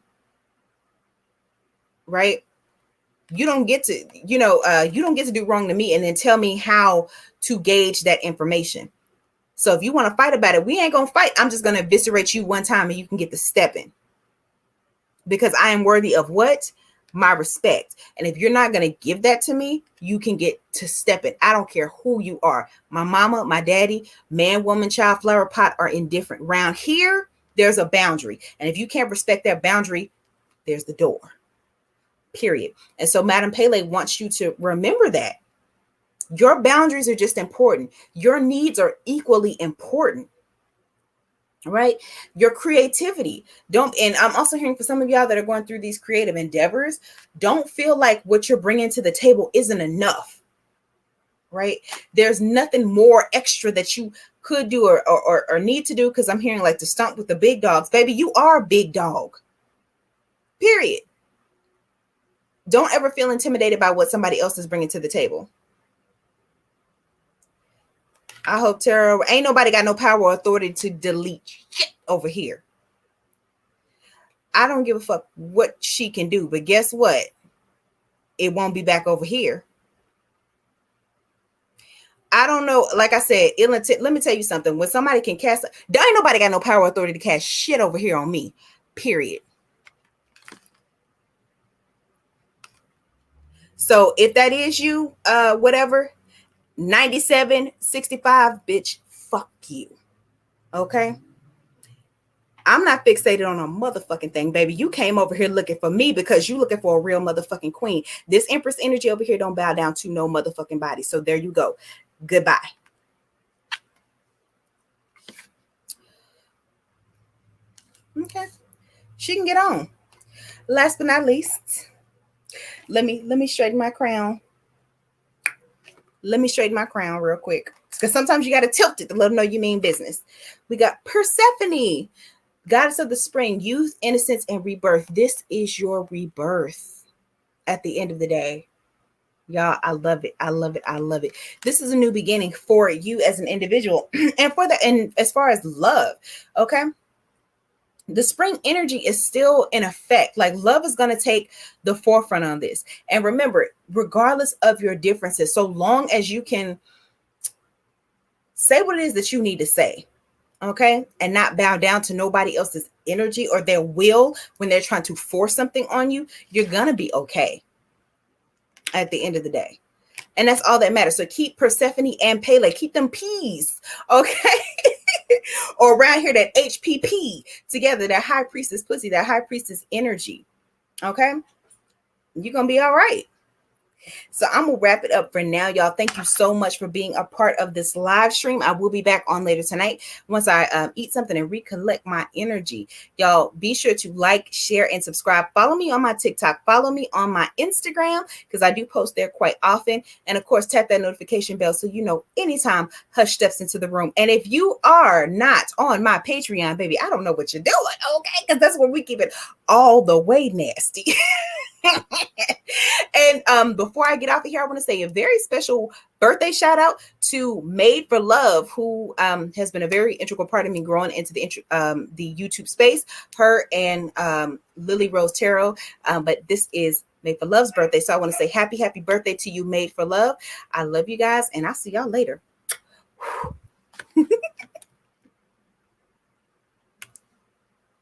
Right? You don't get to, you don't get to do wrong to me and then tell me how to gauge that information. So if you want to fight about it, we ain't going to fight. I'm just going to eviscerate you one time and you can get the stepping. Because I am worthy of what? My respect. And if you're not going to give that to me, you can get to stepping. I don't care who you are. My mama, my daddy, man, woman, child, flower pot are indifferent. Round here, there's a boundary. And if you can't respect that boundary, there's the door. Period. And so Madame Pele wants you to remember that. Your boundaries are just important. Your needs are equally important. Right? Your creativity. Don't, and I'm also hearing for some of y'all that are going through these creative endeavors, don't feel like what you're bringing to the table isn't enough. Right? There's nothing more extra that you could do or need to do, because I'm hearing like to stomp with the big dogs. Baby, you are a big dog. Period. Don't ever feel intimidated by what somebody else is bringing to the table. I hope Tara, ain't nobody got no power or authority to delete shit over here. I don't give a fuck what she can do, but guess what? It won't be back over here. I don't know. Like I said, let me tell you something. When somebody can cast, there ain't nobody got no power or authority to cast shit over here on me. Period. So if that is you, whatever, 9765, bitch, fuck you. Okay? I'm not fixated on a motherfucking thing, baby. You came over here looking for me because you looking for a real motherfucking queen. This Empress energy over here don't bow down to no motherfucking body. So there you go. Goodbye. Okay. She can get on. Last but not least, let me straighten my crown. Let me straighten my crown real quick, because sometimes you got to tilt it to let them know you mean business. We got Persephone, goddess of the spring, youth, innocence, and rebirth. This is your rebirth at the end of the day. Y'all, I love it. I love it. I love it. This is a new beginning for you as an individual and as far as love. Okay. The spring energy is still in effect. Like, love is going to take the forefront on this. And remember, regardless of your differences, so long as you can say what it is that you need to say, okay, and not bow down to nobody else's energy or their will when they're trying to force something on you, you're going to be okay at the end of the day. And that's all that matters. So keep Persephone and Pele, keep them P's, okay? Or around here, that HPP together, that high priestess pussy, that high priestess energy, okay? You're going to be all right. So I'm going to wrap it up for now, y'all. Thank you so much for being a part of this live stream. I will be back on later tonight once I eat something and recollect my energy. Y'all, be sure to like, share, and subscribe. Follow me on my TikTok. Follow me on my Instagram, because I do post there quite often. And of course, tap that notification bell so you know anytime Hush steps into the room. And if you are not on my Patreon, baby, I don't know what you're doing, okay? Because that's where we keep it all the way nasty. And before I get off of here, I want to say a very special birthday shout out to Made for Love, who has been a very integral part of me growing into the YouTube space. Her and Lily Rose Tarot. But this is Made for Love's birthday, so I want to say happy birthday to you, Made for Love. I love you guys, and I'll see y'all later.